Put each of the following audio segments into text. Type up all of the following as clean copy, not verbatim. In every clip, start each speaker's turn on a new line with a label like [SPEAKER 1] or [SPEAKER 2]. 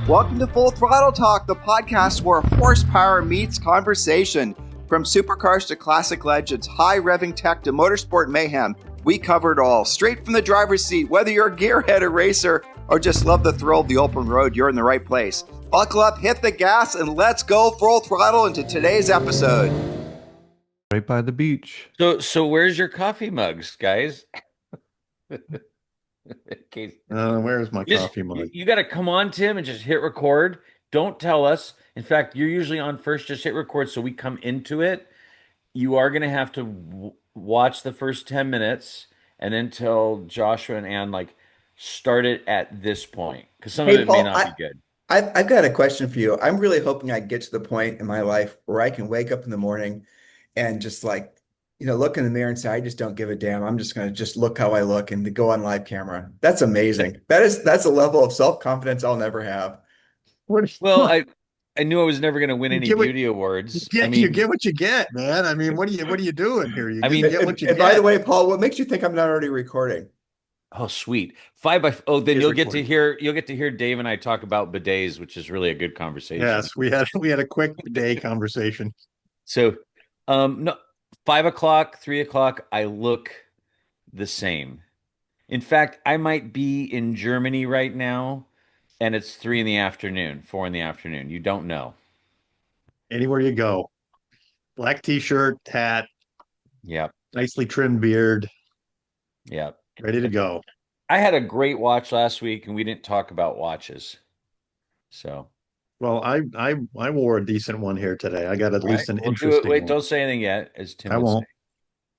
[SPEAKER 1] Welcome to Full Throttle Talk, the podcast where horsepower meets conversation. From supercars to classic legends, high revving tech to motorsport mayhem, we cover it all. Straight from the driver's seat, whether you're a gearhead or racer or just love the thrill of the open road, you're in the right place. Buckle up, hit the gas, and let's go full throttle into today's episode.
[SPEAKER 2] Right by the beach.
[SPEAKER 3] So where's your coffee mugs, guys?
[SPEAKER 2] Where's my coffee mug?
[SPEAKER 3] You got to come on, Tim, and just hit record. Don't tell us. In fact, you're usually on first. Just hit record so we come into it. You are going to have to watch the first 10 minutes and then tell Joshua and Ann, start it at this point. Because some of it may not be good.
[SPEAKER 1] I've got a question for you. I'm really hoping I get to the point in my life where I can wake up in the morning and just look in the mirror and say, I just don't give a damn. I'm just going to just look how I look and to go on live camera. That's amazing. That's a level of self-confidence I'll never have.
[SPEAKER 3] Well, I knew I was never going to win any beauty awards.
[SPEAKER 2] You get what you get, man. I mean, what are you doing here? You get what you get.
[SPEAKER 1] By the way, Paul, what makes you think I'm not already recording?
[SPEAKER 3] Oh, sweet. Then you'll get to hear Dave and I talk about bidets, which is really a good conversation.
[SPEAKER 2] Yes, we had a quick bidet conversation.
[SPEAKER 3] So, no, 5 o'clock, 3 o'clock, I look the same. In fact, I might be in Germany right now, and it's 3 in the afternoon, 4 in the afternoon. You don't know.
[SPEAKER 2] Anywhere you go. Black t-shirt, hat.
[SPEAKER 3] Yep.
[SPEAKER 2] Nicely trimmed beard.
[SPEAKER 3] Yep.
[SPEAKER 2] Ready to go.
[SPEAKER 3] I had a great watch last week, and we didn't talk about watches. So.
[SPEAKER 2] Well, I wore a decent one here today. I got at least an interesting
[SPEAKER 3] Wait,
[SPEAKER 2] one.
[SPEAKER 3] don't say anything yet, as Tim would
[SPEAKER 2] won't.
[SPEAKER 3] say.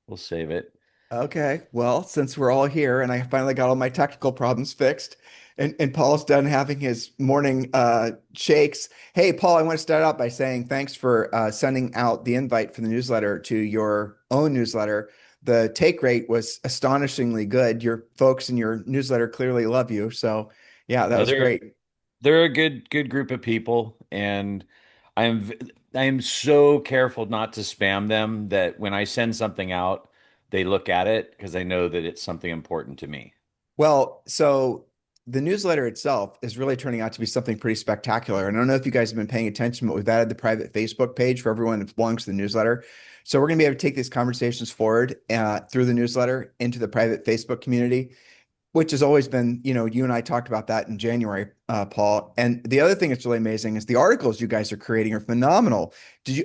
[SPEAKER 3] We'll save it.
[SPEAKER 1] Okay. Well, since we're all here and I finally got all my technical problems fixed and Paul's done having his morning shakes. Hey, Paul, I want to start out by saying thanks for sending out the invite for the newsletter to your own newsletter. The take rate was astonishingly good. Your folks in your newsletter clearly love you. So yeah, that was great.
[SPEAKER 3] They're a good group of people, and I am so careful not to spam them that when I send something out, they look at it because I know that it's something important to me.
[SPEAKER 1] Well, so the newsletter itself is really turning out to be something pretty spectacular. And I don't know if you guys have been paying attention, but we've added the private Facebook page for everyone that belongs to the newsletter. So we're going to be able to take these conversations forward through the newsletter into the private Facebook community, which has always been, you and I talked about that in January, Paul. And the other thing that's really amazing is the articles you guys are creating are phenomenal.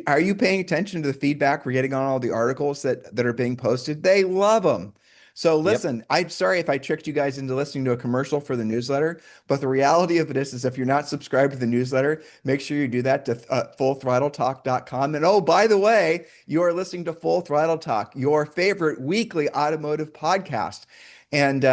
[SPEAKER 1] Are you paying attention to the feedback we're getting on all the articles that are being posted? They love them. So listen, yep. I'm sorry if I tricked you guys into listening to a commercial for the newsletter, but the reality of it is if you're not subscribed to the newsletter, make sure you do that to fullthrottletalk.com. And oh, by the way, you are listening to Full Throttle Talk, your favorite weekly automotive podcast. And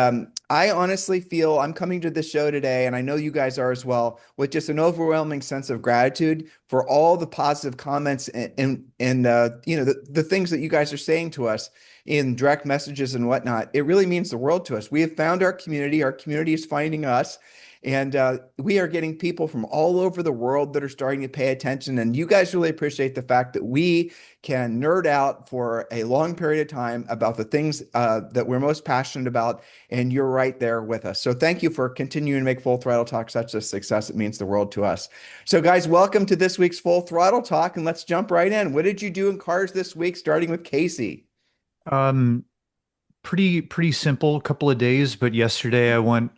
[SPEAKER 1] I honestly feel I'm coming to this show today, and I know you guys are as well, with just an overwhelming sense of gratitude for all the positive comments and the things that you guys are saying to us in direct messages and whatnot. It really means the world to us. We have found our community. Our community is finding us. And we are getting people from all over the world that are starting to pay attention. And you guys really appreciate the fact that we can nerd out for a long period of time about the things that we're most passionate about. And you're right there with us. So thank you for continuing to make Full Throttle Talk such a success. It means the world to us. So guys, welcome to this week's Full Throttle Talk. And let's jump right in. What did you do in cars this week, starting with Casey?
[SPEAKER 4] Pretty simple, a couple of days, but yesterday I went,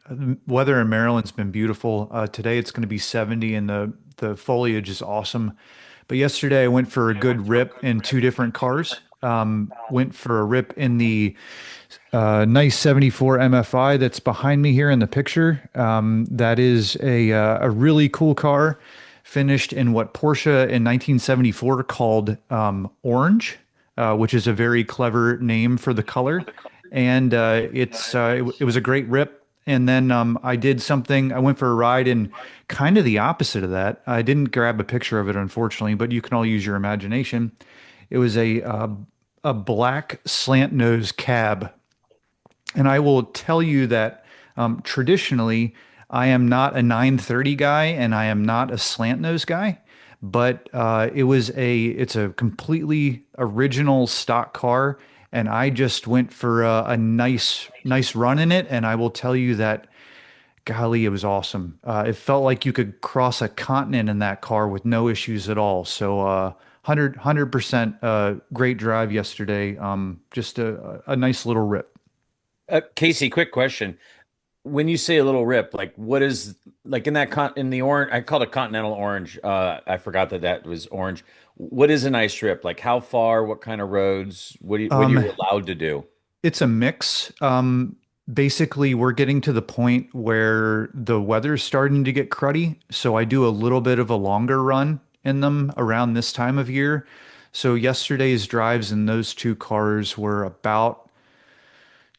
[SPEAKER 4] weather in Maryland's been beautiful. Today it's going to be 70 and the foliage is awesome. But yesterday I went for a good rip in 2 different cars. Went for a rip in the nice 74 MFI that's behind me here in the picture. That is a really cool car, finished in what Porsche in 1974 called Orange, which is a very clever name for the color. And it was a great rip. And then I did something. I went for a ride in kind of the opposite of that. I didn't grab a picture of it, unfortunately, but you can all use your imagination. It was a black slant nose cab. And I will tell you that traditionally, I am not a 930 guy and I am not a slant nose guy. But it's a completely original stock car. And I just went for a nice run in it. And I will tell you that golly, it was awesome. It felt like you could cross a continent in that car with no issues at all. So, 100% great drive yesterday. Just a nice little rip.
[SPEAKER 3] Casey, quick question. When you say a little rip, like what is like in that in the orange? I called it continental orange. I forgot that that was orange. What is a nice rip? Like how far? What kind of roads? What are
[SPEAKER 4] Um,
[SPEAKER 3] you allowed to do?
[SPEAKER 4] it's a mix. Basically, we're getting to the point where the weather's starting to get cruddy. So I do a little bit of a longer run in them around this time of year. So yesterday's drives in those two cars were about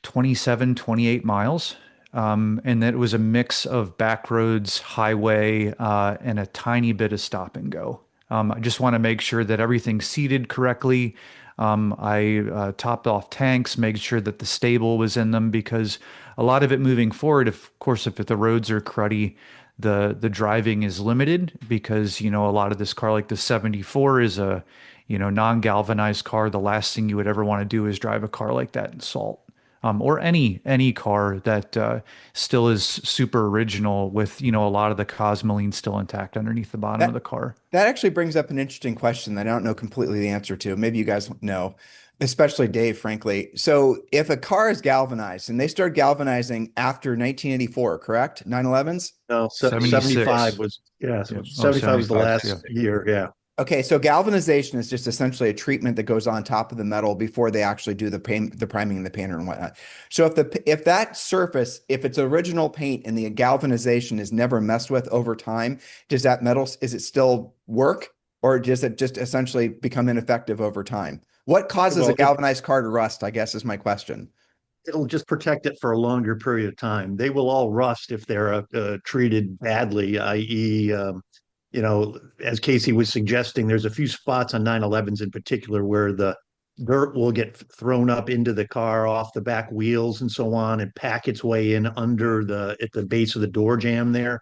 [SPEAKER 4] 27, 28 miles. And that was a mix of back roads, highway, and a tiny bit of stop and go. I just want to make sure that everything's seated correctly. I topped off tanks, made sure that the stable was in them because a lot of it moving forward, of course, if the roads are cruddy, the driving is limited because, a lot of this car like the 74 is a, non-galvanized car. The last thing you would ever want to do is drive a car like that in salt. Or any car that still is super original with, a lot of the cosmoline still intact underneath the bottom of
[SPEAKER 1] That
[SPEAKER 4] the car.
[SPEAKER 1] that actually brings up an interesting question that I don't know completely the answer to. Maybe you guys know, especially Dave, frankly. So if a car is galvanized and they start galvanizing after 1984, correct? 911s?
[SPEAKER 2] No, 75
[SPEAKER 4] 76.
[SPEAKER 2] was, yeah, so
[SPEAKER 4] Yep. Oh,
[SPEAKER 2] 75 was the
[SPEAKER 4] 75. Yeah.
[SPEAKER 2] last year. Yeah.
[SPEAKER 1] Okay, so galvanization is just essentially a treatment that goes on top of the metal before they actually do the paint, the priming and the painter and whatnot. So if that surface, if it's original paint and the galvanization is never messed with over time, does that metal, is it still work or does it just essentially become ineffective over time? What causes a
[SPEAKER 2] Well,
[SPEAKER 1] galvanized car to rust, I guess is my question.
[SPEAKER 2] it'll just protect it for a longer period of time. They will all rust if they're treated badly, i.e., as Casey was suggesting, there's a few spots on 911s in particular where the dirt will get thrown up into the car off the back wheels and so on and pack its way in under at the base of the door jamb there,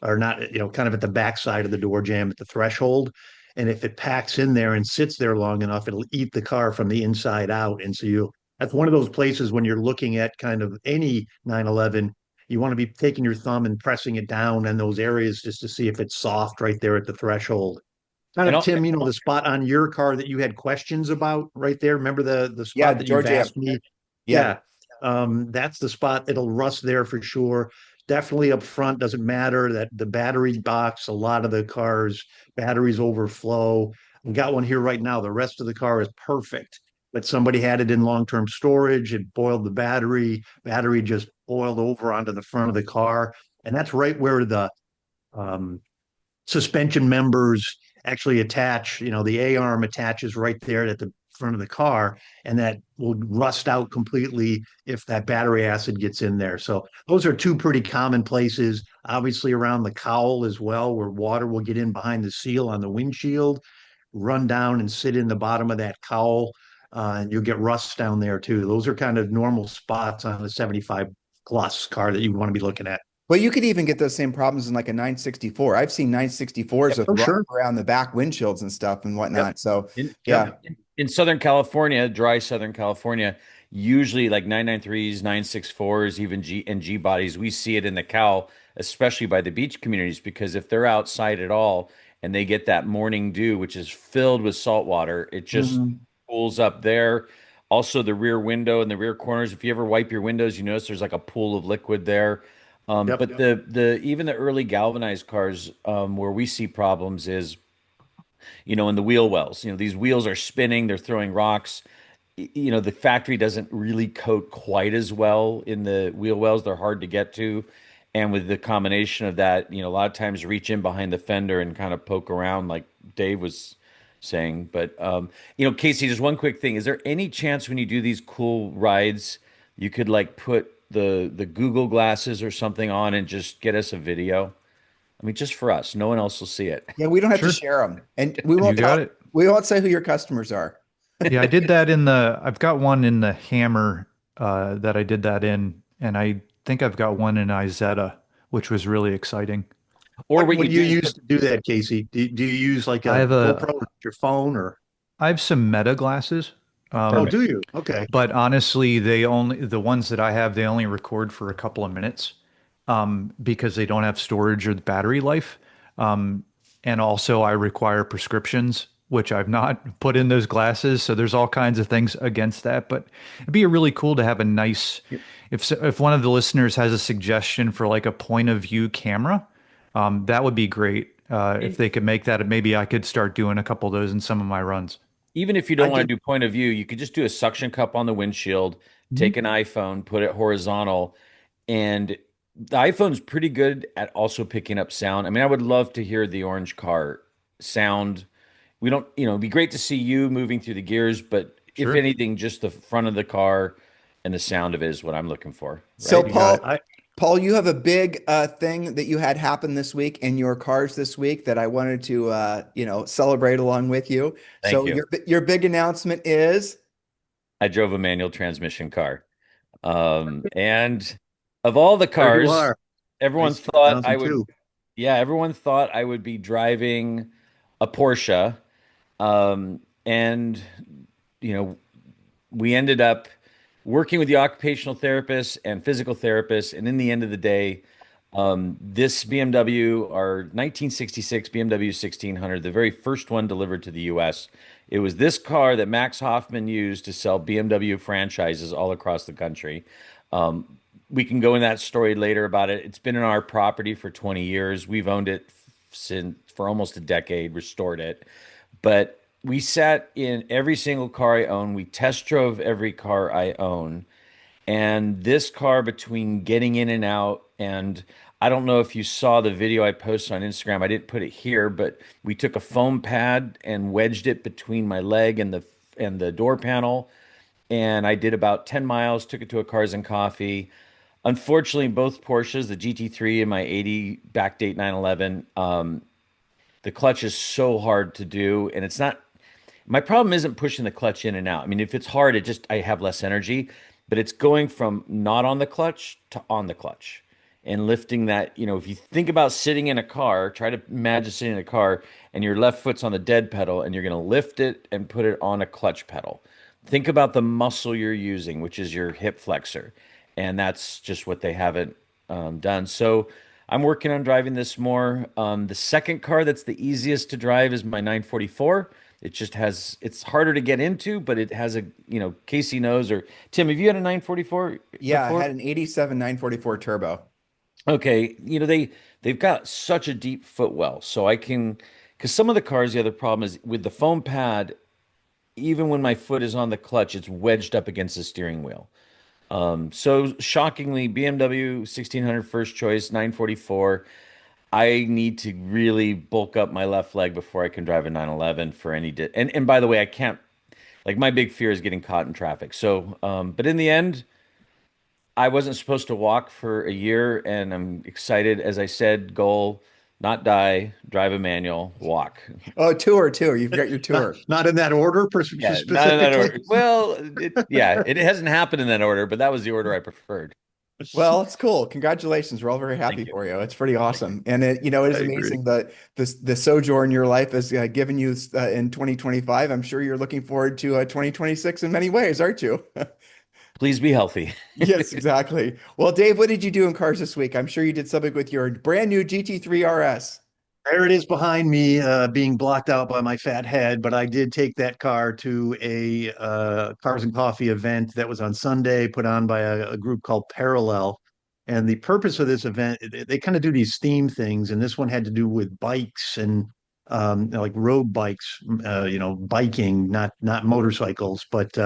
[SPEAKER 2] or not, kind of at the back side of the door jamb at the threshold. And if it packs in there and sits there long enough, it'll eat the car from the inside out. And so that's one of those places when you're looking at kind of any 911, you want to be taking your thumb and pressing it down in those areas just to see if it's soft right there at the threshold. Kind
[SPEAKER 3] And
[SPEAKER 2] of,
[SPEAKER 3] I'll,
[SPEAKER 2] Tim, the spot on your car that you had questions about right there. Remember the
[SPEAKER 1] Yeah,
[SPEAKER 2] spot
[SPEAKER 1] the
[SPEAKER 2] that you've
[SPEAKER 1] Georgia Am.
[SPEAKER 2] asked me?
[SPEAKER 1] Yeah.
[SPEAKER 2] Yeah. That's the spot. It'll rust there for sure. Definitely up front, doesn't matter that the battery box, a lot of the cars, batteries overflow. We've got one here right now. The rest of the car is perfect, but somebody had it in long-term storage. It boiled the battery just boiled over onto the front of the car. And that's right where the um, suspension members actually attach, the A arm attaches right there at the front of the car, and that will rust out completely if that battery acid gets in there. So those are two pretty common places, obviously around the cowl as well, where water will get in behind the seal on the windshield, run down and sit in the bottom of that cowl. And you'll get rust down there too. Those are kind of normal spots on a 75 plus car that you want to be looking at.
[SPEAKER 1] Well, you could even get those same problems in like a 964. I've seen 964s
[SPEAKER 2] Yep.
[SPEAKER 1] with
[SPEAKER 2] Oh,
[SPEAKER 1] rust
[SPEAKER 2] sure.
[SPEAKER 1] around the back windshields and stuff and
[SPEAKER 2] Yep.
[SPEAKER 1] whatnot. So
[SPEAKER 2] Yep.
[SPEAKER 1] yeah.
[SPEAKER 3] in Southern California, dry Southern California, usually like 993s, 964s, even G bodies, we see it in the cow, especially by the beach communities, because if they're outside at all and they get that morning dew, which is filled with salt water, it just
[SPEAKER 1] Mhm.
[SPEAKER 3] pools up there. Also, the rear window and the rear corners. If you ever wipe your windows, you notice there's like a pool of liquid there.
[SPEAKER 2] Yep.
[SPEAKER 3] But the even the early galvanized cars, where we see problems is, in the wheel wells. These wheels are spinning, they're throwing rocks. The factory doesn't really coat quite as well in the wheel wells. They're hard to get to. And with the combination of that, a lot of times reach in behind the fender and kind of poke around, like Dave was saying. But, Casey, just one quick thing. Is there any chance when you do these cool rides, you could like put the Google glasses or something on and just get us a video? I mean, just for us. No one else will see it.
[SPEAKER 1] Yeah, we don't have to
[SPEAKER 4] Sure.
[SPEAKER 1] share them. And we
[SPEAKER 4] You
[SPEAKER 1] won't
[SPEAKER 4] got
[SPEAKER 1] tell,
[SPEAKER 4] it.
[SPEAKER 1] we won't say who your customers are.
[SPEAKER 4] Yeah, I did that I've got one in the Hammer that I did that in, and I think I've got one in Izetta, which was really exciting.
[SPEAKER 3] Or what
[SPEAKER 2] What
[SPEAKER 3] you
[SPEAKER 2] do you
[SPEAKER 3] do is
[SPEAKER 2] use to do that, Casey? Do you use like
[SPEAKER 4] I
[SPEAKER 2] a
[SPEAKER 4] have a
[SPEAKER 2] GoPro with your phone or?
[SPEAKER 4] I have some Meta glasses.
[SPEAKER 2] Oh,
[SPEAKER 3] perfect.
[SPEAKER 2] do you? Okay.
[SPEAKER 4] But honestly, the ones that I have, they only record for a couple of minutes. because they don't have storage or the battery life. Um, and also I require prescriptions, which I've not put in those glasses. So there's all kinds of things against that, but it'd be really cool to have a nice, if one of the listeners has a suggestion for like a point of view camera, that would be great. If
[SPEAKER 3] And
[SPEAKER 4] they could make that, maybe I could start doing a couple of those in some of my runs.
[SPEAKER 3] even if you
[SPEAKER 2] I
[SPEAKER 3] don't want
[SPEAKER 2] did.
[SPEAKER 3] to do point of view, you could just do a suction cup on the windshield,
[SPEAKER 4] Mhm.
[SPEAKER 3] take an iPhone, put it horizontal, and the iPhone's pretty good at also picking up sound. I mean, I would love to hear the orange car sound. We don't, it'd be great to see you moving through the gears, but if
[SPEAKER 4] Sure.
[SPEAKER 3] anything, just the front of the car and the sound of it is what I'm looking for,
[SPEAKER 1] So
[SPEAKER 3] right?
[SPEAKER 2] You got it.
[SPEAKER 1] Paul, you have a big thing that you had happen this week in your cars this week that I wanted to celebrate along with you.
[SPEAKER 3] Thank
[SPEAKER 1] So
[SPEAKER 3] you.
[SPEAKER 1] your big announcement is
[SPEAKER 3] I drove a manual transmission car. And of all the
[SPEAKER 2] There you
[SPEAKER 3] cars,
[SPEAKER 2] are.
[SPEAKER 3] everyone
[SPEAKER 2] Nice
[SPEAKER 3] thought I would,
[SPEAKER 2] 2002.
[SPEAKER 3] yeah, everyone thought I would be driving a Porsche. And, you know, we ended up working with the occupational therapist and physical therapist. And in the end of the day, this BMW, our 1966 BMW 1600, the very first one delivered to the US, it was this car that Max Hoffman used to sell BMW franchises all across the country. Um, we can go in that story later about it. It's been in our property for 20 years. We've owned it since for almost a decade, restored it. But we sat in every single car I own. We test drove every car I own. And this car, between getting in and out, and I don't know if you saw the video I posted on Instagram. I didn't put it here, but we took a foam pad and wedged it between my leg and the door panel. And I did about 10 miles, took it to a Cars and Coffee. Unfortunately, both Porsches, the GT3 and my 80 backdate 911, the clutch is so hard to do. And it's not, my problem isn't pushing the clutch in and out. I mean, if it's hard, I have less energy, but it's going from not on the clutch to on the clutch and lifting that. If you think about sitting in a car, try to imagine sitting in a car and your left foot's on the dead pedal and you're going to lift it and put it on a clutch pedal. Think about the muscle you're using, which is your hip flexor. And that's just what they haven't done. So I'm working on driving this more. The second car that's the easiest to drive is my 944. It's harder to get into, but it has Casey knows, or Tim, have you had a 944
[SPEAKER 1] yeah, I
[SPEAKER 3] before?
[SPEAKER 1] had an 87 944 turbo.
[SPEAKER 3] Okay, they've got such a deep footwell, so because some of the cars, the other problem is with the foam pad, even when my foot is on the clutch, it's wedged up against the steering wheel. So shockingly, BMW 1600 first choice, 944. I need to really bulk up my left leg before I can drive a 911 for any and by the way, I can't, like, my big fear is getting caught in traffic. So, but in the end, I wasn't supposed to walk for a year, and I'm excited. As I said, goal, not die, drive a manual, walk.
[SPEAKER 1] Oh, tour. You've got your tour.
[SPEAKER 2] Not in that order,
[SPEAKER 3] Yeah, not in that
[SPEAKER 2] specifically.
[SPEAKER 3] order. Well, it hasn't happened in that order, but that was the order I preferred.
[SPEAKER 1] Well, it's cool. Congratulations. We're all very happy
[SPEAKER 3] Thank you.
[SPEAKER 1] for you. It's pretty awesome. And it
[SPEAKER 2] I
[SPEAKER 1] is
[SPEAKER 2] agree.
[SPEAKER 1] amazing that the sojourn your life has given you in 2025. I'm sure you're looking forward to 2026 in many ways, aren't you?
[SPEAKER 3] Please be healthy.
[SPEAKER 1] Yes, exactly. Well, Dave, what did you do in cars this week? I'm sure you did something with your brand new GT3 RS.
[SPEAKER 2] There it is behind me, being blocked out by my fat head. But I did take that car to a Cars and Coffee event that was on Sunday, put on by a group called Parallel. And the purpose of this event, they kind of do these theme things, and this one had to do with bikes and like road bikes, biking, not motorcycles. But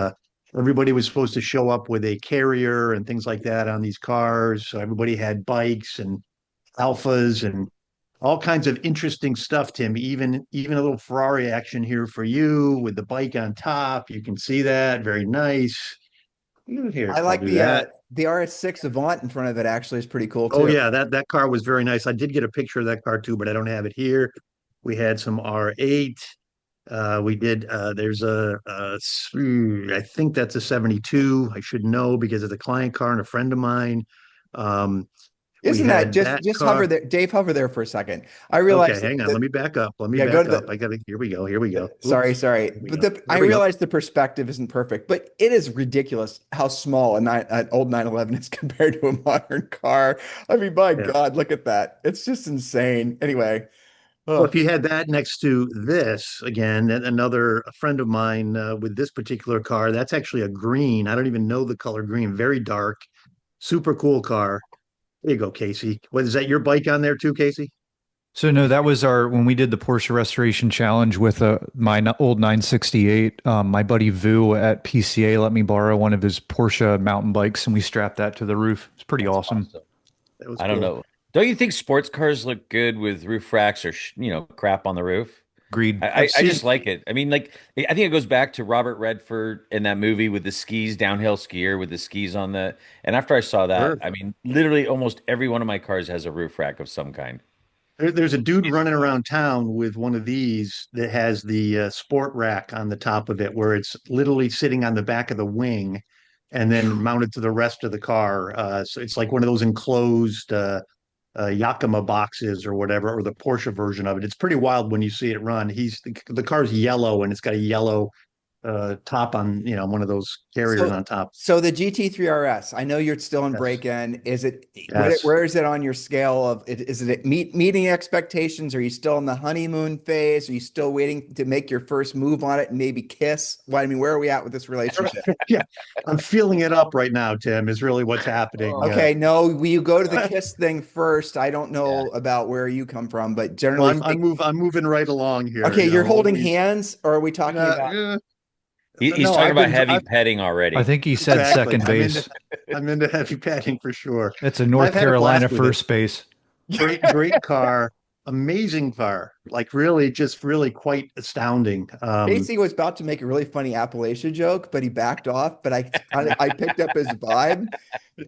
[SPEAKER 2] everybody was supposed to show up with a carrier and things like that on these cars. So everybody had bikes and alphas and all kinds of interesting stuff, Tim. Even a little Ferrari action here for you with the bike on top. You can see that. Very nice.
[SPEAKER 1] I
[SPEAKER 2] Here, I'll
[SPEAKER 1] like
[SPEAKER 2] do that.
[SPEAKER 1] the RS6 Avant in front of it actually is pretty cool
[SPEAKER 2] Oh
[SPEAKER 1] too.
[SPEAKER 2] yeah, that car was very nice. I did get a picture of that car too, but I don't have it here. We had some R8. We did. There's I think that's a 72. I should know because it's a client car and a friend of mine. Um, We
[SPEAKER 1] Isn't that
[SPEAKER 2] had
[SPEAKER 1] just
[SPEAKER 2] that
[SPEAKER 1] just hover
[SPEAKER 2] car.
[SPEAKER 1] there, Dave, hover there for a second. I
[SPEAKER 2] Okay,
[SPEAKER 1] realized
[SPEAKER 2] hang on.
[SPEAKER 1] that
[SPEAKER 2] Let me back up. Let me
[SPEAKER 1] yeah, go
[SPEAKER 2] back
[SPEAKER 1] to
[SPEAKER 2] up.
[SPEAKER 1] the
[SPEAKER 2] Here we go. Here we go.
[SPEAKER 1] sorry,
[SPEAKER 2] Oops.
[SPEAKER 1] sorry.
[SPEAKER 2] Here we
[SPEAKER 1] But
[SPEAKER 2] go.
[SPEAKER 1] I
[SPEAKER 2] There we go.
[SPEAKER 1] realize the perspective isn't perfect, but it is ridiculous how small an old 911 is compared to a modern car. I mean, my
[SPEAKER 2] Yeah.
[SPEAKER 1] God, look at that. It's just insane. Anyway,
[SPEAKER 2] Well, if
[SPEAKER 1] oh,
[SPEAKER 2] you had that next to this, again, and another a friend of mine with this particular car, that's actually a green. I don't even know the color green, very dark, super cool car. There you go, Casey. What is that your bike on there too, Casey?
[SPEAKER 4] So no, that was our when we did the Porsche Restoration Challenge with my old 968. My buddy Vu at PCA let me borrow one of his Porsche mountain bikes, and we strapped that to the roof. It's pretty
[SPEAKER 3] That's
[SPEAKER 4] awesome.
[SPEAKER 3] awesome.
[SPEAKER 2] That was
[SPEAKER 3] I don't
[SPEAKER 2] cool.
[SPEAKER 3] know. Don't you think sports cars look good with roof racks or crap on the roof?
[SPEAKER 4] Agreed.
[SPEAKER 3] I
[SPEAKER 2] I've
[SPEAKER 3] I
[SPEAKER 2] seen
[SPEAKER 3] just like it. I mean, like I think it goes back to Robert Redford in that movie with the skis, downhill skier with the skis on the. And after I saw that,
[SPEAKER 2] sure.
[SPEAKER 3] I mean, literally almost every one of my cars has a roof rack of some kind.
[SPEAKER 2] There's a dude running around town with one of these that has the sport rack on the top of it, where it's literally sitting on the back of the wing and then mounted to the rest of the car. So it's like one of those enclosed Yakima boxes or whatever, or the Porsche version of it. It's pretty wild when you see it run. The car's yellow and it's got a yellow top on, one of those carriers
[SPEAKER 1] so
[SPEAKER 2] on top.
[SPEAKER 1] so the GT3 RS. I know you're still in
[SPEAKER 2] Yes.
[SPEAKER 1] break-in. Is it
[SPEAKER 2] Yes.
[SPEAKER 1] where is it on your scale of it? Is it meeting expectations? Are you still in the honeymoon phase? Are you still waiting to make your first move on it and maybe kiss? Well, I mean, where are we at with this relationship?
[SPEAKER 2] Yeah. I'm feeling it up right now, Tim, is really what's happening.
[SPEAKER 3] Oh,
[SPEAKER 1] Okay, no, will you go to the kiss thing first? I don't
[SPEAKER 3] yeah.
[SPEAKER 1] know about where you come from, but
[SPEAKER 2] Well,
[SPEAKER 1] generally speaking,
[SPEAKER 2] I'm moving right along here.
[SPEAKER 1] okay, you're holding
[SPEAKER 2] Always.
[SPEAKER 1] hands, or are we talking about?
[SPEAKER 2] Yeah.
[SPEAKER 3] He's
[SPEAKER 2] No,
[SPEAKER 3] talking about heavy
[SPEAKER 2] I've
[SPEAKER 3] petting
[SPEAKER 4] I
[SPEAKER 3] already.
[SPEAKER 4] think he said
[SPEAKER 2] exactly.
[SPEAKER 4] second base.
[SPEAKER 2] I'm into heavy padding for sure.
[SPEAKER 4] It's a
[SPEAKER 2] I've
[SPEAKER 4] North
[SPEAKER 2] had a
[SPEAKER 4] Carolina
[SPEAKER 2] blast with it.
[SPEAKER 4] first base.
[SPEAKER 2] Great car, amazing car. Like really, just really quite astounding.
[SPEAKER 1] Casey was about to make a really funny Appalachia joke, but he backed off. But I picked up his vibe.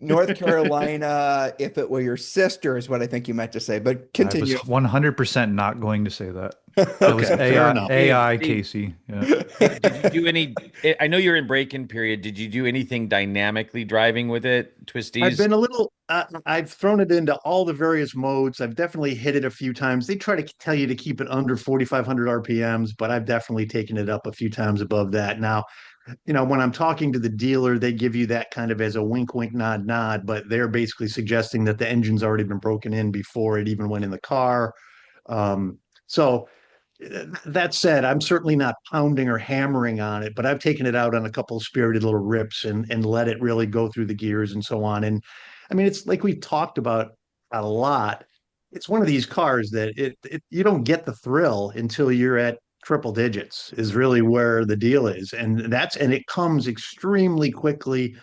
[SPEAKER 1] North Carolina, if it were your sister, is what I think you meant to say. But
[SPEAKER 4] I was
[SPEAKER 1] continue.
[SPEAKER 4] 100% not going to say that. That was
[SPEAKER 2] Okay, fair enough.
[SPEAKER 4] AI
[SPEAKER 3] Steve,
[SPEAKER 4] Casey. Yeah.
[SPEAKER 3] did you do any? I know you're in break-in period. Did you do anything dynamically driving with it,
[SPEAKER 2] I've
[SPEAKER 3] twisties?
[SPEAKER 2] been a little, I've thrown it into all the various modes. I've definitely hit it a few times. They try to tell you to keep it under 4,500 RPMs, but I've definitely taken it up a few times above that. Now, when I'm talking to the dealer, they give you that kind of as a wink, wink, nod, nod, but they're basically suggesting that the engine's already been broken in before it even went in the car. So that said, I'm certainly not pounding or hammering on it, but I've taken it out on a couple of spirited little rips and let it really go through the gears and so on. And I mean, it's like we've talked about a lot. It's one of these cars that you don't get the thrill until you're at triple digits is really where the deal is. And it comes extremely quickly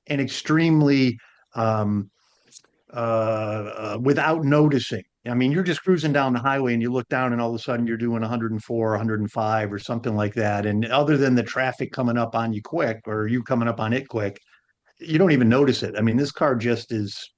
[SPEAKER 2] and extremely without noticing. I mean, you're just cruising down the highway and you look down and all of a sudden you're doing 104, 105 or something like that. And other than the traffic coming up on you quick or you coming up on it quick, you don't even notice it. I mean, this car just it's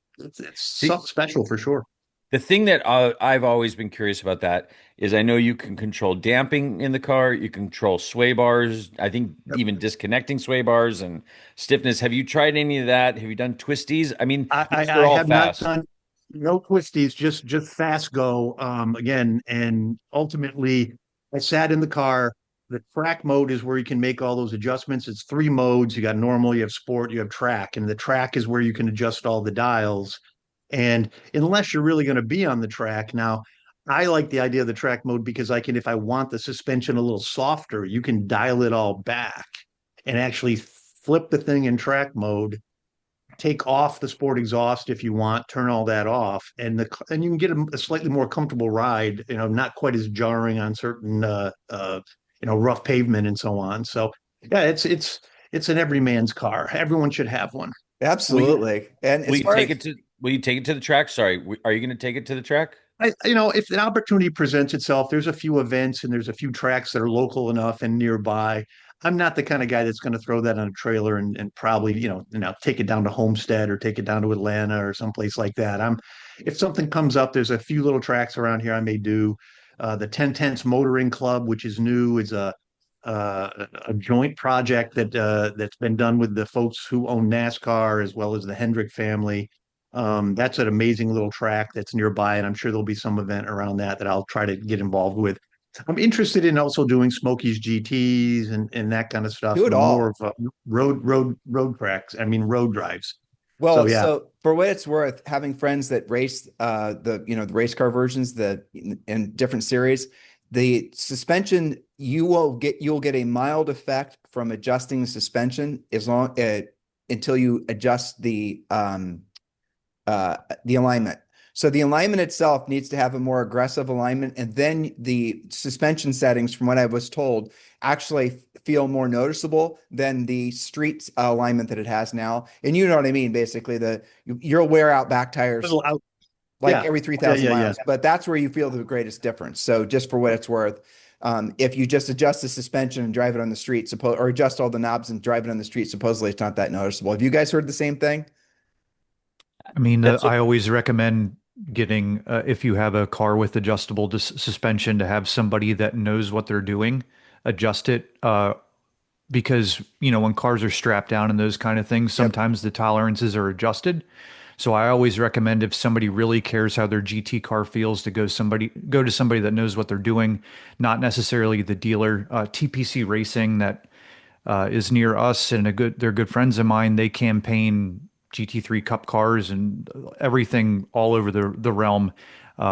[SPEAKER 3] See,
[SPEAKER 2] something special for sure.
[SPEAKER 3] the thing that I've always been curious about that is I know you can control damping in the car, you control sway bars, I think
[SPEAKER 2] Yep.
[SPEAKER 3] even disconnecting sway bars and stiffness. Have you tried any of that? Have you done twisties? I mean, these are
[SPEAKER 2] I
[SPEAKER 3] all
[SPEAKER 2] have not
[SPEAKER 3] fast.
[SPEAKER 2] done no twisties, just fast go. Again, and ultimately, I sat in the car. The track mode is where you can make all those adjustments. It's three modes. You got normal, you have sport, you have track, and the track is where you can adjust all the dials. And unless you're really going to be on the track now, I like the idea of the track mode because I can, if I want the suspension a little softer, you can dial it all back and actually flip the thing in track mode, take off the sport exhaust if you want, turn all that off, and you can get a slightly more comfortable ride. Not quite as jarring on certain rough pavement and so on. So yeah, it's an everyman's car. Everyone should have one.
[SPEAKER 3] Will you,
[SPEAKER 1] Absolutely. And
[SPEAKER 3] will
[SPEAKER 1] as
[SPEAKER 3] you
[SPEAKER 1] far
[SPEAKER 3] take
[SPEAKER 1] as
[SPEAKER 3] it to will you take it to the track? Sorry, are you going to take it to the track?
[SPEAKER 2] If an opportunity presents itself, there's a few events and there's a few tracks that are local enough and nearby. I'm not the kind of guy that's going to throw that on a trailer and probably, take it down to Homestead or take it down to Atlanta or someplace like that. If something comes up, there's a few little tracks around here I may do. The 10 Tenths Motoring Club, which is new, is a joint project that's been done with the folks who own NASCAR as well as the Hendrick family. That's an amazing little track that's nearby, and I'm sure there'll be some event around that I'll try to get involved with. I'm interested in also doing Smokies GTs and that kind of stuff,
[SPEAKER 1] Do it
[SPEAKER 2] and more
[SPEAKER 1] all.
[SPEAKER 2] of road tracks. I mean, road drives. So
[SPEAKER 1] Well,
[SPEAKER 2] yeah,
[SPEAKER 1] so for what it's worth, having friends that race the race car versions in different series, the suspension you'll get a mild effect from adjusting the suspension as long until you adjust the alignment. So the alignment itself needs to have a more aggressive alignment, and then the suspension settings, from what I was told, actually feel more noticeable than the street alignment that it has now. And you know what I mean, basically you'll wear out back tires
[SPEAKER 2] little out.
[SPEAKER 1] like
[SPEAKER 2] Yeah,
[SPEAKER 1] every
[SPEAKER 2] yeah,
[SPEAKER 1] 3,000
[SPEAKER 2] yeah, yeah.
[SPEAKER 1] miles, but that's where you feel the greatest difference. So just for what it's worth, if you just adjust the suspension and drive it on the street, or adjust all the knobs and drive it on the street, supposedly it's not that noticeable. Have you guys heard the same thing?
[SPEAKER 4] I mean,
[SPEAKER 3] That's
[SPEAKER 4] I always recommend getting, if you have a car with adjustable suspension, to have somebody that knows what they're doing, adjust it. Because, when cars are strapped down and those kind of things,
[SPEAKER 1] Yep.
[SPEAKER 4] sometimes the tolerances are adjusted. So I always recommend, if somebody really cares how their GT car feels, to go to somebody that knows what they're doing, not necessarily the dealer. TPC Racing, that is near us, and they're good friends of mine. They campaign GT3 Cup cars and everything all over the realm.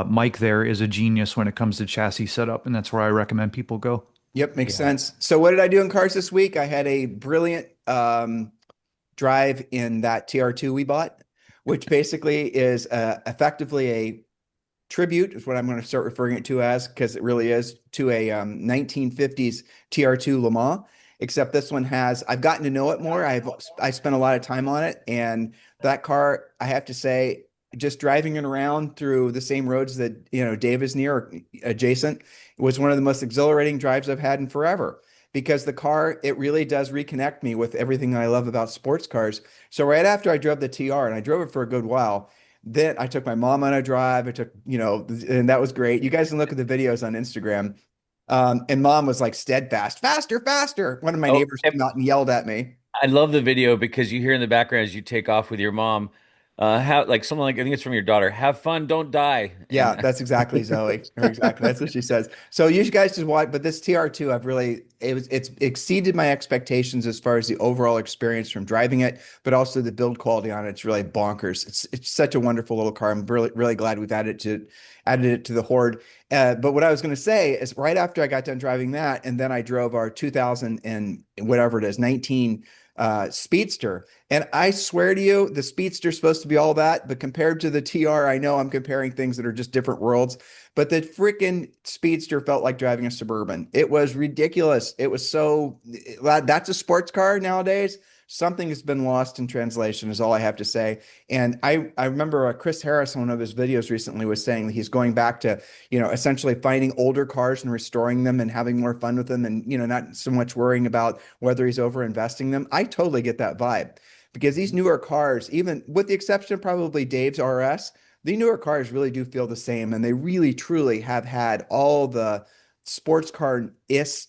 [SPEAKER 4] Mike there is a genius when it comes to chassis setup, and that's where I recommend people go.
[SPEAKER 1] Yep, makes
[SPEAKER 3] yeah.
[SPEAKER 1] sense. So what did I do in cars this week? I had a brilliant drive in that TR2 we bought, which basically is effectively a tribute, is what I'm going to start referring it to as, because it really is, to a 1950s TR2 Le Mans. Except this one I've gotten to know it more. I spent a lot of time on it, and that car, I have to say, just driving it around through the same roads that Dave is near or adjacent, was one of the most exhilarating drives I've had in forever. Because the car, it really does reconnect me with everything I love about sports cars. So right after I drove the TR, and I drove it for a good while, then I took my mom on a drive. I took, and that was great. You guys can look at the videos on Instagram. And mom was like steadfast, faster, faster. One of my
[SPEAKER 3] Oh,
[SPEAKER 1] neighbors came out and yelled at me.
[SPEAKER 3] I love the video because you hear in the background as you take off with your mom, how like someone like I think it's from your daughter, have fun, don't die.
[SPEAKER 1] Yeah,
[SPEAKER 3] And
[SPEAKER 1] that's exactly Zoe. Or exactly. That's what she says. So you guys just watch, but this TR2, it's exceeded my expectations as far as the overall experience from driving it, but also the build quality on it. It's really bonkers. It's such a wonderful little car. I'm really, really glad we've added it to the horde. But what I was going to say is, right after I got done driving that, and then I drove our 2000 and whatever it is, 19 Speedster. And I swear to you, the Speedster's supposed to be all that, but compared to the TR, I know I'm comparing things that are just different worlds, but the freaking Speedster felt like driving a Suburban. It was ridiculous. It was that's a sports car nowadays. Something has been lost in translation is all I have to say. And I remember Chris Harris in one of his videos recently was saying that he's going back to, essentially finding older cars and restoring them and having more fun with them, and, not so much worrying about whether he's over investing them. I totally get that vibe, because these newer cars, even with the exception of probably Dave's RS, the newer cars really do feel the same, and they really truly have had all the sports car ish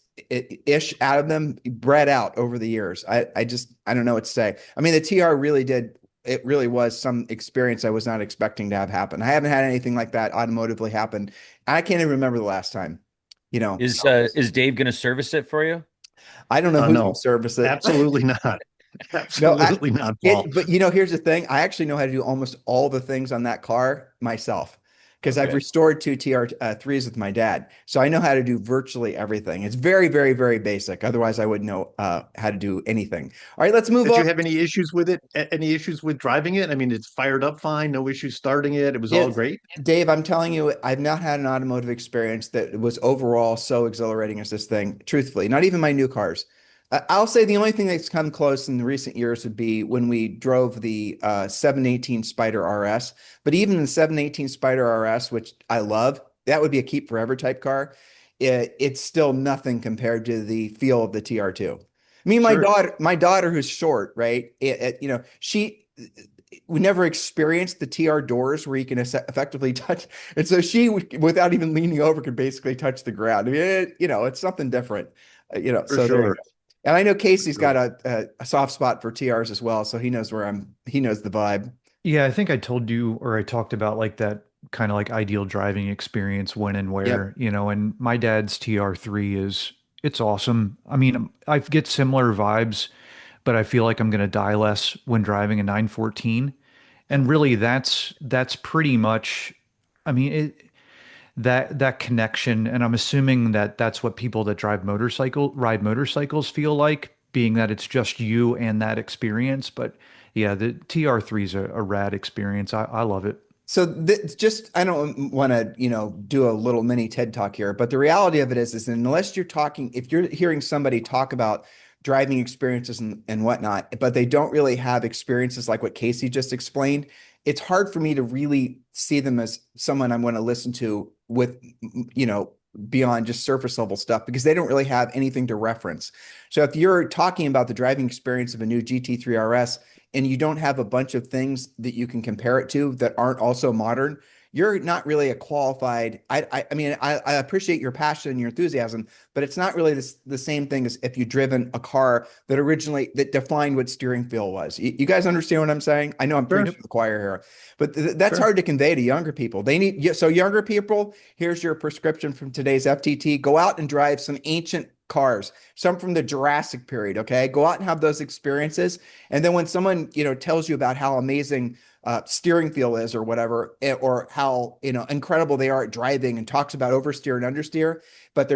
[SPEAKER 1] out of them bred out over the years. I don't know what to say. I mean, the TR really did. It really was some experience I was not expecting to have happen. I haven't had anything like that automotively happen. I can't even remember the last time.
[SPEAKER 3] is Dave going to service it for you?
[SPEAKER 1] I don't know who's going
[SPEAKER 2] No,
[SPEAKER 1] to service it.
[SPEAKER 2] absolutely not.
[SPEAKER 1] No,
[SPEAKER 2] Absolutely not, Paul.
[SPEAKER 1] but here's the thing. I actually know how to do almost all the things on that car myself, because I've
[SPEAKER 3] Okay.
[SPEAKER 1] restored two TR3s with my dad. So I know how to do virtually everything. It's very, very, very basic. Otherwise, I wouldn't know how to do anything. All right, let's move
[SPEAKER 2] Did
[SPEAKER 1] on.
[SPEAKER 2] you have any issues with it? Any issues with driving it? I mean, it's fired up fine, no issues starting it. It was all
[SPEAKER 1] It's,
[SPEAKER 2] great.
[SPEAKER 1] Dave, I'm telling you, I've not had an automotive experience that was overall so exhilarating as this thing, truthfully, not even my new cars. I'll say the only thing that's come close in the recent years would be when we drove the 718 Spider RS. But even the 718 Spider RS, which I love, that would be a keep forever type car. It's still nothing compared to the feel of the TR2. I mean,
[SPEAKER 2] Sure.
[SPEAKER 1] my daughter who's short, right? She we never experienced the TR doors where you can effectively touch. And so she, without even leaning over, could basically touch the ground. I mean, it's something different,
[SPEAKER 2] For
[SPEAKER 1] so there you
[SPEAKER 2] sure.
[SPEAKER 1] go. And I know
[SPEAKER 2] For
[SPEAKER 1] Casey's
[SPEAKER 2] sure.
[SPEAKER 1] got a soft spot for TRs as well. So he knows he knows the vibe.
[SPEAKER 4] Yeah, I think I told you or I talked about like that kind of like ideal driving experience when and
[SPEAKER 1] Yep.
[SPEAKER 4] where, and my dad's TR3 it's awesome. I mean, I get similar vibes, but I feel like I'm going to die less when driving a 914. And really that's pretty much I mean, that connection, and I'm assuming that that's what people that ride motorcycles feel like, being that it's just you and that experience. But yeah, the TR3 is a rad experience. I love it.
[SPEAKER 1] So just I don't want to, do a little mini TED talk here, but the reality of it is unless you're talking, if you're hearing somebody talk about driving experiences and whatnot, but they don't really have experiences like what Casey just explained, it's hard for me to really see them as someone I'm going to listen to with, beyond just surface level stuff because they don't really have anything to reference. So if you're talking about the driving experience of a new GT3 RS and you don't have a bunch of things that you can compare it to that aren't also modern, you're not really a qualified. I mean, I appreciate your passion and your enthusiasm, but it's not really the same thing as if you driven a car that defined what steering feel was. You guys understand what I'm saying? I know I'm
[SPEAKER 2] Sure.
[SPEAKER 1] preaching to the choir here, but that's
[SPEAKER 2] Sure.
[SPEAKER 1] hard to convey to younger people. So younger people, here's your prescription from today's FTT. Go out and drive some ancient cars, some from the Jurassic period. Okay, go out and have those experiences. And then when someone, tells you about how amazing steering feel is or whatever, or how, incredible they are at driving and talks about oversteer and understeer, but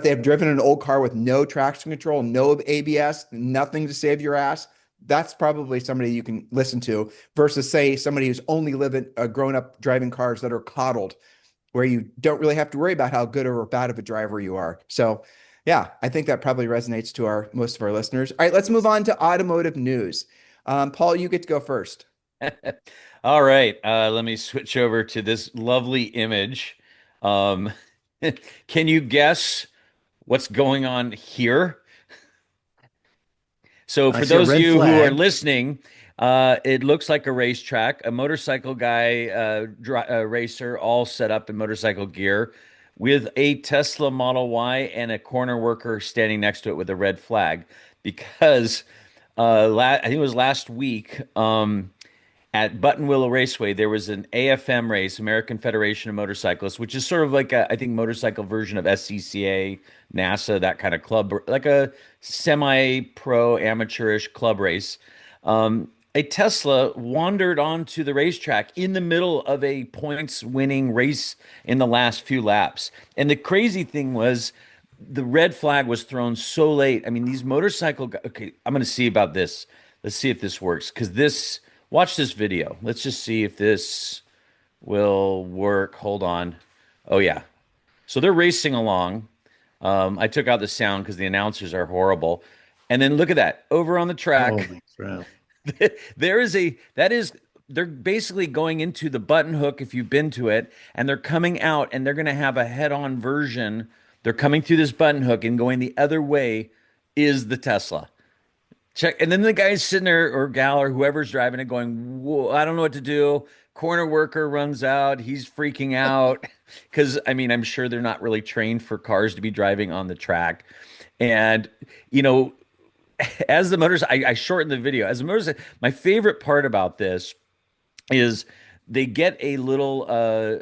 [SPEAKER 1] they've driven an old car with no traction control, no ABS, nothing to save your ass. That's probably somebody you can listen to versus say somebody who's only grown up driving cars that are coddled, where you don't really have to worry about how good or bad of a driver you are. So yeah, I think that probably resonates to most of our listeners. All right, let's move on to automotive news. Paul, you get to go first.
[SPEAKER 3] All right, let me switch over to this lovely image. Um, can you guess what's going on here? So,
[SPEAKER 2] I
[SPEAKER 3] for
[SPEAKER 2] see a
[SPEAKER 3] those of
[SPEAKER 2] red
[SPEAKER 3] you who are
[SPEAKER 2] flag.
[SPEAKER 3] listening, it looks like a racetrack, a motorcycle guy, racer, all set up in motorcycle gear with a Tesla Model Y and a corner worker standing next to it with a red flag. Because I think it was last week, at Buttonwillow Raceway, there was an AFM race, American Federation of Motorcyclists, which is sort of like I think, motorcycle version of SCCA, NASA, that kind of club, like a semi-pro amateurish club race. A Tesla wandered onto the racetrack in the middle of a points-winning race in the last few laps. And the crazy thing was, the red flag was thrown so late. I mean, these motorcycle guys, okay, I'm going to see about this. Let's see if this works. Because watch this video. Let's just see if this will work. Hold on. Oh, yeah. So they're racing along. I took out the sound because the announcers are horrible. And then look at that. Over on the track,
[SPEAKER 2] Holy crap.
[SPEAKER 3] they're basically going into the button hook if you've been to it, and they're coming out and they're going to have a head-on version. They're coming through this button hook and going the other way is the Tesla. Check. And then the guy's sitting there, or gal, or whoever's driving it, going, whoa, I don't know what to do. Corner worker runs out. He's freaking out because, I mean, I'm sure they're not really trained for cars to be driving on the track. And, you know, as the motors, I shortened the video. As the motors, my favorite part about this is they get uh,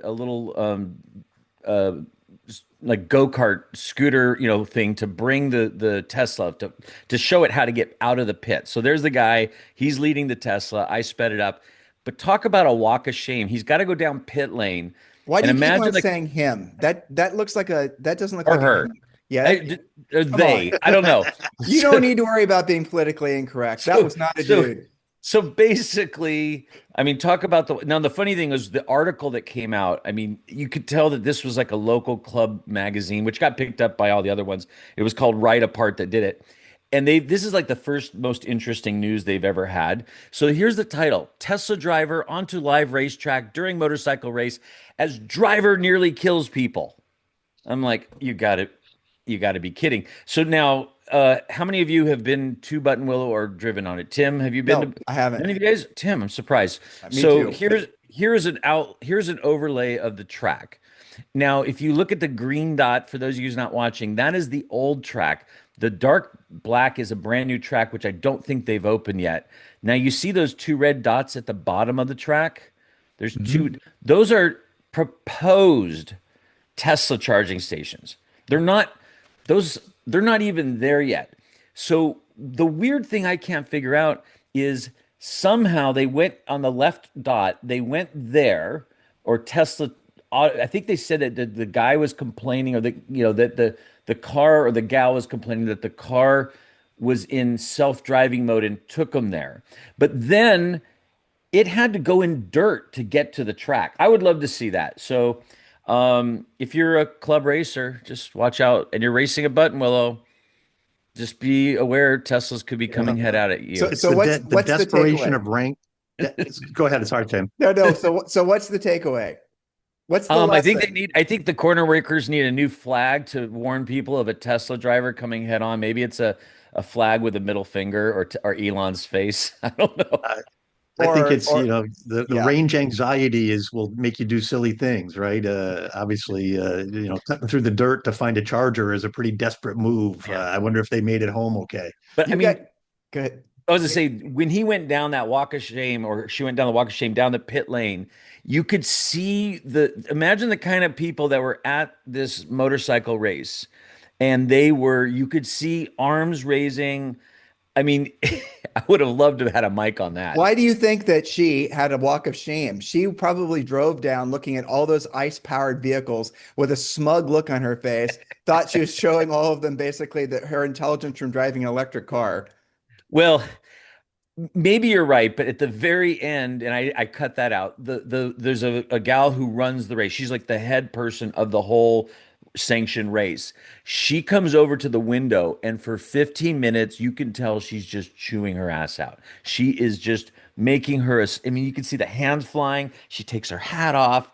[SPEAKER 3] like go-kart scooter, thing to bring the Tesla to show it how to get out of the pit. So there's the guy, he's leading the Tesla. I sped it up. But talk about a walk of shame. He's got to go down pit lane.
[SPEAKER 1] Why do
[SPEAKER 3] And
[SPEAKER 1] you keep on
[SPEAKER 3] imagine the
[SPEAKER 1] saying him? That looks like that doesn't look
[SPEAKER 3] or
[SPEAKER 1] like a
[SPEAKER 3] her.
[SPEAKER 1] him. Yeah,
[SPEAKER 3] I, or
[SPEAKER 1] come on.
[SPEAKER 3] they. I don't know.
[SPEAKER 1] You don't need to worry about being politically incorrect. That
[SPEAKER 3] So
[SPEAKER 1] was not a
[SPEAKER 3] so
[SPEAKER 1] dude.
[SPEAKER 3] so basically, I mean, talk about the funny thing is the article that came out. I mean, you could tell that this was like a local club magazine, which got picked up by all the other ones. It was called Right Apart that did it. And this is like the first most interesting news they've ever had. So here's the title: Tesla driver onto live racetrack during motorcycle race as driver nearly kills people. I'm like, you got to be kidding. So now, how many of you have been to Buttonwillow or driven on it? Tim, have you been
[SPEAKER 1] No,
[SPEAKER 3] to
[SPEAKER 1] I haven't.
[SPEAKER 3] none of you guys? Tim, I'm surprised.
[SPEAKER 1] Me
[SPEAKER 3] So
[SPEAKER 1] too.
[SPEAKER 3] here's an overlay of the track. Now, if you look at the green dot, for those of you who's not watching, that is the old track. The dark black is a brand new track, which I don't think they've opened yet. Now you see those two red dots at the bottom of the track? There's
[SPEAKER 4] Mhm.
[SPEAKER 3] two, those are proposed Tesla charging stations. They're not those they're not even there yet. So the weird thing I can't figure out is somehow they went on the left dot, they went there, or Tesla, I think they said that the guy was complaining, or that the car or the gal was complaining that the car was in self-driving mode and took them there. But then it had to go in dirt to get to the track. I would love to see that. So, if you're a club racer, just watch out. And you're racing a Buttonwillow, just be aware Teslas could be
[SPEAKER 2] Yeah.
[SPEAKER 3] coming head out at
[SPEAKER 1] So
[SPEAKER 3] you.
[SPEAKER 2] It's
[SPEAKER 1] so
[SPEAKER 2] the
[SPEAKER 1] what's the
[SPEAKER 2] desperation
[SPEAKER 1] takeaway?
[SPEAKER 2] of rank. Go ahead. Sorry, Tim.
[SPEAKER 1] No. So what's the takeaway? What's the lesson?
[SPEAKER 3] I think the corner workers need a new flag to warn people of a Tesla driver coming head on. Maybe it's a flag with a middle finger, or Elon's face. I don't know.
[SPEAKER 2] I think it's,
[SPEAKER 1] Or
[SPEAKER 2] the
[SPEAKER 1] yeah.
[SPEAKER 2] range anxiety will make you do silly things, right? Obviously, cutting through the dirt to find a charger is a pretty desperate move.
[SPEAKER 3] Yeah.
[SPEAKER 2] I wonder if they made it home okay.
[SPEAKER 3] But I
[SPEAKER 1] You got
[SPEAKER 3] mean,
[SPEAKER 1] good.
[SPEAKER 3] I was to say, when he went down that walk of shame, or she went down the walk of shame down the pit lane, you could see imagine the kind of people that were at this motorcycle race, and you could see arms raising. I mean, I would have loved to have had a mic on that.
[SPEAKER 1] Why do you think that she had a walk of shame? She probably drove down looking at all those ice-powered vehicles with a smug look on her face, thought she was showing all of them basically that her intelligence from driving an electric car.
[SPEAKER 3] Well, maybe you're right, but at the very end, and I cut that out. There's a gal who runs the race. She's like the head person of the whole sanctioned race. She comes over to the window, and for 15 minutes, you can tell she's just chewing her ass out. She is just making her. I mean, you can see the hands flying. She takes her hat off.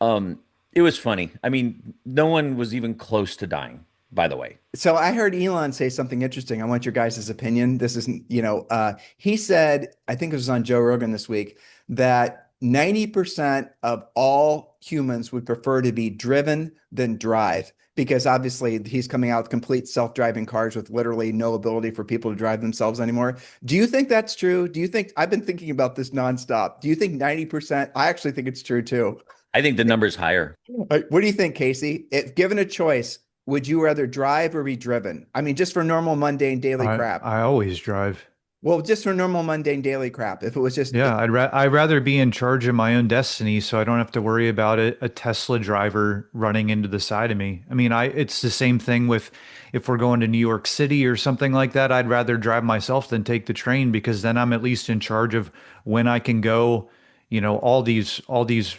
[SPEAKER 3] It was funny. I mean, no one was even close to dying, by the way.
[SPEAKER 1] So I heard Elon say something interesting. I want your guys' opinion. This isn't, he said, I think it was on Joe Rogan this week, that 90% of all humans would prefer to be driven than drive, because obviously he's coming out with complete self-driving cars with literally no ability for people to drive themselves anymore. Do you think that's true? Do you think, I've been thinking about this nonstop. Do you think 90%? I actually think it's true too.
[SPEAKER 3] I think the number's higher.
[SPEAKER 1] What do you think, Casey? If given a choice, would you rather drive or be driven? I mean, just for normal, mundane, daily
[SPEAKER 4] I
[SPEAKER 1] crap.
[SPEAKER 4] I always drive.
[SPEAKER 1] Well, just for normal, mundane, daily crap. If it was just,
[SPEAKER 4] Yeah, I'd rather be in charge of my own destiny, so I don't have to worry about a Tesla driver running into the side of me. I mean, it's the same thing with if we're going to New York City or something like that. I'd rather drive myself than take the train, because then I'm at least in charge of when I can go. All these these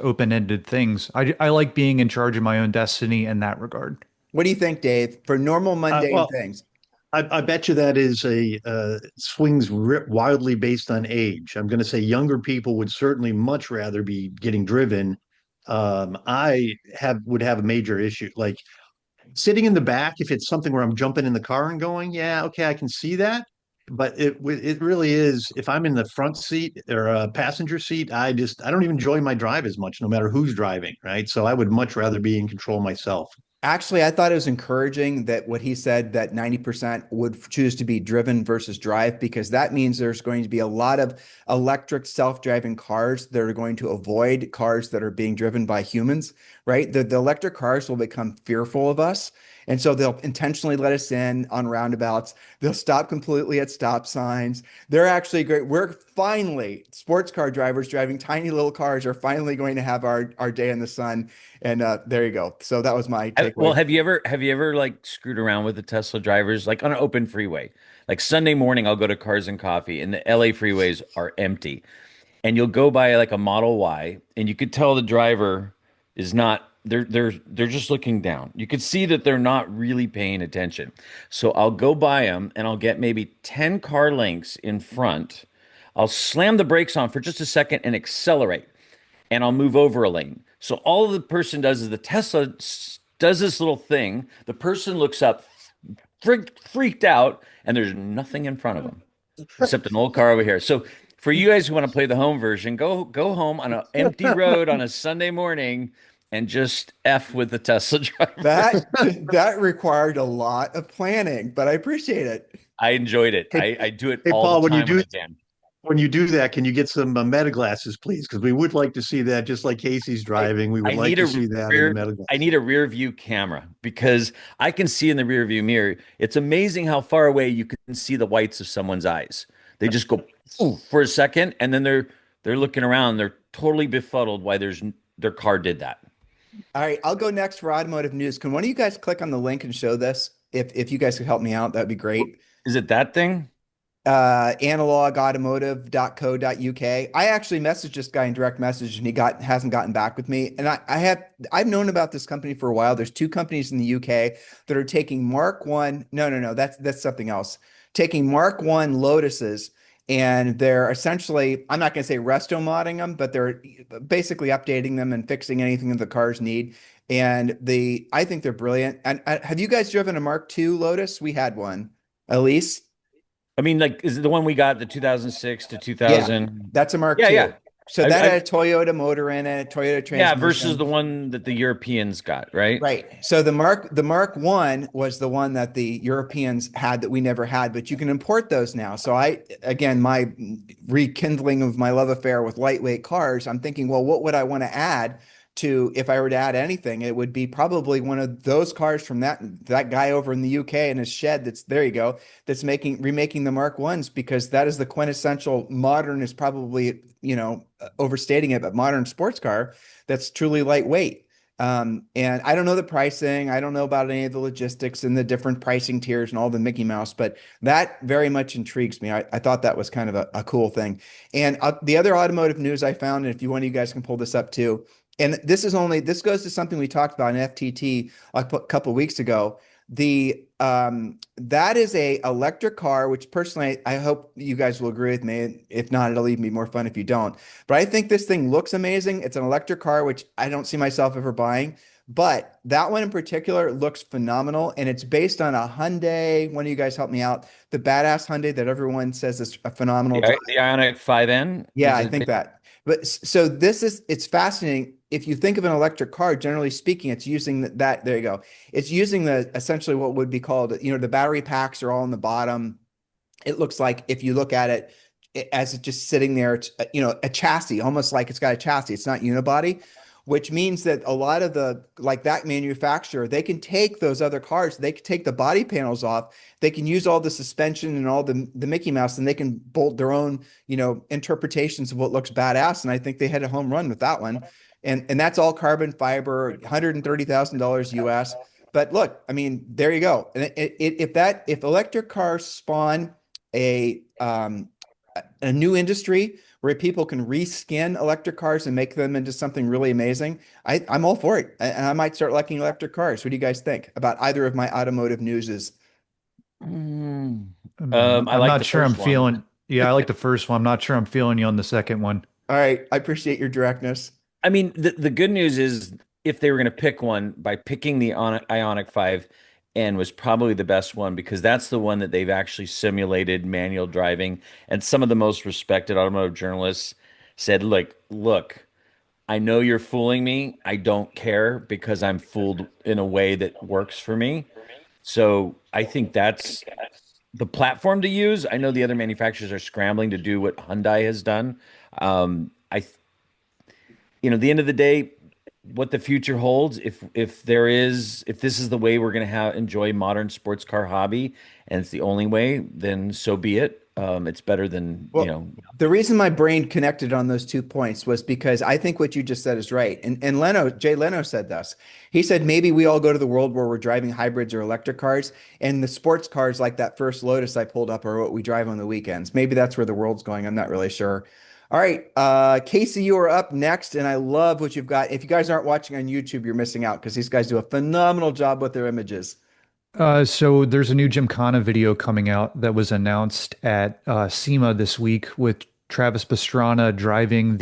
[SPEAKER 4] open-ended things. I like being in charge of my own destiny in that regard.
[SPEAKER 1] what do you think, Dave? For normal, mundane
[SPEAKER 2] Well,
[SPEAKER 1] things.
[SPEAKER 2] I bet you that is swings wildly based on age. I'm going to say younger people would certainly much rather be getting driven. I would have a major issue like sitting in the back. If it's something where I'm jumping in the car and going, yeah, okay, I can see that. But it really is. If I'm in the front seat or a passenger seat, I don't even enjoy my drive as much, no matter who's driving, right? So I would much rather be in control myself.
[SPEAKER 1] Actually, I thought it was encouraging that what he said, that 90% would choose to be driven versus drive, because that means there's going to be a lot of electric self-driving cars that are going to avoid cars that are being driven by humans, right? The electric cars will become fearful of us. And so they'll intentionally let us in on roundabouts. They'll stop completely at stop signs. They're actually great. We're finally, sports car drivers driving tiny little cars are finally going to have our day in the sun. And there you go. So that was my
[SPEAKER 3] Well,
[SPEAKER 1] takeaway.
[SPEAKER 3] have you ever like screwed around with the Tesla drivers, like on an open freeway? Like Sunday morning, I'll go to Cars and Coffee, and the LA freeways are empty. And you'll go by like a Model Y, and you could tell the driver is not. They're just looking down. You could see that they're not really paying attention. So I'll go by them, and I'll get maybe 10 car lengths in front. I'll slam the brakes on for just a second and accelerate, and I'll move over a lane. So all the person does is the Tesla does this little thing. The person looks up, freaked out, and there's nothing in front of them except an old car over here. So for you guys who want to play the home version, go home on an empty road on a Sunday morning and just F with the Tesla driver.
[SPEAKER 1] That required a lot of planning, but I appreciate it.
[SPEAKER 3] I enjoyed it.
[SPEAKER 2] Hey,
[SPEAKER 3] I do it
[SPEAKER 2] hey,
[SPEAKER 3] all the
[SPEAKER 2] Paul,
[SPEAKER 3] time when I can.
[SPEAKER 2] when you do that, can you get some meta glasses, please? Because we would like to see that, just like Casey's
[SPEAKER 3] I
[SPEAKER 2] driving. We would
[SPEAKER 3] I
[SPEAKER 2] like
[SPEAKER 3] need
[SPEAKER 2] to
[SPEAKER 3] a
[SPEAKER 2] see that in the
[SPEAKER 3] rear
[SPEAKER 2] meta
[SPEAKER 3] I
[SPEAKER 2] glasses.
[SPEAKER 3] need a rear view camera because I can see in the rear view mirror. It's amazing how far away you can see the whites of someone's eyes. They just go "Ooh," for a second, and then they're looking around. They're totally befuddled why their car did that.
[SPEAKER 1] All right, I'll go next for automotive news. Can one of you guys click on the link and show this? If you guys could help me out, that'd be great.
[SPEAKER 3] Is it that thing?
[SPEAKER 1] Analogautomotive.co.uk. I actually messaged this guy in direct message and he hasn't gotten back with me. And I've known about this company for a while. There's two companies in the UK that are taking Mark One. No, that's something else. Taking Mark One Lotuses and they're essentially, I'm not going to say resto modding them, but they're basically updating them and fixing anything that the cars need. And I think they're brilliant. And have you guys driven a Mark II Lotus? We had one, Elise.
[SPEAKER 3] I mean, like, is it the one we got the 2006 to
[SPEAKER 1] Yeah,
[SPEAKER 3] 2000?
[SPEAKER 1] that's a Mark
[SPEAKER 3] Yeah,
[SPEAKER 1] II.
[SPEAKER 3] yeah.
[SPEAKER 1] So that
[SPEAKER 3] I
[SPEAKER 1] had a Toyota motor in it, Toyota
[SPEAKER 3] yeah, versus
[SPEAKER 1] transmission.
[SPEAKER 3] the one that the Europeans got, right?
[SPEAKER 1] Right. So the Mark One was the one that the Europeans had that we never had, but you can import those now. So again, my rekindling of my love affair with lightweight cars, I'm thinking, well, what would I want to add to if I were to add anything? It would be probably one of those cars from that guy over in the UK in his shed. There you go. That's remaking the Mark Ones because that is the quintessential modern is probably, overstating it, but modern sports car that's truly lightweight. And I don't know the pricing. I don't know about any of the logistics and the different pricing tiers and all the Mickey Mouse, but that very much intrigues me. I thought that was kind of a cool thing. And the other automotive news I found, and if one of you guys can pull this up too, and this goes to something we talked about in FTT a couple weeks ago. That is a electric car, which personally I hope you guys will agree with me. If not, it'll even be more fun if you don't. But I think this thing looks amazing. It's an electric car, which I don't see myself ever buying. But that one in particular looks phenomenal, and it's based on a Hyundai. One of you guys help me out. The badass Hyundai that everyone says is a phenomenal drive.
[SPEAKER 3] The Ionic 5N
[SPEAKER 1] Yeah,
[SPEAKER 3] is
[SPEAKER 1] I
[SPEAKER 3] it?
[SPEAKER 1] think that. But so it's fascinating. If you think of an electric car, generally speaking, it's using that. There you go. It's using essentially what would be called, the battery packs are all on the bottom. It looks like if you look at as it just sitting there, it's a chassis, almost like it's got a chassis. It's not unibody, which means that a lot of like that manufacturer, they can take those other cars, they can take the body panels off, they can use all the suspension and all the Mickey Mouse, and they can bolt their own, interpretations of what looks badass. And I think they had a home run with that one. And that's all carbon fiber, $130,000 US. But look, I mean, there you go. And if electric cars spawn a a new industry where people can reskin electric cars and make them into something really amazing, I'm all for it. And I might start liking electric cars. What do you guys think about either of my automotive newses?
[SPEAKER 3] Mm. I
[SPEAKER 4] I'm
[SPEAKER 3] like
[SPEAKER 4] not
[SPEAKER 3] the
[SPEAKER 4] sure I'm
[SPEAKER 3] first one.
[SPEAKER 4] feeling. Yeah, I like the first one. I'm not sure I'm feeling you on the second one.
[SPEAKER 1] All right. I appreciate your directness.
[SPEAKER 3] I mean, the good news is if they were going to pick one, by picking the Ionic 5N was probably the best one because that's the one that they've actually simulated manual driving. And some of the most respected automotive journalists said, look, I know you're fooling me. I don't care because I'm fooled in a way that works for me. So I think that's the platform to use. I know the other manufacturers are scrambling to do what Hyundai has done. I the end of the day, what the future holds, if this is the way we're going to have enjoy modern sports car hobby, and it's the only way, then so be it. It's better than
[SPEAKER 1] Well, the reason my brain connected on those 2 points was because I think what you just said is right. And Jay Leno said this. He said maybe we all go to the world where we're driving hybrids or electric cars, and the sports cars like that first Lotus I pulled up are what we drive on the weekends. Maybe that's where the world's going. I'm not really sure. All right, Casey, you are up next, and I love what you've got. If you guys aren't watching on YouTube, you're missing out because these guys do a phenomenal job with their images.
[SPEAKER 4] So there's a new Gymkhana video coming out that was announced at SEMA this week with Travis Pastrana driving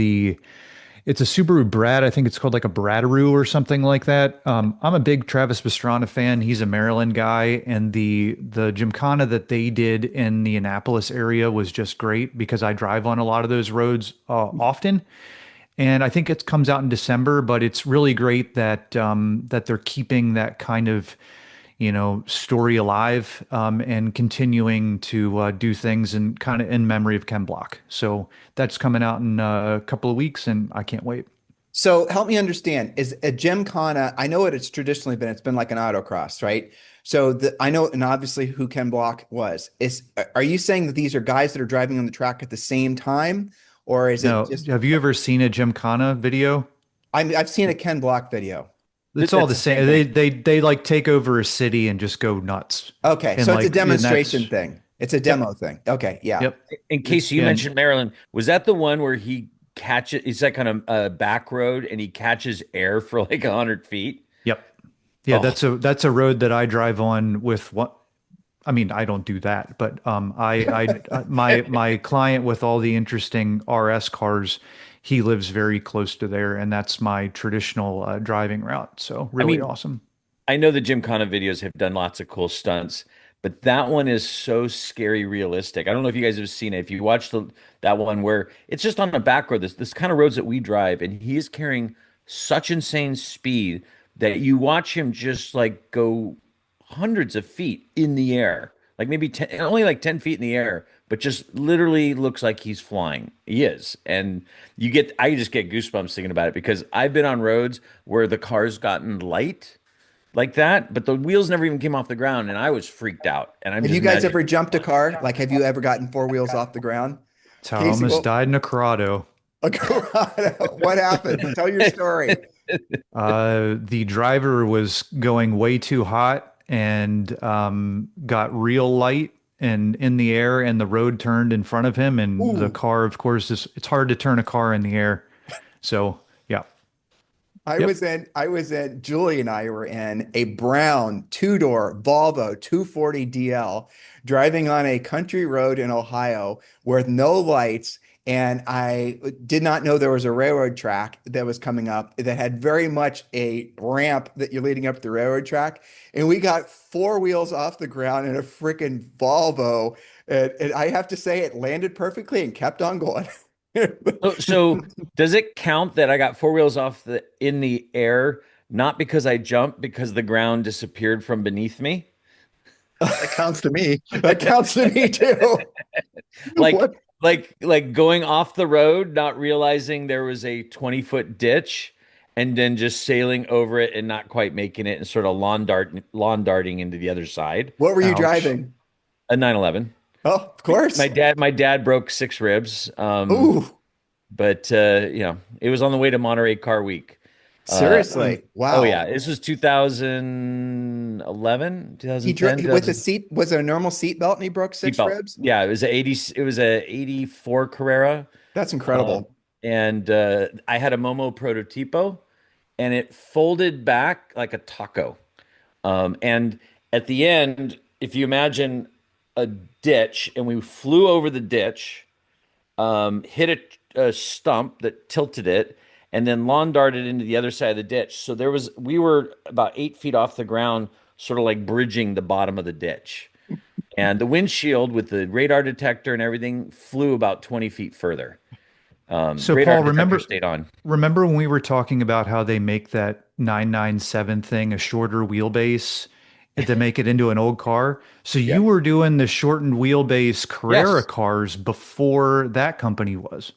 [SPEAKER 4] it's a Subaru Brad. I think it's called like a Bradaroo or something like that. I'm a big Travis Pastrana fan. He's a Maryland guy, and the Gymkhana that they did in the Annapolis area was just great because I drive on a lot of those roads often. and I think it comes out in December. But it's really great that that they're keeping that kind of story alive, and continuing to do things and kind of in memory of Ken Block. So that's coming out in a couple of weeks, and I can't wait.
[SPEAKER 1] So help me understand, is a Gymkhana, I know what it's traditionally been, it's been like an autocross, right? So I know, and obviously who Ken Block was. Are you saying that these are guys that are driving on the track at the same time? Or is it
[SPEAKER 4] No,
[SPEAKER 1] just,
[SPEAKER 4] have you ever seen a Gymkhana video?
[SPEAKER 1] I've seen a Ken Block video.
[SPEAKER 4] It's all
[SPEAKER 3] That's
[SPEAKER 4] the
[SPEAKER 3] the same
[SPEAKER 4] same.
[SPEAKER 3] thing.
[SPEAKER 4] They like take over a city and just go nuts.
[SPEAKER 1] Okay,
[SPEAKER 4] And
[SPEAKER 1] so it's a
[SPEAKER 4] like, and
[SPEAKER 1] demonstration
[SPEAKER 4] that's
[SPEAKER 1] thing. It's a
[SPEAKER 4] yep,
[SPEAKER 1] demo thing. Okay, yeah.
[SPEAKER 4] yep.
[SPEAKER 3] In case you
[SPEAKER 4] And
[SPEAKER 3] mentioned Maryland, was that the one where he catches? He's like on a back road and he catches air for like 100 feet.
[SPEAKER 4] yep. Yeah,
[SPEAKER 3] Oh,
[SPEAKER 4] that's a road that I drive on with what I mean, I don't do that, but my client with all the interesting RS cars, he lives very close to there, and that's my traditional driving route. So
[SPEAKER 3] I
[SPEAKER 4] really
[SPEAKER 3] mean,
[SPEAKER 4] awesome.
[SPEAKER 3] I know the Gymkhana videos have done lots of cool stunts, but that one is so scary realistic. I don't know if you guys have seen it. If you watch that one where it's just on a back road, this kind of roads that we drive, and he is carrying such insane speed that you watch him just like go hundreds of feet in the air, like maybe 10, only like 10 feet in the air, but just literally looks like he's flying. He is. And I just get goosebumps thinking about it because I've been on roads where the car's gotten light like that, but the wheels never even came off the ground, and I was freaked out. And I'm
[SPEAKER 1] Have
[SPEAKER 3] just
[SPEAKER 1] you guys
[SPEAKER 3] imagining,
[SPEAKER 1] ever jumped a car? Like, have you ever gotten four wheels off the ground?
[SPEAKER 4] That's how I
[SPEAKER 1] Casey,
[SPEAKER 4] almost
[SPEAKER 1] well,
[SPEAKER 4] died in a Corrado.
[SPEAKER 1] a Corrado. What happened? Tell your story.
[SPEAKER 4] The driver was going way too hot and got real light and in the air, and the road turned in front of him, and the
[SPEAKER 1] Ooh,
[SPEAKER 4] car, of course, it's hard to turn a car in the air. So yeah, yep.
[SPEAKER 1] Julie and I were in a brown two-door Volvo 240 DL driving on a country road in Ohio with no lights. And I did not know there was a railroad track that was coming up that had very much a ramp that you're leading up the railroad track. And we got four wheels off the ground in a freaking Volvo. And I have to say, it landed perfectly and kept on going.
[SPEAKER 3] so does it count that I got four wheels off in the air, not because I jumped, because the ground disappeared from beneath me?
[SPEAKER 2] That counts to me.
[SPEAKER 1] That counts to me too.
[SPEAKER 3] Like
[SPEAKER 1] What?
[SPEAKER 3] like going off the road, not realizing there was a 20-foot ditch, and then just sailing over it and not quite making it and sort of lawn darting into the other side.
[SPEAKER 1] What were you
[SPEAKER 4] Ouch.
[SPEAKER 1] driving?
[SPEAKER 3] A 911.
[SPEAKER 1] Oh, of course.
[SPEAKER 3] My dad broke 6 ribs.
[SPEAKER 1] Ooh,
[SPEAKER 3] But it was on the way to Monterey Car Week.
[SPEAKER 1] seriously.
[SPEAKER 3] Oh yeah,
[SPEAKER 1] Wow.
[SPEAKER 3] this was 2011,
[SPEAKER 1] He
[SPEAKER 3] 2010,
[SPEAKER 1] drove with a
[SPEAKER 3] 2000
[SPEAKER 1] seat, was it a normal seat belt and he broke six
[SPEAKER 3] seatbelt.
[SPEAKER 1] ribs?
[SPEAKER 3] Yeah, it was a 84 Carrera.
[SPEAKER 1] That's
[SPEAKER 3] Um,
[SPEAKER 1] incredible.
[SPEAKER 3] and I had a Momo Prototipo, and it folded back like a taco. And at the end, if you imagine a ditch, and we flew over the ditch, hit a stump that tilted it, and then lawn darted into the other side of the ditch. So we were about 8 feet off the ground, sort of like bridging the bottom of the ditch. And the windshield with the radar detector and everything flew about 20 feet further.
[SPEAKER 4] So
[SPEAKER 3] Radar
[SPEAKER 4] Paul,
[SPEAKER 3] detector stayed on.
[SPEAKER 4] remember when we were talking about how they make that 997 thing a shorter wheelbase to make it into an old car? So
[SPEAKER 3] Yeah.
[SPEAKER 4] you were doing the shortened wheelbase Carrera
[SPEAKER 3] Yes.
[SPEAKER 4] cars before that company was.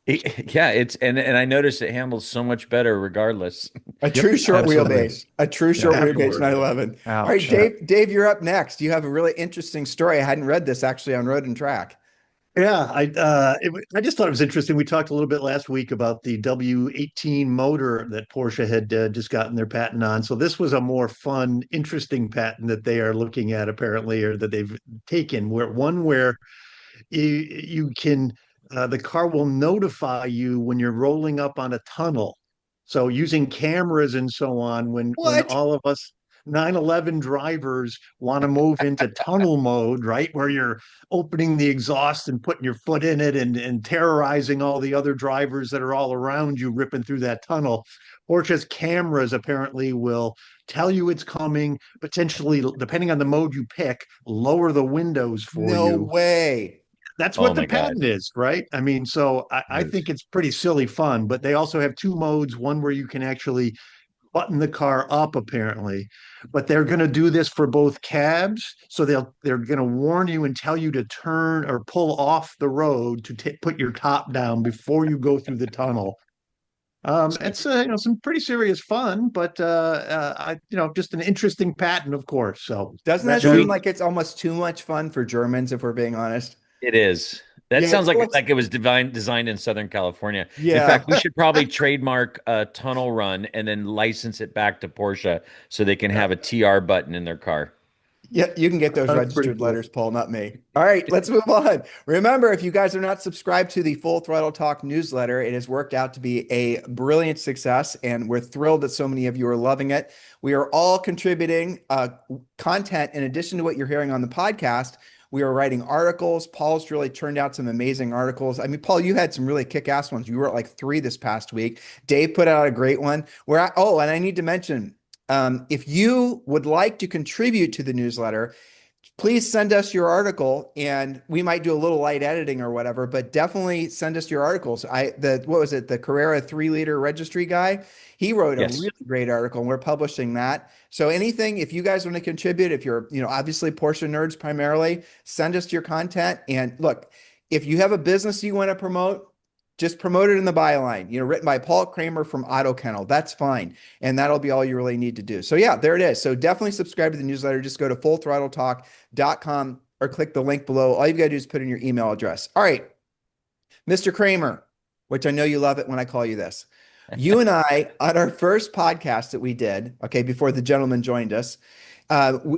[SPEAKER 3] Yeah, and I noticed it handles so much better regardless.
[SPEAKER 1] A
[SPEAKER 4] Yep,
[SPEAKER 1] true short
[SPEAKER 4] absolutely.
[SPEAKER 1] wheelbase. A true short
[SPEAKER 4] Yeah.
[SPEAKER 1] wheelbase
[SPEAKER 2] Afterward.
[SPEAKER 1] 911. All right,
[SPEAKER 4] Ouch.
[SPEAKER 1] Dave, you're up next. You have a really interesting story. I hadn't read this actually on Road and Track.
[SPEAKER 2] Yeah, I just thought it was interesting. We talked a little bit last week about the W18 motor that Porsche had just gotten their patent on. So this was a more fun, interesting patent that they are looking at apparently, or that they've taken. Where you can the car will notify you when you're rolling up on a tunnel. So using cameras and so on, when
[SPEAKER 1] What?
[SPEAKER 2] all of us 911 drivers want to move into tunnel mode, right, where you're opening the exhaust and putting your foot in it and terrorizing all the other drivers that are all around you ripping through that tunnel. Porsche's cameras apparently will tell you it's coming, potentially, depending on the mode you pick, lower the windows for
[SPEAKER 1] No
[SPEAKER 2] you.
[SPEAKER 1] way.
[SPEAKER 2] That's
[SPEAKER 3] Oh
[SPEAKER 2] what the
[SPEAKER 3] my God.
[SPEAKER 2] patent is, right? I mean, so I think it's pretty silly fun, but they also have two modes, one where you can actually button the car up apparently, but they're going to do this for both cabs, so they're going to warn you and tell you to turn or pull off the road to put your top down before you go through the tunnel. It's some pretty serious fun, but I just an interesting patent, of course. So
[SPEAKER 1] Doesn't that
[SPEAKER 2] that's
[SPEAKER 3] Joey,
[SPEAKER 1] seem
[SPEAKER 2] neat.
[SPEAKER 1] like it's almost too much fun for Germans, if we're being honest?
[SPEAKER 3] it is. That
[SPEAKER 1] Yeah,
[SPEAKER 3] sounds like it was designed in Southern California. In
[SPEAKER 1] yeah.
[SPEAKER 3] fact, we should probably trademark a tunnel run and then license it back to Porsche so they can have a TR button in their car.
[SPEAKER 1] Yeah, you can get those
[SPEAKER 2] That's pretty
[SPEAKER 1] registered
[SPEAKER 2] cool.
[SPEAKER 1] letters, Paul, not me. All right, let's move on. Remember, if you guys are not subscribed to the Full Throttle Talk newsletter, it has worked out to be a brilliant success, and we're thrilled that so many of you are loving it. We are all contributing content in addition to what you're hearing on the podcast. We are writing articles. Paul's really turned out some amazing articles. I mean, Paul, you had some really kick-ass ones. You wrote like 3 this past week. Dave put out a great one. And I need to mention, if you would like to contribute to the newsletter, please send us your article and we might do a little light editing or whatever, but definitely send us your articles. What was it? The Carrera 3-liter registry guy, he wrote a
[SPEAKER 3] Yes.
[SPEAKER 1] really great article and we're publishing that. So anything, if you guys want to contribute, if you're, obviously Porsche nerds primarily, send us your content. And look, if you have a business you want to promote, just promote it in the byline, written by Paul Kramer from Auto Kennel. That's fine. And that'll be all you really need to do. So yeah, there it is. So definitely subscribe to the newsletter. Just go to fullthrottletalk.com or click the link below. All you've got to do is put in your email address. All right, Mr. Kramer, which I know you love it when I call you this. You and I, on our first podcast that we did, okay, before the gentleman joined us,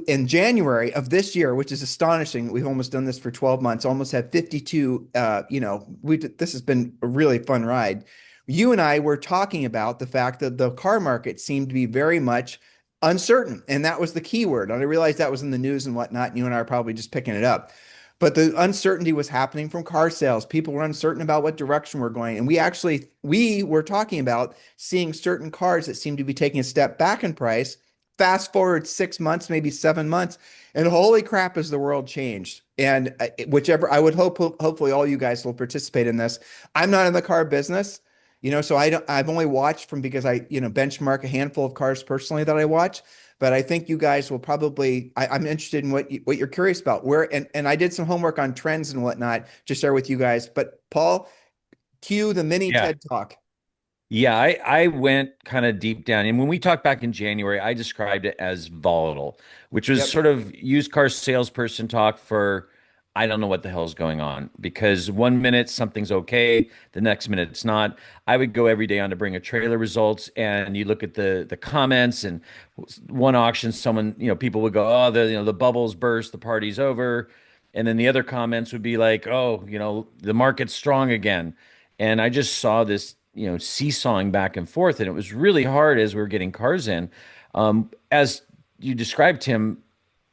[SPEAKER 1] in January of this year, which is astonishing. We've almost done this for 12 months, almost had 52. This has been a really fun ride. You and I were talking about the fact that the car market seemed to be very much uncertain. And that was the key word. And I realized that was in the news and whatnot. And you and I are probably just picking it up. But the uncertainty was happening from car sales. People were uncertain about what direction we're going. And we were talking about seeing certain cars that seemed to be taking a step back in price. Fast forward 6 months, maybe 7 months, and holy crap, has the world changed. And whichever, I would hopefully all you guys will participate in this. I'm not in the car business, so I've only watched because I, benchmark a handful of cars personally that I watch. But I think you guys will probably, I'm interested in what you're curious about. And I did some homework on trends and whatnot to share with you guys. But Paul, cue the mini
[SPEAKER 3] Yeah.
[SPEAKER 1] TED Talk.
[SPEAKER 3] Yeah, I went kind of deep down. And when we talked back in January, I described it as volatile, which was
[SPEAKER 1] Yep.
[SPEAKER 3] sort of used car salesperson talk for I don't know what the hell's going on because 1 minute something's okay, the next minute it's not. I would go every day on to bring a trailer results and you look at the comments and one auction, someone, people would go, oh, the bubbles burst, the party's over. And then the other comments would be like, oh, the market's strong again. And I just saw this, seesawing back and forth, and it was really hard as we were getting cars in. As you described, Tim,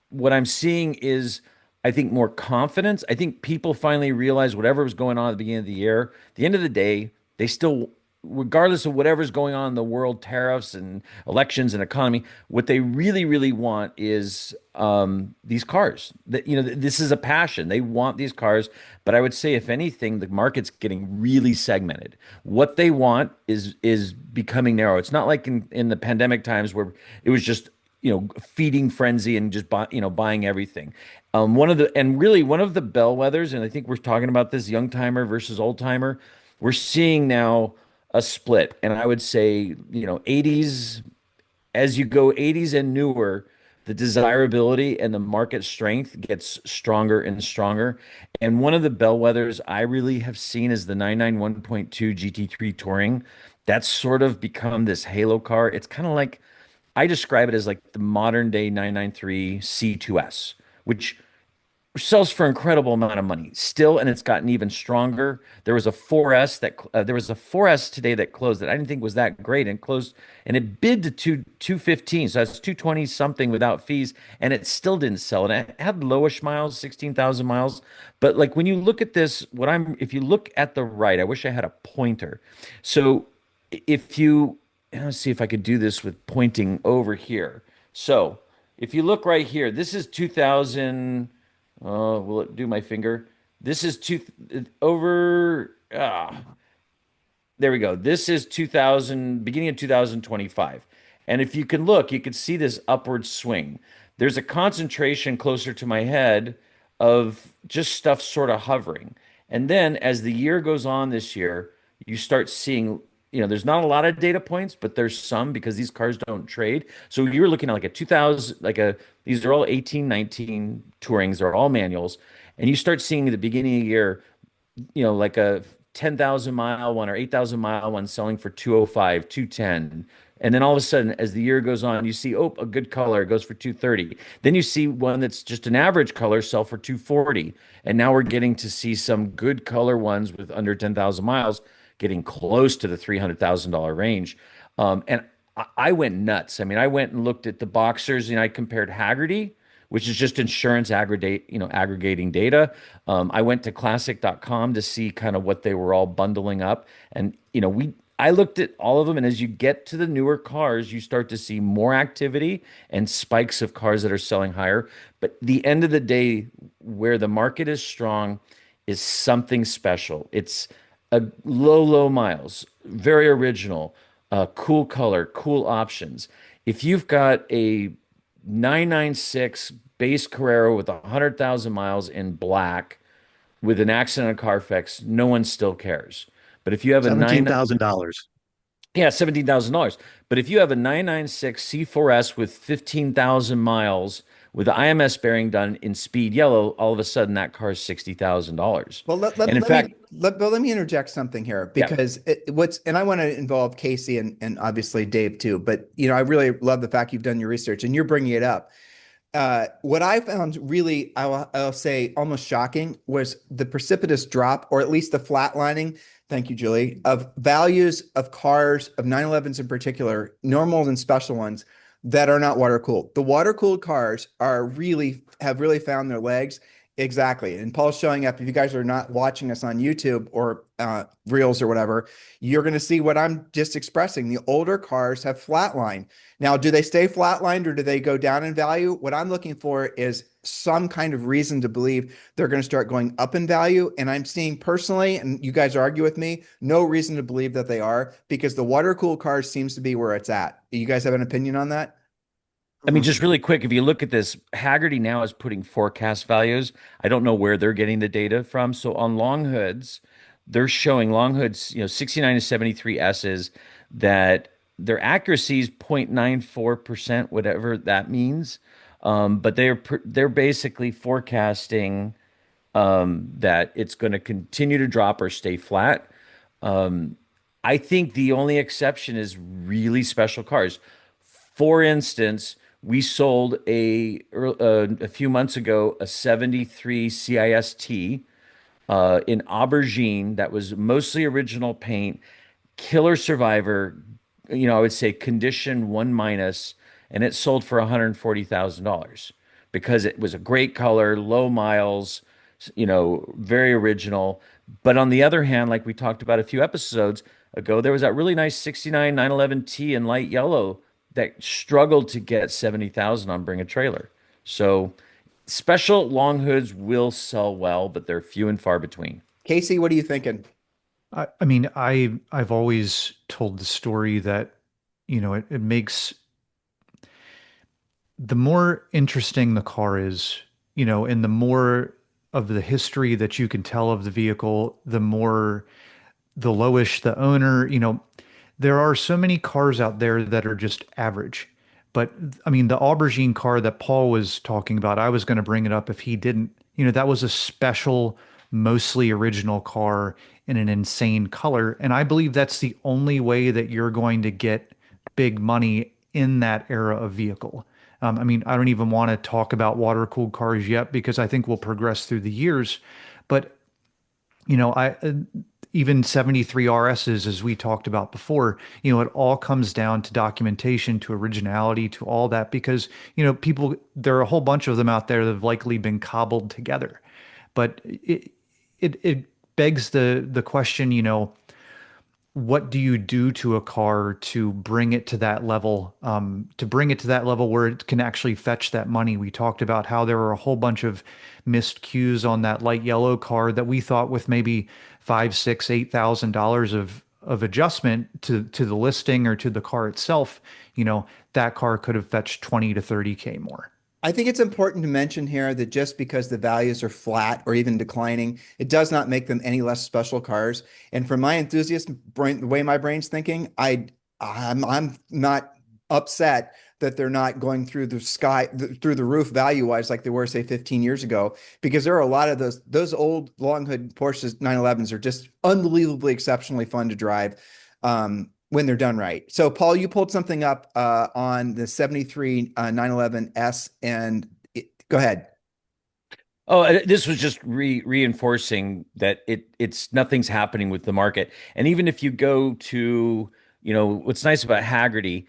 [SPEAKER 3] what I'm seeing is, I think, more confidence. I think people finally realize whatever was going on at the beginning of the year, at the end of the day, they still, regardless of whatever's going on in the world, tariffs and elections and economy, what they really, really want is these cars. That this is a passion. They want these cars, but I would say, if anything, the market's getting really segmented. What they want is becoming narrow. It's not like in the pandemic times where it was just feeding frenzy and just buying everything. One of the bellwethers, and I think we're talking about this young timer versus old timer. We're seeing now a split, and I would say 80s, as you go 80s and newer, the desirability and the market strength gets stronger and stronger. And one of the bellwethers I really have seen is the 991.2 GT3 Touring. That's sort of become this halo car. It's kind of like, I describe it as like the modern day 993 C2S, which sells for incredible amount of money still, and it's gotten even stronger. There was a 4S today that closed that I didn't think was that great and closed, and it bid to 215, so that's 220 something without fees, and it still didn't sell. And it had lowish miles, 16,000 miles. But like when you look at this, if you look at the right, I wish I had a pointer. So if you let's see if I could do this with pointing over here. So if you look right here, this is 2000. Will it do my finger? This is over. There we go. This is 2000, beginning of 2025. And if you can look, you can see this upward swing. There's a concentration closer to my head of just stuff sort of hovering. And then as the year goes on this year, you start seeing, there's not a lot of data points, but there's some because these cars don't trade. So you're looking at like a 2000, these are all 18, 19 tourings, they're all manuals. And you start seeing at the beginning of the year, like a 10,000 mile one or 8,000 mile one selling for 205, 210. And then all of a sudden, as the year goes on, you see, oh, a good color goes for 230. Then you see one that's just an average color sell for 240. And now we're getting to see some good color ones with under 10,000 miles getting close to the $300,000 range. And I went nuts. I mean, I went and looked at the Boxsters and I compared Haggerty, which is just insurance aggregating data. I went to classic.com to see kind of what they were all bundling up. And, I looked at all of them. And as you get to the newer cars, you start to see more activity and spikes of cars that are selling higher. But the end of the day, where the market is strong is something special. It's a low miles, very original, cool color, cool options. If you've got a 996 base Carrera with 100,000 miles in black with an accident on Carfax, no one still cares. But if you have a
[SPEAKER 2] $17,000.
[SPEAKER 3] yeah, $17,000. But if you have a 996 C4S with 15,000 miles with the IMS bearing done in speed yellow, all of a sudden that car is $60,000.
[SPEAKER 1] Well,
[SPEAKER 3] And in fact,
[SPEAKER 1] let me interject something here because and I want to involve Casey and obviously Dave too, but I really love the fact you've done your research and you're bringing it up. What I found really, I'll say almost shocking was the precipitous drop, or at least the flatlining. Thank you, Julie, of values of cars, of 911s in particular, normals and special ones that are not water cooled. The water cooled cars have really found their legs. Exactly. And Paul's showing up. If you guys are not watching us on YouTube or Reels or whatever, you're going to see what I'm just expressing. The older cars have flatlined. Now, do they stay flatlined or do they go down in value? What I'm looking for is some kind of reason to believe they're going to start going up in value. And I'm seeing personally, and you guys argue with me, no reason to believe that they are, because the water cooled cars seems to be where it's at. You guys have an opinion on that?
[SPEAKER 3] I mean, just really quick, if you look at this, Haggerty now is putting forecast values. I don't know where they're getting the data from. So on long hoods, they're showing long hoods, 69 to 73 S's that their accuracy is 0.94%, whatever that means. But they're basically forecasting that it's going to continue to drop or stay flat. I think the only exception is really special cars. For instance, we sold a few months ago a 73 CIST in aubergine that was mostly original paint, killer survivor, I would say condition 1 minus, and it sold for $140,000 because it was a great color, low miles, very original. But on the other hand, like we talked about a few episodes ago, there was that really nice 69 911T in light yellow that struggled to get 70,000 on Bring a Trailer. So special long hoods will sell well, but they're few and far between.
[SPEAKER 1] Casey, what are you thinking?
[SPEAKER 4] I mean, I've always told the story that, it makes the more interesting the car is, and the more of the history that you can tell of the vehicle, the lowish the owner, there are so many cars out there that are just average. But I mean, the aubergine car that Paul was talking about, I was going to bring it up if he didn't. That was a special, mostly original car in an insane color. And I believe that's the only way that you're going to get big money in that era of vehicle. I mean, I don't even want to talk about water-cooled cars yet because I think we'll progress through the years. But, even 73 RSs, as we talked about before, it all comes down to documentation, to originality, to all that, because, there are a whole bunch of them out there that have likely been cobbled together. But it begs the question, what do you do to a car to bring it to that level, to bring it to that level where it can actually fetch that money? We talked about how there were a whole bunch of missed cues on that light yellow car that we thought with maybe five, six, $8,000 of adjustment to the listing or to the car itself, that car could have fetched 20 to 30K more.
[SPEAKER 1] I think it's important to mention here that just because the values are flat or even declining, it does not make them any less special cars. And for my enthusiast brain, the way my brain's thinking, I'm not upset that they're not going through the sky, through the roof value wise, like they were, say, 15 years ago, because there are a lot of those old long hood Porsche 911s are just unbelievably exceptionally fun to drive. When they're done right. So, Paul, you pulled something up on the 73 911S, and go ahead.
[SPEAKER 3] Oh, this was just reinforcing that it's nothing's happening with the market. And even if you go to, what's nice about Haggerty,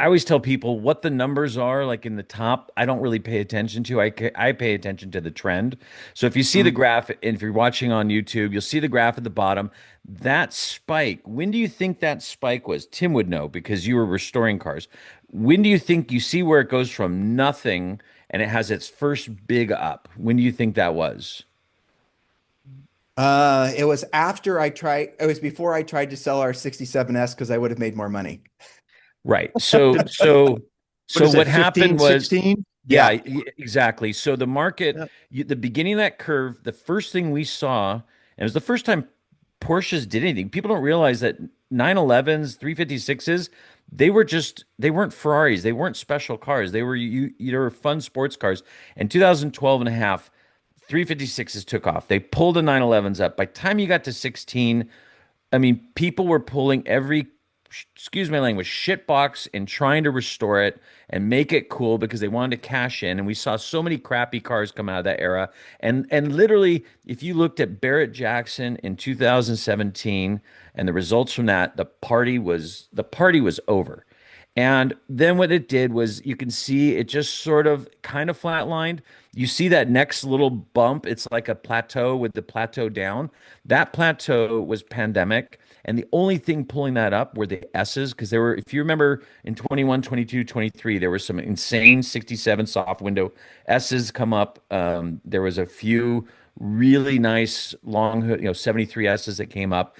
[SPEAKER 3] I always tell people what the numbers are like in the top. I don't really pay attention to. I pay attention to the trend. So if you see the graph, and if you're watching on YouTube, you'll see the graph at the bottom. That spike, when do you think that spike was? Tim would know because you were restoring cars. When do you think you see where it goes from nothing and it has its first big up? When do you think that was?
[SPEAKER 1] It was after I tried, it was before I tried to sell our 67S because I would have made more money.
[SPEAKER 3] Right. So
[SPEAKER 2] What is
[SPEAKER 3] what
[SPEAKER 2] that, 15,
[SPEAKER 3] happened was
[SPEAKER 2] 16?
[SPEAKER 3] yeah,
[SPEAKER 1] Yeah.
[SPEAKER 3] exactly. So the market,
[SPEAKER 2] Yeah.
[SPEAKER 3] the beginning of that curve, the first thing we saw, and it was the first time Porsches did anything. People don't realize that 911s, 356s, they weren't Ferraris, they weren't special cars. They were fun sports cars. In 2012 and a half, 356s took off. They pulled the 911s up. By the time you got to 16, I mean, people were pulling every, excuse my language, shit box and trying to restore it and make it cool because they wanted to cash in. And we saw so many crappy cars come out of that era. And literally, if you looked at Barrett Jackson in 2017 and the results from that, the party was over. And then what it did was you can see it just sort of kind of flatlined. You see that next little bump, it's like a plateau with the plateau down. That plateau was pandemic. And the only thing pulling that up were the S's because there were, if you remember in 21, 22, 23, there were some insane 67 soft window S's come up. There was a few really nice long hood, 73 S's that came up,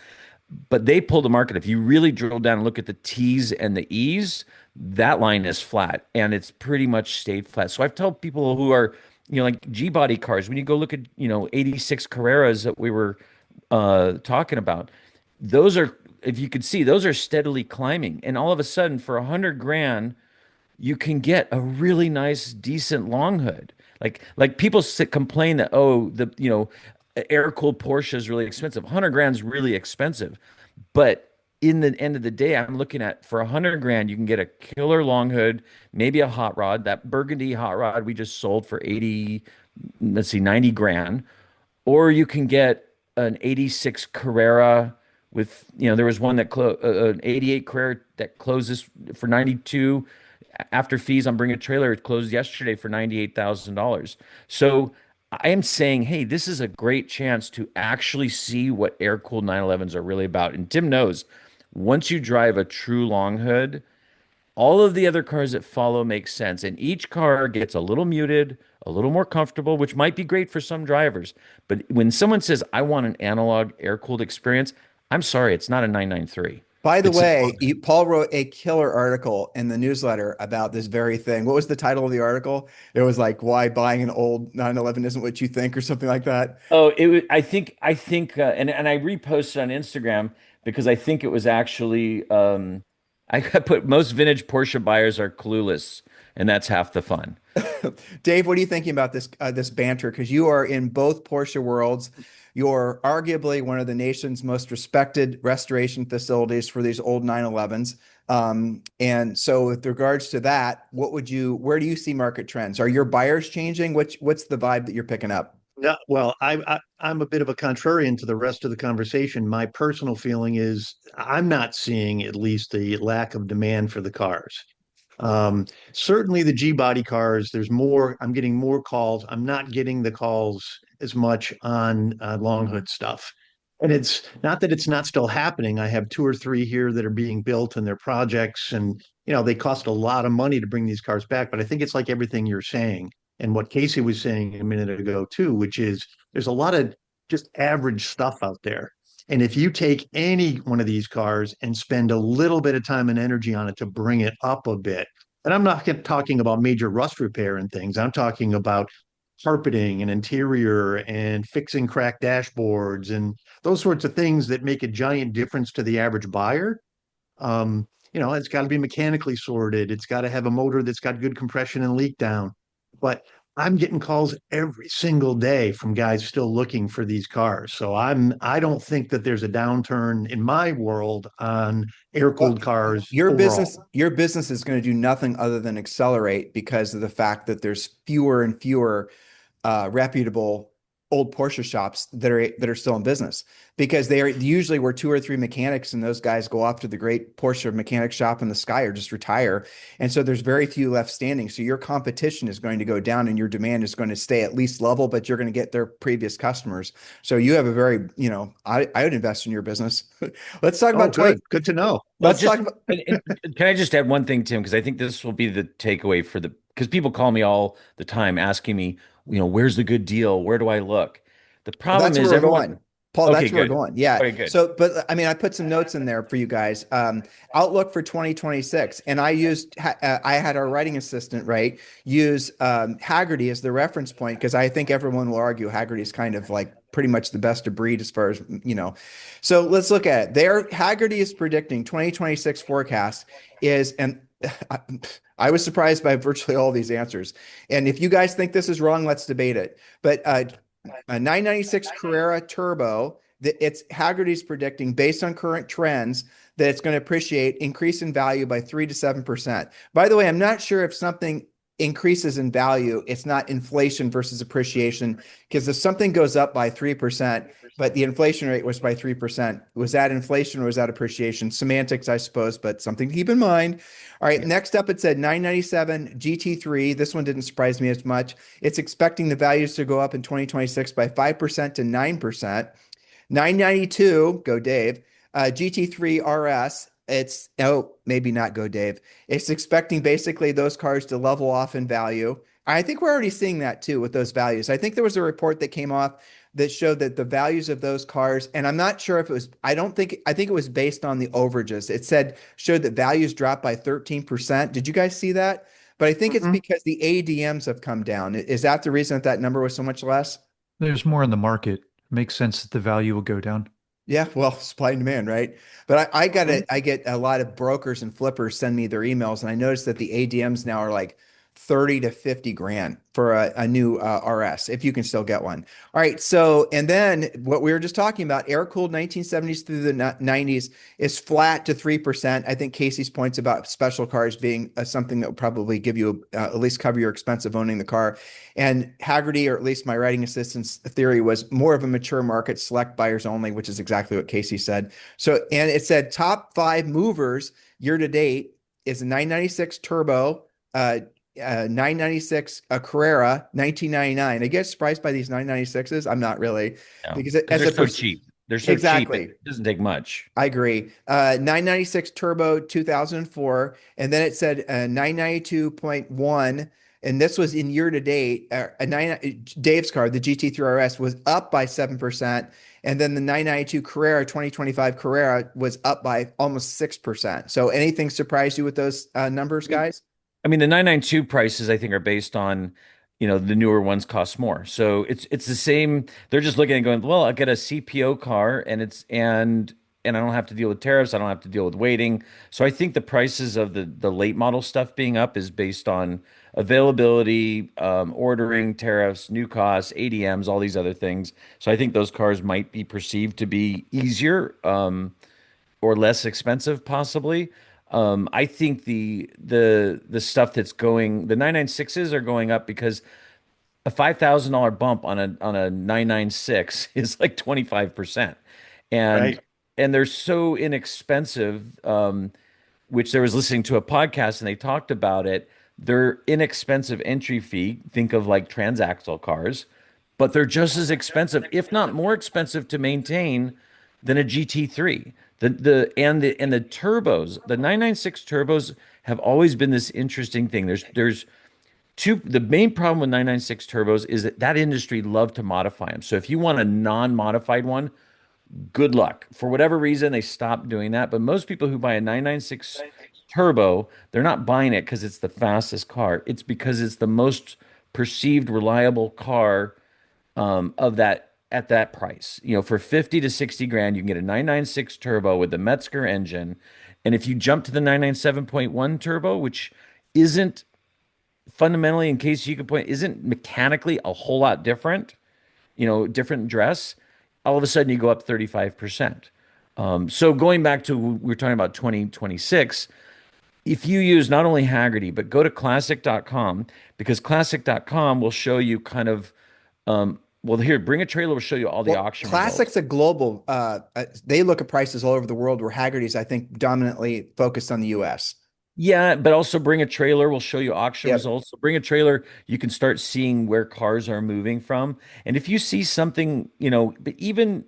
[SPEAKER 3] but they pulled the market. If you really drill down and look at the T's and the E's, that line is flat and it's pretty much stayed flat. So I've told people who are, like G body cars, when you go look at, 86 Carreras that we were talking about, those are, if you could see, those are steadily climbing. And all of a sudden, for 100 grand, you can get a really nice, decent long hood. Like people complain that, oh, air cooled Porsche is really expensive. 100 grand is really expensive, but in the end of the day, I'm looking at for 100 grand, you can get a killer long hood, maybe a hot rod. That burgundy hot rod we just sold for 80, let's see, 90 grand, or you can get an 86 Carrera with, there was one that an 88 Carrera that closes for 92 after fees on Bring a Trailer. It closed yesterday for $98,000. So I am saying, hey, this is a great chance to actually see what air-cooled 911s are really about. And Tim knows, once you drive a true long hood, all of the other cars that follow make sense. And each car gets a little muted, a little more comfortable, which might be great for some drivers. But when someone says, I want an analog air-cooled experience, I'm sorry, it's not a 993.
[SPEAKER 1] By the
[SPEAKER 3] It's
[SPEAKER 1] way, Paul wrote a killer article in the newsletter about this very thing. What was the title of the article? It was like, why buying an old 911 isn't what you think, or something like that.
[SPEAKER 3] Oh, it was, I think, and I reposted on Instagram because I think it was actually, I put most vintage Porsche buyers are clueless, and that's half the fun.
[SPEAKER 1] Dave, what are you thinking about this banter? Because you are in both Porsche worlds. You're arguably one of the nation's most respected restoration facilities for these old 911s. And so with regards to that, where do you see market trends? Are your buyers changing? What's the vibe that you're picking up?
[SPEAKER 2] No, well, I'm a bit of a contrarian to the rest of the conversation. My personal feeling is I'm not seeing at least the lack of demand for the cars. Certainly the G body cars, I'm getting more calls. I'm not getting the calls as much on long hood stuff. And it's not that it's not still happening. I have two or three here that are being built and they're projects, and they cost a lot of money to bring these cars back. But I think it's like everything you're saying and what Casey was saying a minute ago too, which is there's a lot of just average stuff out there. And if you take any one of these cars and spend a little bit of time and energy on it to bring it up a bit, and I'm not talking about major rust repair and things. I'm talking about carpeting and interior and fixing cracked dashboards and those sorts of things that make a giant difference to the average buyer. It's got to be mechanically sorted. It's got to have a motor that's got good compression and leak down. But I'm getting calls every single day from guys still looking for these cars. So I don't think that there's a downturn in my world on
[SPEAKER 1] Well,
[SPEAKER 2] air-cooled cars
[SPEAKER 1] your
[SPEAKER 2] overall.
[SPEAKER 1] business is going to do nothing other than accelerate because of the fact that there's fewer and fewer reputable old Porsche shops that are still in business because they are usually where two or three mechanics and those guys go off to the great Porsche mechanic shop in the sky or just retire. And so there's very few left standing. So your competition is going to go down and your demand is going to stay at least level, but you're going to get their previous customers. So you have a very, I would invest in your business. Let's talk
[SPEAKER 2] Oh,
[SPEAKER 1] about 20.
[SPEAKER 2] good to know.
[SPEAKER 3] Well,
[SPEAKER 1] Let's
[SPEAKER 3] just
[SPEAKER 1] talk about
[SPEAKER 3] can I just add one thing, Tim? Because I think this will be the takeaway because people call me all the time asking me, where's the good deal? Where do I look? The problem
[SPEAKER 1] That's where
[SPEAKER 3] is
[SPEAKER 1] we're
[SPEAKER 3] everyone.
[SPEAKER 1] going. Paul,
[SPEAKER 3] Okay,
[SPEAKER 1] that's where we're
[SPEAKER 3] good.
[SPEAKER 1] going. Yeah.
[SPEAKER 3] Okay, good.
[SPEAKER 1] So, but I mean, I put some notes in there for you guys. Outlook for 2026. And I had our writing assistant, right, use Haggerty as the reference point because I think everyone will argue Haggerty is kind of like pretty much the best of breed as far as, So let's look at it. Haggerty is predicting 2026 forecast and I was surprised by virtually all these answers. And if you guys think this is wrong, let's debate it. But a 996 Carrera Turbo, it's Haggerty's predicting based on current trends that it's going to appreciate, increase in value by 3 to 7%. By the way, I'm not sure if something increases in value, it's not inflation versus appreciation, because if something goes up by 3%, but the inflation rate was by 3%, was that inflation or was that appreciation? Semantics, I suppose, but something to keep in mind. All right, next up, it said 997 GT3. This one didn't surprise me as much. It's expecting the values to go up in 2026 by 5% to 9%. 992, go Dave, GT3 RS. Maybe not go Dave. It's expecting basically those cars to level off in value. I think we're already seeing that too with those values. I think there was a report that came off that showed that the values of those cars, and I'm not sure if it was, I think it was based on the overages. It showed that values dropped by 13%. Did you guys see that? But I think it's
[SPEAKER 2] Mhm.
[SPEAKER 1] because the ADMs have come down. Is that the reason that number was so much less?
[SPEAKER 4] There's more in the market. Makes sense that the value will go down.
[SPEAKER 1] Yeah, well, supply and demand, right? But I get a lot of brokers and flippers send me their emails, and I noticed that the ADMs now are like 30 to 50 grand for a new RS, if you can still get one. All right, so and then what we were just talking about, air-cooled 1970s through the 90s is flat to 3%. I think Casey's points about special cars being something that will probably give you at least cover your expense of owning the car. And Haggerty, or at least my writing assistant's theory, was more of a mature market, select buyers only, which is exactly what Casey said. So, and it said top 5 movers year to date is a 996 Turbo, 996 Carrera, 1999. I get surprised by these 996s. I'm not really,
[SPEAKER 3] No,
[SPEAKER 1] because
[SPEAKER 3] because
[SPEAKER 1] as
[SPEAKER 3] they're
[SPEAKER 1] a
[SPEAKER 3] so
[SPEAKER 1] perc-
[SPEAKER 3] cheap. They're so cheap.
[SPEAKER 1] exactly.
[SPEAKER 3] It doesn't take much.
[SPEAKER 1] I agree. 996 Turbo 2004, and then it said 992.1, and this was in year to date. Dave's car, the GT3 RS, was up by 7%, and then the 992 Carrera 2025 Carrera was up by almost 6%. So anything surprise you with those numbers, guys?
[SPEAKER 3] I mean, the 992 prices I think are based on, the newer ones cost more. So it's the same. They're just looking and going, well, I'll get a CPO car and I don't have to deal with tariffs. I don't have to deal with waiting. So I think the prices of the late model stuff being up is based on availability, ordering, tariffs, new costs, ADMs, all these other things. So I think those cars might be perceived to be easier. Or less expensive, possibly. I think the stuff that's going, the 996s are going up because a $5,000 bump on a 996 is like 25%. And
[SPEAKER 2] Right.
[SPEAKER 3] and they're so inexpensive, which there was listening to a podcast and they talked about it. They're inexpensive entry fee. Think of like transaxle cars, but they're just as expensive, if not more expensive to maintain than a GT3. The turbos, the 996 turbos have always been this interesting thing. There's two. The main problem with 996 turbos is that industry loved to modify them. So if you want a non-modified one, good luck. For whatever reason, they stopped doing that. But most people who buy a 996 turbo, they're not buying it because it's the fastest car. It's because it's the most perceived reliable car of that at that price. You know, for 50 to 60 grand, you can get a 996 turbo with the Metzger engine. And if you jump to the 997.1 turbo, which isn't fundamentally, in case you could point, isn't mechanically a whole lot different, you know, different dress, all of a sudden you go up 35%. So going back to, we were talking about 2026, if you use not only Haggerty, but go to classic.com, because classic.com will show you kind of, well, here, Bring a Trailer will show you all the auction
[SPEAKER 1] Classic's
[SPEAKER 3] results.
[SPEAKER 1] a global, they look at prices all over the world, where Haggerty's, I think, dominantly focused on the US.
[SPEAKER 3] Yeah, but also Bring a Trailer will show you auction
[SPEAKER 1] Yep.
[SPEAKER 3] results. So Bring a Trailer, you can start seeing where cars are moving from. And if you see something, you know, but even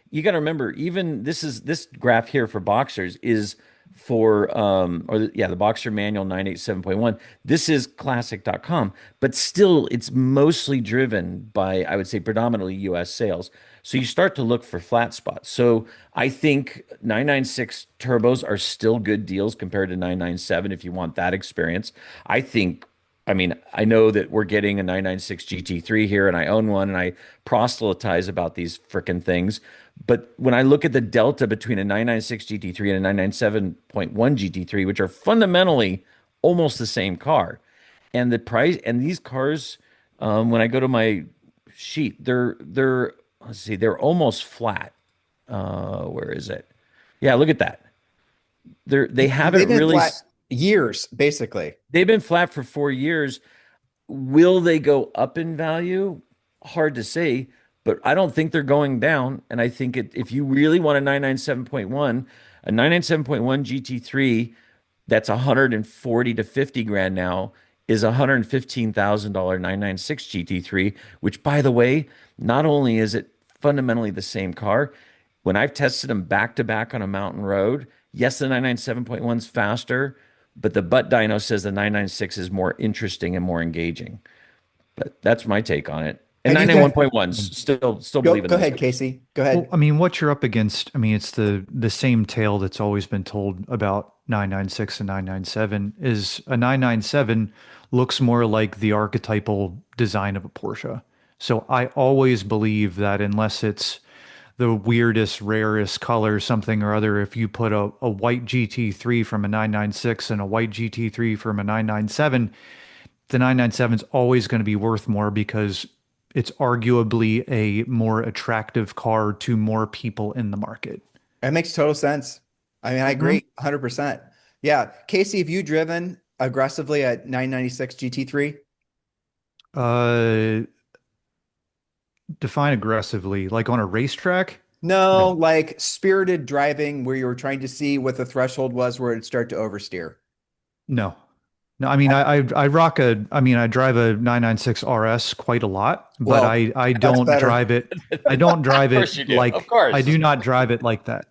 [SPEAKER 3] you got to remember, even this graph here for Boxers is for the Boxer Manual 987.1. This is classic.com, but still it's mostly driven by, I would say, predominantly US sales. So you start to look for flat spots. So I think 996 turbos are still good deals compared to 997 if you want that experience. I think, I mean, I know that we're getting a 996 GT3 here, and I own one, and I proselytize about these freaking things. But when I look at the delta between a 996 GT3 and a 997.1 GT3, which are fundamentally almost the same car, and the price, and these cars, when I go to my sheet, they're let's see, they're almost flat. Where is it? Yeah, look at that. They
[SPEAKER 1] They've
[SPEAKER 3] haven't
[SPEAKER 1] been
[SPEAKER 3] really.
[SPEAKER 1] flat years, basically.
[SPEAKER 3] They've been flat for 4 years. Will they go up in value? Hard to say, but I don't think they're going down. And I think if you really want a 997.1, a 997.1 GT3 that's 140 to 50 grand now is a $115,000 996 GT3, which, by the way, not only is it fundamentally the same car, when I've tested them back to back on a mountain road, yes, the 997.1 is faster, but the butt dyno says the 996 is more interesting and more engaging. But that's my take on it. And
[SPEAKER 1] Have you got,
[SPEAKER 3] 991.1's still
[SPEAKER 1] go,
[SPEAKER 3] believe in
[SPEAKER 1] go
[SPEAKER 3] those.
[SPEAKER 1] ahead, Casey. Go
[SPEAKER 4] Well,
[SPEAKER 1] ahead.
[SPEAKER 4] I mean, what you're up against, I mean, it's the same tale that's always been told about 996 and 997 is a 997 looks more like the archetypal design of a Porsche. So I always believe that unless it's the weirdest, rarest color, something or other, if you put a white GT3 from a 996 and a white GT3 from a 997, the 997 is always going to be worth more because it's arguably a more attractive car to more people in the market.
[SPEAKER 1] That makes total sense. I mean, I
[SPEAKER 2] Mhm.
[SPEAKER 1] agree 100%. Yeah. Casey, have you driven aggressively at 996 GT3?
[SPEAKER 4] Uh, define aggressively, like on a racetrack?
[SPEAKER 1] No,
[SPEAKER 4] No,
[SPEAKER 1] like spirited driving where you were trying to see what the threshold was where it'd start to oversteer.
[SPEAKER 4] no, no. I mean, I rock I mean, I drive a 996 RS quite a lot, but
[SPEAKER 1] Well,
[SPEAKER 4] I
[SPEAKER 1] that's
[SPEAKER 4] don't
[SPEAKER 1] better.
[SPEAKER 4] drive it. I don't drive
[SPEAKER 3] Of course you
[SPEAKER 4] it
[SPEAKER 3] do. Of
[SPEAKER 4] like I
[SPEAKER 3] course.
[SPEAKER 4] do not drive it like that.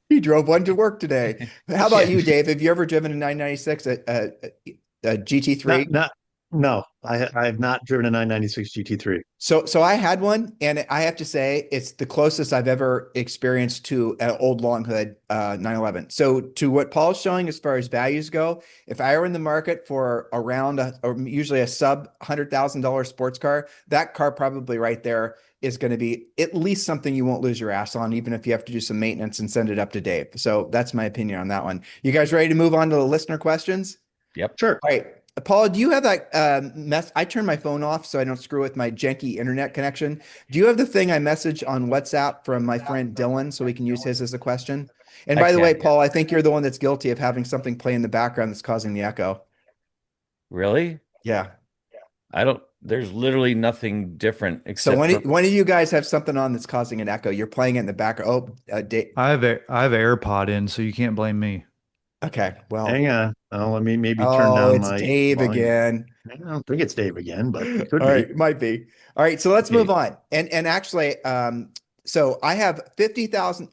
[SPEAKER 1] He drove one to work today. How about
[SPEAKER 3] Yeah.
[SPEAKER 1] you, Dave? Have you ever driven a 996, a
[SPEAKER 2] Not,
[SPEAKER 1] GT3?
[SPEAKER 2] not, no, I have not driven a 996 GT3.
[SPEAKER 1] So I had one, and I have to say it's the closest I've ever experienced to an old long hood 911. So to what Paul's showing as far as values go, if I were in the market for around or usually a sub $100,000 sports car, that car probably right there is going to be at least something you won't lose your ass on, even if you have to do some maintenance and send it up to Dave. So that's my opinion on that one. You guys ready to move on to the listener questions?
[SPEAKER 3] Yep.
[SPEAKER 2] Sure.
[SPEAKER 1] All right. Paul, do you have that mess? I turn my phone off so I don't screw with my janky internet connection. Do you have the thing I message on WhatsApp from my friend Dylan so we can use his as a question? And
[SPEAKER 3] I
[SPEAKER 1] by the way,
[SPEAKER 3] can.
[SPEAKER 1] Paul, I think you're the one that's guilty of having something play in the background that's causing the echo.
[SPEAKER 3] Really?
[SPEAKER 1] Yeah.
[SPEAKER 3] I don't, there's literally nothing different
[SPEAKER 1] So
[SPEAKER 3] except for,
[SPEAKER 1] when do you guys have something on that's causing an echo? You're playing it in the background. Oh,
[SPEAKER 4] I have AirPod in, so you can't blame me.
[SPEAKER 1] okay. Well,
[SPEAKER 2] Hang on. Oh, let me maybe turn
[SPEAKER 1] oh,
[SPEAKER 2] down
[SPEAKER 1] it's
[SPEAKER 2] my
[SPEAKER 1] Dave
[SPEAKER 2] volume.
[SPEAKER 1] again.
[SPEAKER 2] I don't think it's Dave again, but it
[SPEAKER 1] All
[SPEAKER 2] could
[SPEAKER 1] right,
[SPEAKER 2] be.
[SPEAKER 1] it might be. All right, so let's
[SPEAKER 2] Okay.
[SPEAKER 1] move on. And actually, So I have 50,000.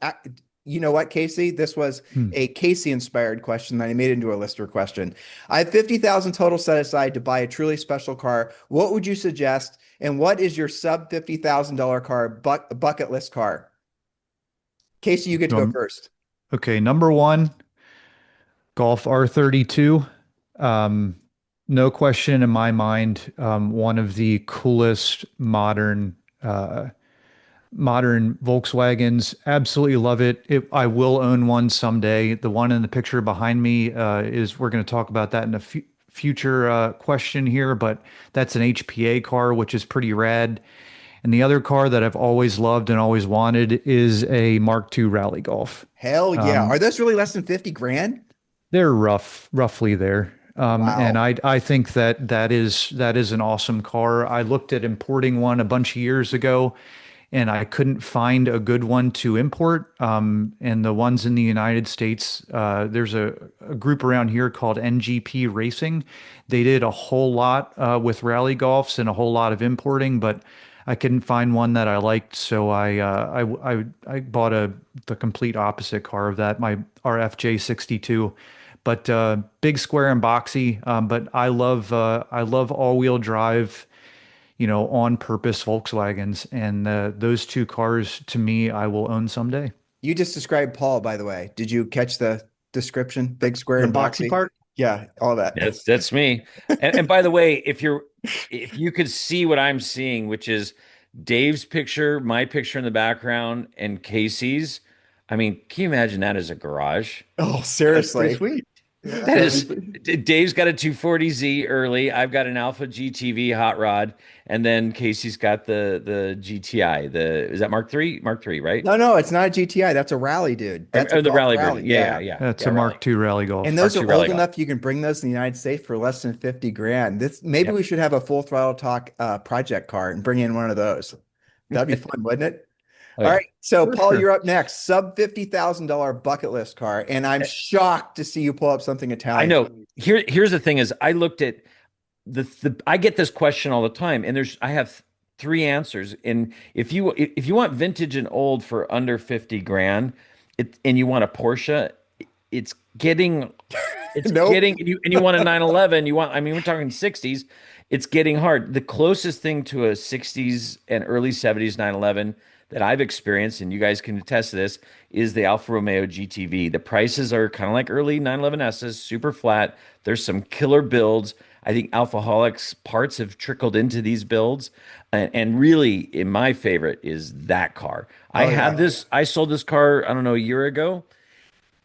[SPEAKER 1] You know what, Casey? This was
[SPEAKER 4] Hmm.
[SPEAKER 1] a Casey inspired question that I made into a listener question. I have 50,000 total set aside to buy a truly special car. What would you suggest? And what is your sub $50,000 car bucket list car? Casey, you get to go first.
[SPEAKER 4] Okay, number one, Golf R32. Um, no question in my mind, one of the coolest modern Volkswagens. Absolutely love it. I will own one someday. The one in the picture behind me is, we're going to talk about that in a future question here, but that's an HPA car, which is pretty rad. And the other car that I've always loved and always wanted is a Mark II Rally Golf.
[SPEAKER 1] Hell yeah.
[SPEAKER 4] Um,
[SPEAKER 1] Are those really less than 50 grand?
[SPEAKER 4] they're roughly there. And
[SPEAKER 1] Wow.
[SPEAKER 4] I think that is an awesome car. I looked at importing one a bunch of years ago, and I couldn't find a good one to import. And the ones in the United States, there's a group around here called NGP Racing. They did a whole lot with rally golfs and a whole lot of importing, but I couldn't find one that I liked, so I bought the complete opposite car of that, my RFJ 62. But big, square, and boxy. But I love all-wheel drive, on purpose Volkswagens, and those two cars to me I will own someday.
[SPEAKER 1] You just described Paul, by the way. Did you catch the description? Big, square,
[SPEAKER 2] The
[SPEAKER 1] and
[SPEAKER 2] boxy
[SPEAKER 1] boxy?
[SPEAKER 2] part.
[SPEAKER 1] Yeah, all that.
[SPEAKER 3] That's me. And by the way, if you could see what I'm seeing, which is Dave's picture, my picture in the background, and Casey's, I mean, can you imagine that as a garage?
[SPEAKER 1] Oh,
[SPEAKER 2] That's pretty
[SPEAKER 1] seriously.
[SPEAKER 2] sweet.
[SPEAKER 3] That is, Dave's got a 240Z early. I've got an Alpha GTV hot rod, and then Casey's got the GTI. Is that Mark III? Mark III, right?
[SPEAKER 1] No, no, it's not a GTI. That's a rally, dude. That's a
[SPEAKER 3] Or the
[SPEAKER 1] golf
[SPEAKER 3] rally
[SPEAKER 1] rally.
[SPEAKER 3] version.
[SPEAKER 1] Yeah.
[SPEAKER 4] That's
[SPEAKER 3] Yeah,
[SPEAKER 4] a
[SPEAKER 3] rally.
[SPEAKER 4] Mark II Rally Golf.
[SPEAKER 1] And those
[SPEAKER 3] R2
[SPEAKER 1] are
[SPEAKER 3] rally
[SPEAKER 1] old
[SPEAKER 3] golf.
[SPEAKER 1] enough you can bring those in the United States for less than 50 grand. Maybe
[SPEAKER 3] Yep.
[SPEAKER 1] we should have a full throttle talk project car and bring in one of those. That'd be fun, wouldn't it?
[SPEAKER 3] Oh
[SPEAKER 1] All
[SPEAKER 3] yeah.
[SPEAKER 1] right. So
[SPEAKER 2] For
[SPEAKER 1] Paul,
[SPEAKER 2] sure.
[SPEAKER 1] you're up next. Sub $50,000 bucket list car. And I'm shocked to see you pull up something
[SPEAKER 3] I
[SPEAKER 1] Italian.
[SPEAKER 3] know. Here's the thing: is I looked at I get this question all the time, and I have three answers. And if you want vintage and old for under 50 grand, and you want a Porsche, it's getting it's
[SPEAKER 1] Nope.
[SPEAKER 3] getting and you want a 911, I mean we're talking 60s, it's getting hard. The closest thing to a 60s and early 70s 911 that I've experienced, and you guys can attest to this, is the Alfa Romeo GTV. The prices are kind of like early 911Ss, super flat. There's some killer builds. I think Alphaholics parts have trickled into these builds. And really, in my favorite is that car. I
[SPEAKER 1] Oh,
[SPEAKER 3] had
[SPEAKER 1] yeah.
[SPEAKER 3] this, I sold this car, I don't know, a year ago.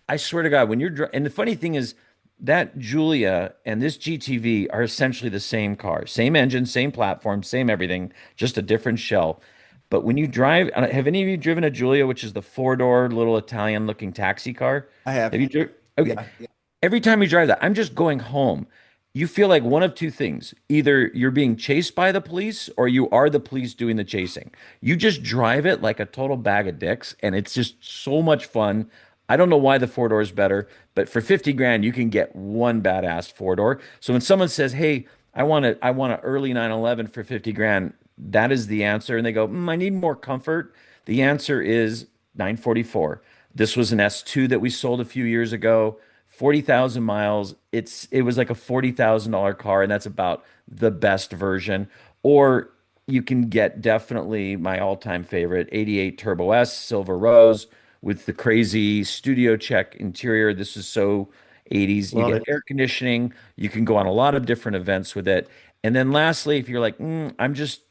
[SPEAKER 3] I swear to God, when and the funny thing is that Julia and this GTV are essentially the same car, same engine, same platform, same everything, just a different shell. But when you drive, have any of you driven a Julia, which is the four-door little Italian-looking taxi car?
[SPEAKER 1] I have.
[SPEAKER 3] Have you driven? Okay.
[SPEAKER 1] Yeah.
[SPEAKER 3] Every time you drive that, I'm just going home. You feel like one of two things. Either you're being chased by the police or you are the police doing the chasing. You just drive it like a total bag of dicks, and it's just so much fun. I don't know why the four door is better, but for 50 grand, you can get one badass four door. So when someone says, "Hey, I want an early 911 for 50 grand," that is the answer. And they go, I need more comfort. The answer is 944. This was an S2 that we sold a few years ago, 40,000 miles. It was like a $40,000 car, and that's about the best version. Or you can get definitely my all-time favorite 88 Turbo S Silver Rose with the crazy studio check interior. This is so 80s. You
[SPEAKER 2] Love
[SPEAKER 3] get
[SPEAKER 2] it.
[SPEAKER 3] air conditioning. You can go on a lot of different events with it. And then lastly, if you're like, I'm just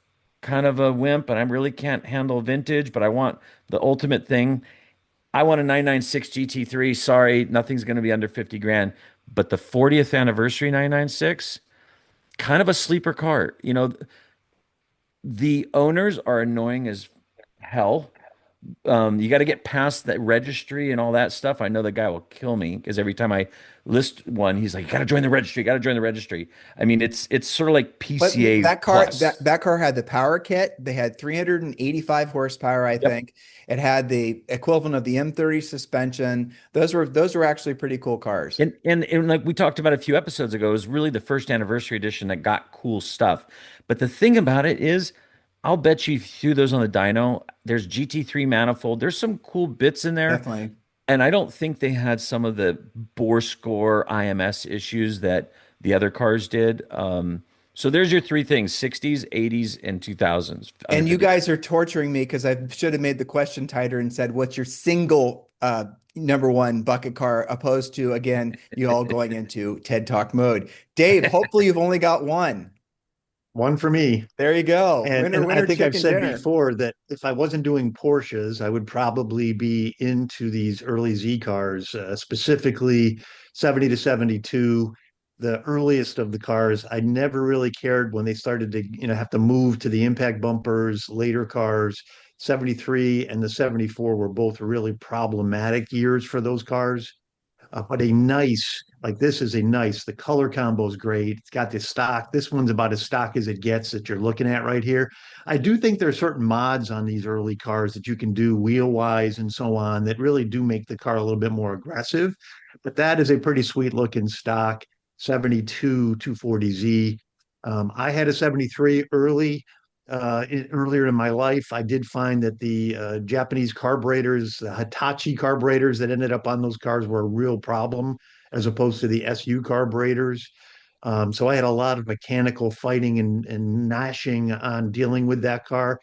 [SPEAKER 3] kind of a wimp and I really can't handle vintage, but I want the ultimate thing. I want a 996 GT3. Sorry, nothing's going to be under 50 grand. But the 40th anniversary 996, kind of a sleeper car. The owners are annoying as hell. You got to get past that registry and all that stuff. I know the guy will kill me because every time I list one, he's like, "You got to join the registry. You got to join the registry." I mean, it's sort of like
[SPEAKER 1] But
[SPEAKER 3] PCA
[SPEAKER 1] that car,
[SPEAKER 3] plus.
[SPEAKER 1] that car had the power kit. They had 385 horsepower, I
[SPEAKER 3] Yep.
[SPEAKER 1] think. It had the equivalent of the M30 suspension. Those were actually pretty cool cars.
[SPEAKER 3] And like we talked about a few episodes ago, it was really the first anniversary edition that got cool stuff. But the thing about it is I'll bet you if you threw those on the dyno, there's GT3 manifold. There's some cool bits in there.
[SPEAKER 1] Definitely.
[SPEAKER 3] And I don't think they had some of the bore score IMS issues that the other cars did. So there's your three things: 60s, 80s, and 2000s. Under
[SPEAKER 1] And you
[SPEAKER 3] 50.
[SPEAKER 1] guys are torturing me because I should have made the question tighter and said, what's your single number one bucket car, opposed to, again, you all going into TED Talk mode. Dave, hopefully you've only got one.
[SPEAKER 2] One for me.
[SPEAKER 1] There you go.
[SPEAKER 2] And,
[SPEAKER 1] Winner,
[SPEAKER 2] and I
[SPEAKER 1] winner,
[SPEAKER 2] think I've
[SPEAKER 1] chicken
[SPEAKER 2] said
[SPEAKER 1] dinner.
[SPEAKER 2] before that if I wasn't doing Porsches, I would probably be into these early Z cars, specifically 70 to 72, the earliest of the cars. I never really cared when they started to, have to move to the impact bumpers, later cars. 73 and the 74 were both really problematic years for those cars. But this is a nice, the color combo is great. It's got this stock. This one's about as stock as it gets that you're looking at right here. I do think there are certain mods on these early cars that you can do wheel wise and so on that really do make the car a little bit more aggressive. But that is a pretty sweet looking stock 72 240Z. I had a 73 earlier in my life. I did find that the Japanese carburetors, the Hitachi carburetors that ended up on those cars were a real problem as opposed to the SU carburetors. So I had a lot of mechanical fighting and gnashing on dealing with that car.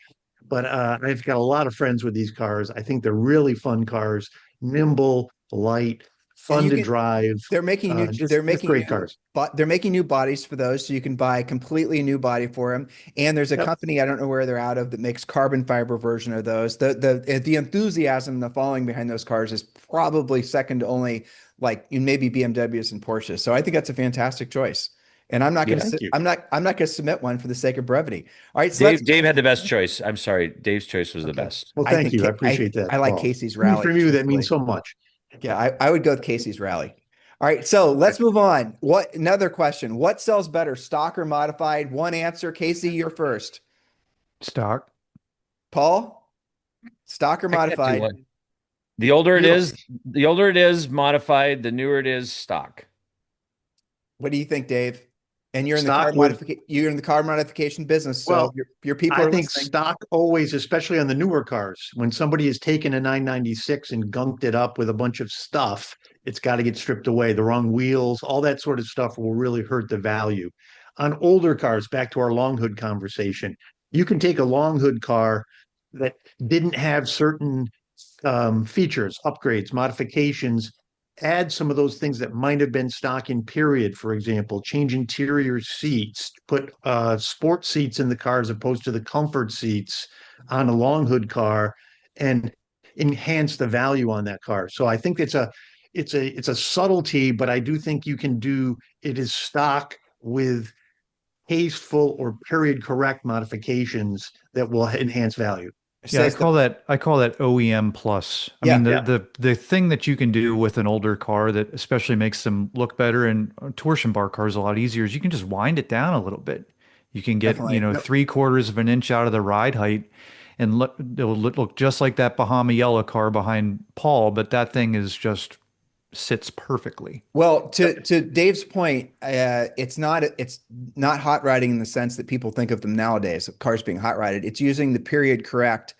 [SPEAKER 2] But I've got a lot of friends with these cars. I think they're really fun cars, nimble, light,
[SPEAKER 1] And
[SPEAKER 2] fun
[SPEAKER 1] you
[SPEAKER 2] to
[SPEAKER 1] can,
[SPEAKER 2] drive.
[SPEAKER 1] they're making new,
[SPEAKER 2] Just great cars.
[SPEAKER 1] but they're making new bodies for those, so you can buy completely new body for them. And there's a
[SPEAKER 2] Yep.
[SPEAKER 1] company, I don't know where they're out of, that makes carbon fiber version of those. The enthusiasm, the following behind those cars is probably second to only like maybe BMWs and Porsches. So I think that's a fantastic choice. And I'm not going
[SPEAKER 3] Yeah.
[SPEAKER 1] to
[SPEAKER 2] Thank you.
[SPEAKER 1] I'm not going to submit one for the sake of brevity. All right, so
[SPEAKER 3] Dave had the best choice. I'm sorry. Dave's choice was the
[SPEAKER 2] Okay.
[SPEAKER 3] best.
[SPEAKER 2] Well,
[SPEAKER 1] I
[SPEAKER 2] thank
[SPEAKER 1] think
[SPEAKER 2] you. I appreciate that,
[SPEAKER 1] I like
[SPEAKER 2] Paul.
[SPEAKER 1] Casey's
[SPEAKER 2] Coming
[SPEAKER 1] rally,
[SPEAKER 2] from you, that means
[SPEAKER 1] truthfully.
[SPEAKER 2] so much.
[SPEAKER 1] Yeah, I would go with Casey's rally. All right, so let's move on. Another question. What sells better, stock or modified? One answer. Casey, you're first.
[SPEAKER 4] Stock.
[SPEAKER 1] Paul, stock or
[SPEAKER 3] I can't do
[SPEAKER 1] modified?
[SPEAKER 3] one. The older it
[SPEAKER 2] You
[SPEAKER 3] is, the older it is, modified, the newer it is, stock.
[SPEAKER 1] What do you think, Dave? And you're in the car
[SPEAKER 2] stock with
[SPEAKER 1] modification business, so
[SPEAKER 2] Well,
[SPEAKER 1] your people
[SPEAKER 2] I
[SPEAKER 1] are
[SPEAKER 2] think
[SPEAKER 1] listening.
[SPEAKER 2] stock always, especially on the newer cars, when somebody has taken a 996 and gunked it up with a bunch of stuff, it's got to get stripped away. The wrong wheels, all that sort of stuff will really hurt the value. On older cars, back to our long hood conversation, you can take a long hood car that didn't have certain features, upgrades, modifications, add some of those things that might have been stock in period, for example, change interior seats, put sport seats in the car as opposed to the comfort seats on a long hood car, and enhance the value on that car. So I think it's a subtlety, but I do think you can do it is stock with tasteful or period correct modifications that will enhance value.
[SPEAKER 4] Yeah,
[SPEAKER 1] Says the
[SPEAKER 4] I call that OEM plus. I
[SPEAKER 1] Yeah.
[SPEAKER 4] mean,
[SPEAKER 2] Yeah.
[SPEAKER 4] the thing that you can do with an older car that especially makes them look better, and torsion bar cars a lot easier, is you can just wind it down a little bit. You can get,
[SPEAKER 1] Definitely. No,
[SPEAKER 4] 3/4 of an inch out of the ride height, and it'll look just like that Bahama yellow car behind Paul, but that thing is just sits perfectly.
[SPEAKER 1] well, to Dave's point, it's not hot riding in the sense that people think of them nowadays, of cars being hot rodded. It's using the period correct.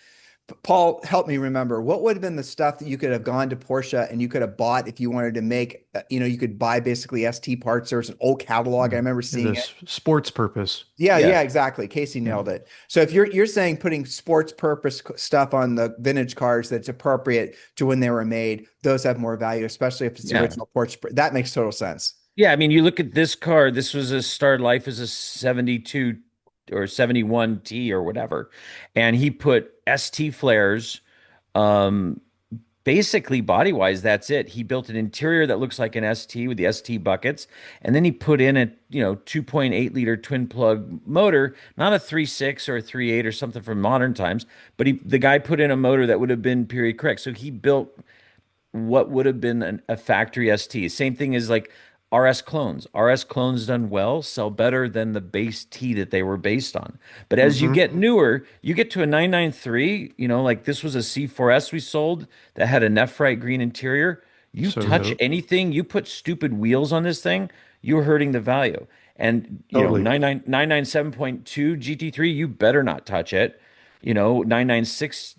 [SPEAKER 1] Paul, help me remember, what would have been the stuff that you could have gone to Porsche and you could have bought if you wanted to make, you could buy basically ST parts. There was an old catalog. I remember seeing it.
[SPEAKER 4] Sports purpose.
[SPEAKER 1] Yeah,
[SPEAKER 3] Yeah.
[SPEAKER 1] yeah, exactly. Casey
[SPEAKER 4] Yeah.
[SPEAKER 1] nailed it. So if you're saying putting sports purpose stuff on the vintage cars that's appropriate to when they were made, those have more value, especially if it's the
[SPEAKER 3] Yeah.
[SPEAKER 1] original Porsche. That makes total sense.
[SPEAKER 3] Yeah, I mean, you look at this car, this was a start life as a 72 or 71T or whatever. And he put ST flares, um, basically body wise, that's it. He built an interior that looks like an ST with the ST buckets, and then he put in a 2.8 liter twin plug motor, not a 3.6 or a 3.8 or something from modern times, but the guy put in a motor that would have been period correct. So he built what would have been a factory ST. Same thing as like RS clones. RS clones done well sell better than the base T that they were based on. But as you
[SPEAKER 2] Mhm.
[SPEAKER 3] get newer, you get to a 993, like this was a C4S we sold that had a Nephrite green interior. You
[SPEAKER 4] So
[SPEAKER 3] touch
[SPEAKER 4] the
[SPEAKER 3] anything, you put stupid wheels on this thing, you're hurting the value. And
[SPEAKER 2] Totally.
[SPEAKER 3] 997.2 GT3, you better not touch it. 996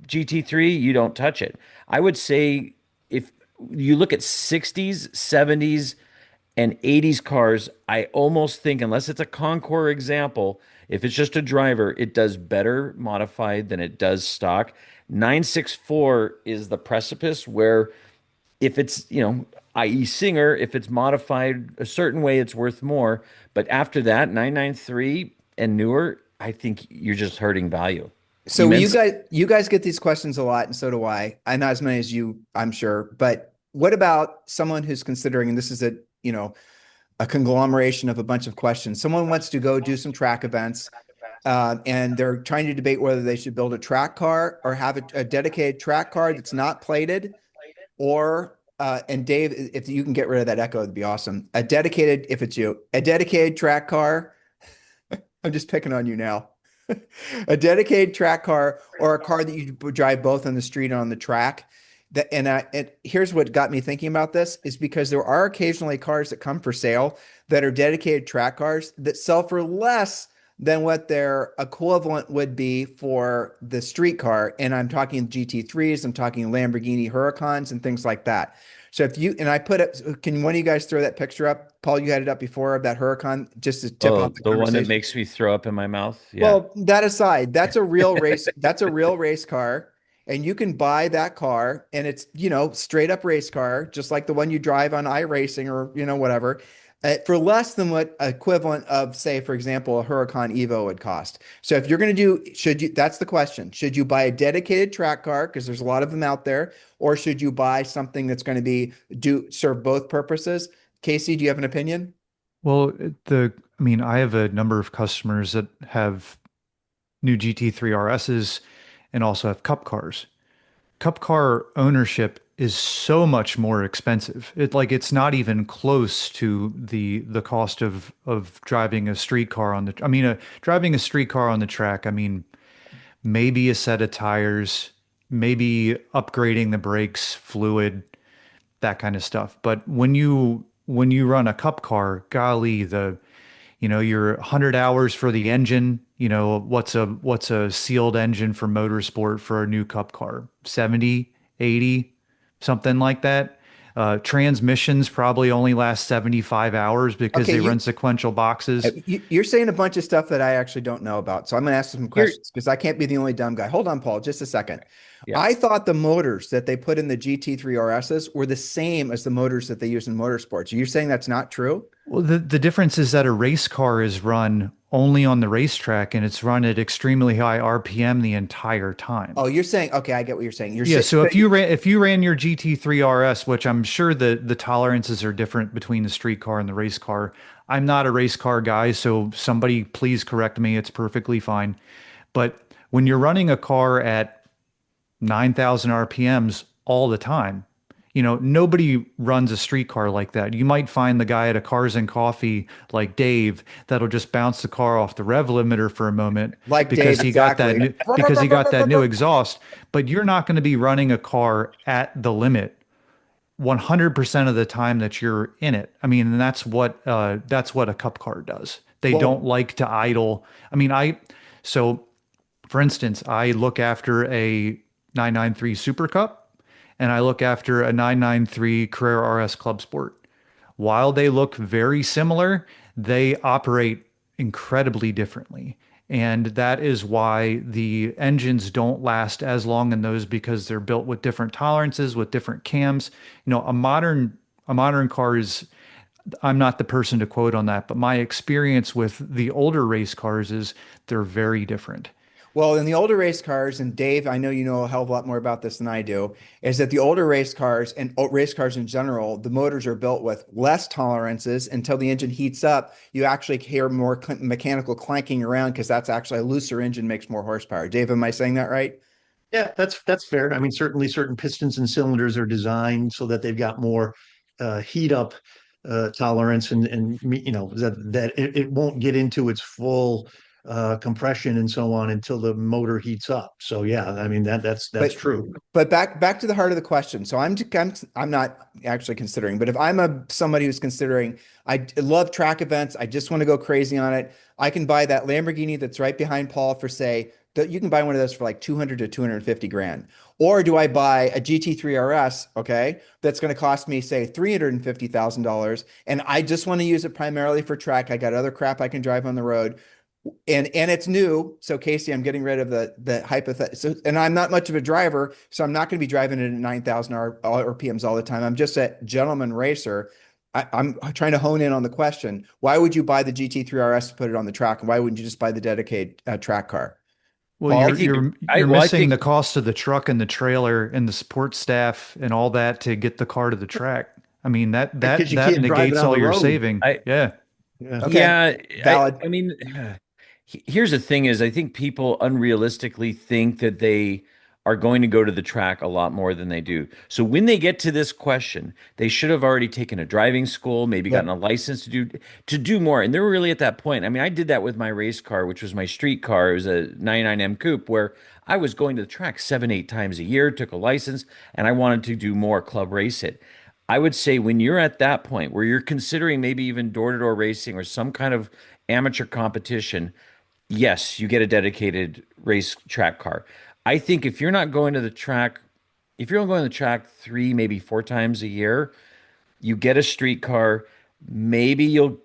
[SPEAKER 3] GT3, you don't touch it. I would say if you look at 60s, 70s, and 80s cars, I almost think, unless it's a Concours example, if it's just a driver, it does better modified than it does stock. 964 is the precipice where if it's, i.e. Singer, if it's modified a certain way, it's worth more. But after that, 993 and newer, I think you're just hurting value
[SPEAKER 1] So
[SPEAKER 3] immensely.
[SPEAKER 1] you guys get these questions a lot, and so do I. I not as many as you, I'm sure. But what about someone who's considering, and this is a conglomeration of a bunch of questions. Someone wants to go do some track events, and they're trying to debate whether they should build a track car or have a dedicated track car that's not plated, or and Dave, if you can get rid of that echo, it'd be awesome. A dedicated, if it's you, a dedicated track car. I'm just picking on you now. A dedicated track car or a car that you drive both on the street and on the track. And here's what got me thinking about this is because there are occasionally cars that come for sale that are dedicated track cars that sell for less than what their equivalent would be for the street car. And I'm talking GT3s, I'm talking Lamborghini Huracans and things like that. So if you and I put it, can one of you guys throw that picture up? Paul, you had it up before of that Huracan just to tip
[SPEAKER 3] Oh,
[SPEAKER 1] off the
[SPEAKER 3] the one that
[SPEAKER 1] conversation.
[SPEAKER 3] makes me throw up in my mouth. Yeah.
[SPEAKER 1] Well, that aside, that's a real race. That's a real race car, and you can buy that car, and it's straight up race car, just like the one you drive on iRacing or whatever, for less than what equivalent of, say, for example, a Huracan Evo would cost. So if you're going to do, should you? That's the question. Should you buy a dedicated track car because there's a lot of them out there, or should you buy something that's going to serve both purposes? Casey, do you have an opinion?
[SPEAKER 4] well, I mean, I have a number of customers that have new GT3 RSs and also have cup cars. Cup car ownership is so much more expensive. It's not even close to the cost of driving a street car on the I mean driving a street car on the track. I mean, maybe a set of tires, maybe upgrading the brakes, fluid, that kind of stuff. But when you run a cup car, golly, your 100 hours for the engine, what's a sealed engine for motorsport for a new cup car? 70, 80, something like that. Transmissions probably only last 75 hours because
[SPEAKER 1] Okay,
[SPEAKER 4] they run sequential boxes.
[SPEAKER 1] you're saying a bunch of stuff that I actually don't know about. So I'm going to ask some
[SPEAKER 3] Here,
[SPEAKER 1] questions because I can't be the only dumb guy. Hold on, Paul, just a second.
[SPEAKER 3] yeah.
[SPEAKER 1] I thought the motors that they put in the GT3 RSs were the same as the motors that they use in motorsports. You're saying that's not true?
[SPEAKER 4] Well, the difference is that a race car is run only on the racetrack and it's run at extremely high RPM the entire time.
[SPEAKER 1] Oh, you're saying, okay, I get what you're saying. You're
[SPEAKER 4] Yeah,
[SPEAKER 1] saying,
[SPEAKER 4] so if you ran your GT3 RS, which I'm sure the tolerances are different between the street car and the race car. I'm not a race car guy, so somebody please correct me. It's perfectly fine. But when you're running a car at 9,000 RPMs all the time, nobody runs a street car like that. You might find the guy at a Cars and Coffee like Dave that'll just bounce the car off the rev limiter for a moment
[SPEAKER 1] like
[SPEAKER 4] because
[SPEAKER 1] Dave,
[SPEAKER 4] he got that
[SPEAKER 1] exactly.
[SPEAKER 4] new, because he got that new exhaust, but you're not going to be running a car at the limit 100% of the time that you're in it. I mean, and that's what a cup car does. They don't
[SPEAKER 1] Well,
[SPEAKER 4] like to idle. I mean, so for instance, I look after a 993 Super Cup and I look after a 993 Carrera RS Club Sport. While they look very similar, they operate incredibly differently. And that is why the engines don't last as long in those because they're built with different tolerances, with different cams. A modern car is, I'm not the person to quote on that, but my experience with the older race cars is they're very different.
[SPEAKER 1] Well, in the older race cars, and Dave, I know you know a hell of a lot more about this than I do, is that the older race cars and race cars in general, the motors are built with less tolerances until the engine heats up. You actually hear more mechanical clanking around because that's actually a looser engine makes more horsepower. Dave, am I saying that right?
[SPEAKER 2] Yeah, that's fair. I mean, certainly certain pistons and cylinders are designed so that they've got more heat up tolerance and that it won't get into its full compression and so on until the motor heats up. So yeah, I mean that's
[SPEAKER 1] But
[SPEAKER 2] true.
[SPEAKER 1] but back to the heart of the question. So I'm not actually considering, but if I'm somebody who's considering, I love track events. I just want to go crazy on it. I can buy that Lamborghini that's right behind Paul for say that you can buy one of those for like 200 to 250 grand. Or do I buy a GT3 RS, okay, that's going to cost me say $350,000 and I just want to use it primarily for track. I got other crap I can drive on the road and it's new. So Casey, I'm getting rid of the hypothetical. So, and I'm not much of a driver, so I'm not going to be driving it at 9,000 RPMs all the time. I'm just a gentleman racer. I'm trying to hone in on the question. Why would you buy the GT3 RS to put it on the track, and why wouldn't you just buy the dedicated track car?
[SPEAKER 4] Well,
[SPEAKER 1] Paul?
[SPEAKER 4] you're missing the cost of the truck and the trailer and the support staff and all that to get the car to the track. I mean,
[SPEAKER 2] Because you
[SPEAKER 4] that
[SPEAKER 2] can't drive it
[SPEAKER 4] negates
[SPEAKER 2] on
[SPEAKER 4] all
[SPEAKER 2] the
[SPEAKER 4] your
[SPEAKER 2] road.
[SPEAKER 4] saving.
[SPEAKER 3] I
[SPEAKER 4] Yeah.
[SPEAKER 2] Yeah.
[SPEAKER 1] Okay,
[SPEAKER 3] Yeah,
[SPEAKER 1] valid.
[SPEAKER 3] I mean, here's the thing is I think people unrealistically think that they are going to go to the track a lot more than they do. So when they get to this question, they should have already taken a driving school, maybe gotten a
[SPEAKER 1] Yep.
[SPEAKER 3] license to do more. And they're really at that point. I mean, I did that with my race car, which was my street car. It was a 99M coupe where I was going to the track 7, 8 times a year, took a license, and I wanted to do more club race it. I would say when you're at that point where you're considering maybe even door-to-door racing or some kind of amateur competition, yes, you get a dedicated race track car. I think if you're not going to the track, if you're only going to the track 3, maybe 4 times a year, you get a street car. Maybe you'll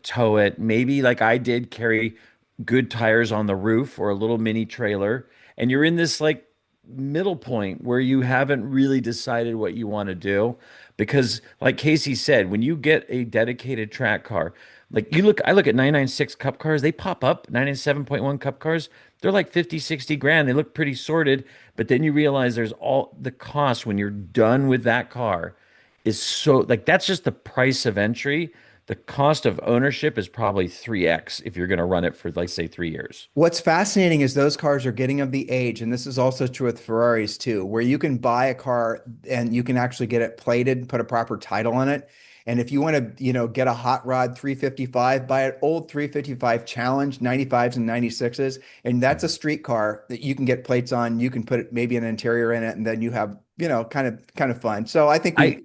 [SPEAKER 3] tow it. Maybe like I did, carry good tires on the roof or a little mini trailer, and you're in this like middle point where you haven't really decided what you want to do. Because like Casey said, when you get a dedicated track car, like I look at 996 cup cars, they pop up, 997.1 cup cars, they're like 50, 60 grand. They look pretty sorted, but then you realize there's all the cost when you're done with that car is so like that's just the price of entry. The cost of ownership is probably 3x if you're going to run it for like say 3 years.
[SPEAKER 1] What's fascinating is those cars are getting of the age, and this is also true with Ferraris too, where you can buy a car and you can actually get it plated, put a proper title on it. And if you want to, get a hot rod 355, buy an old 355 Challenge 95s and 96s, and that's a street car that you can get plates on. You can put maybe an interior in it, and then you have, kind of fun. So I think
[SPEAKER 3] I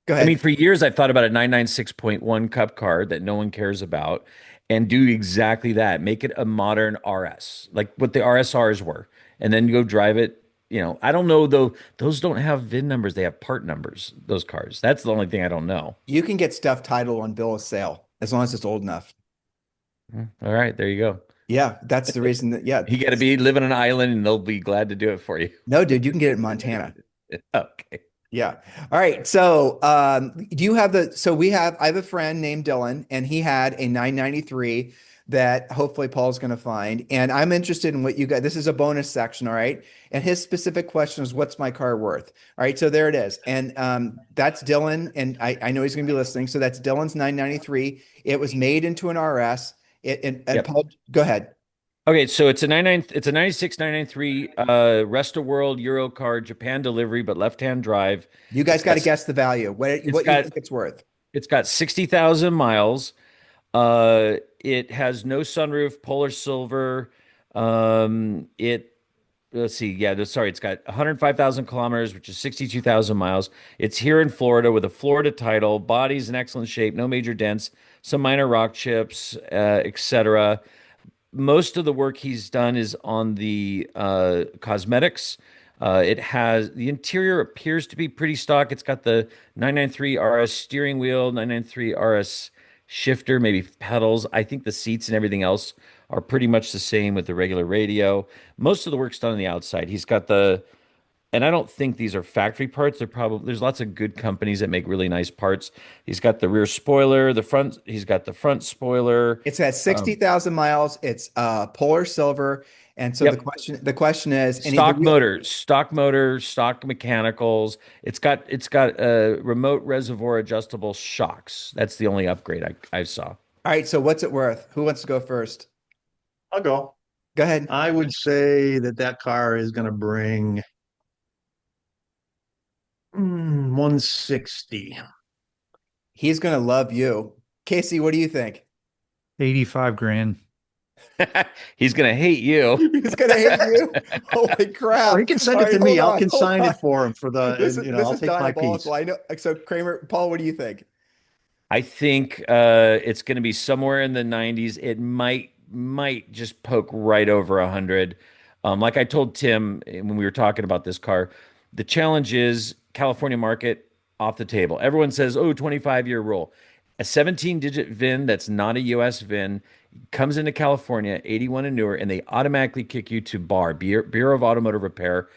[SPEAKER 1] go
[SPEAKER 3] I mean,
[SPEAKER 1] ahead.
[SPEAKER 3] for years, I've thought about a 996.1 cup car that no one cares about and do exactly that. Make it a modern RS, like what the RSRs were, and then go drive it. I don't know though. Those don't have VIN numbers. They have part numbers, those cars. That's the only thing I don't know.
[SPEAKER 1] You can get stuff titled on bill of sale as long as it's old enough.
[SPEAKER 3] All right, there you go.
[SPEAKER 1] Yeah, that's the reason that, yeah.
[SPEAKER 3] You got to be live on an island and they'll be glad to do it for you.
[SPEAKER 1] No, dude, you can get it in Montana.
[SPEAKER 3] Okay.
[SPEAKER 1] Yeah. All right. So, do you have I have a friend named Dylan and he had a 993 that hopefully Paul's going to find. And I'm interested in what you got. This is a bonus section. All right. And his specific question is, what's my car worth? All right. So there it is. And, that's Dylan. And I know he's going to be listening. So that's Dylan's 993. It was made into an RS. And
[SPEAKER 3] Yep.
[SPEAKER 1] Paul, go ahead.
[SPEAKER 3] Okay, so it's a 96 993 rest of world Euro car Japan delivery but left-hand drive.
[SPEAKER 1] You
[SPEAKER 3] It's
[SPEAKER 1] guys got
[SPEAKER 3] got
[SPEAKER 1] to guess the value.
[SPEAKER 3] it's
[SPEAKER 1] What you
[SPEAKER 3] got
[SPEAKER 1] think it's worth?
[SPEAKER 3] it's got 60,000 miles. It has no sunroof, polar silver. It let's see. Yeah, sorry, it's got 105,000 kilometers, which is 62,000 miles. It's here in Florida with a Florida title. Body's in excellent shape, no major dents, some minor rock chips, etc. Most of the work he's done is on the cosmetics. It has the interior appears to be pretty stock. It's got the 993 RS steering wheel, 993 RS shifter, maybe pedals. I think the seats and everything else are pretty much the same with the regular radio. Most of the work's done on the outside. He's got and I don't think these are factory parts. There's lots of good companies that make really nice parts. He's got the rear spoiler, he's got the front spoiler.
[SPEAKER 1] It's at 60,000 miles. It's polar silver. And so
[SPEAKER 3] Yep.
[SPEAKER 1] the question is,
[SPEAKER 3] Stock motors, stock mechanicals. It's got remote reservoir adjustable shocks. That's the only upgrade I saw.
[SPEAKER 1] all right, so what's it worth? Who wants to go first?
[SPEAKER 2] I'll go.
[SPEAKER 1] Go ahead.
[SPEAKER 2] I would say that car is going to bring 160.
[SPEAKER 1] He's going to love you. Casey, what do you think?
[SPEAKER 4] 85 grand.
[SPEAKER 3] He's gonna hate you.
[SPEAKER 1] He's gonna hate you. Holy
[SPEAKER 2] Oh,
[SPEAKER 1] crap!
[SPEAKER 2] he can send
[SPEAKER 1] All
[SPEAKER 2] it
[SPEAKER 1] right,
[SPEAKER 2] to
[SPEAKER 1] hold
[SPEAKER 2] me. I'll
[SPEAKER 1] on, hold
[SPEAKER 2] consign
[SPEAKER 1] on.
[SPEAKER 2] it for him for the,
[SPEAKER 1] This
[SPEAKER 2] and,
[SPEAKER 1] is this
[SPEAKER 2] I'll
[SPEAKER 1] is
[SPEAKER 2] take my piece.
[SPEAKER 1] diabolical. I know. So Kramer, Paul, what do you think?
[SPEAKER 3] I think it's going to be somewhere in the 90s. It might just poke right over 100. Like I told Tim when we were talking about this car, the challenge is California market off the table. Everyone says, "Oh, 25-year rule." A 17-digit VIN that's not a US VIN comes into California, 81 and newer, and they automatically kick you to BAR, Bureau of Automotive Repair.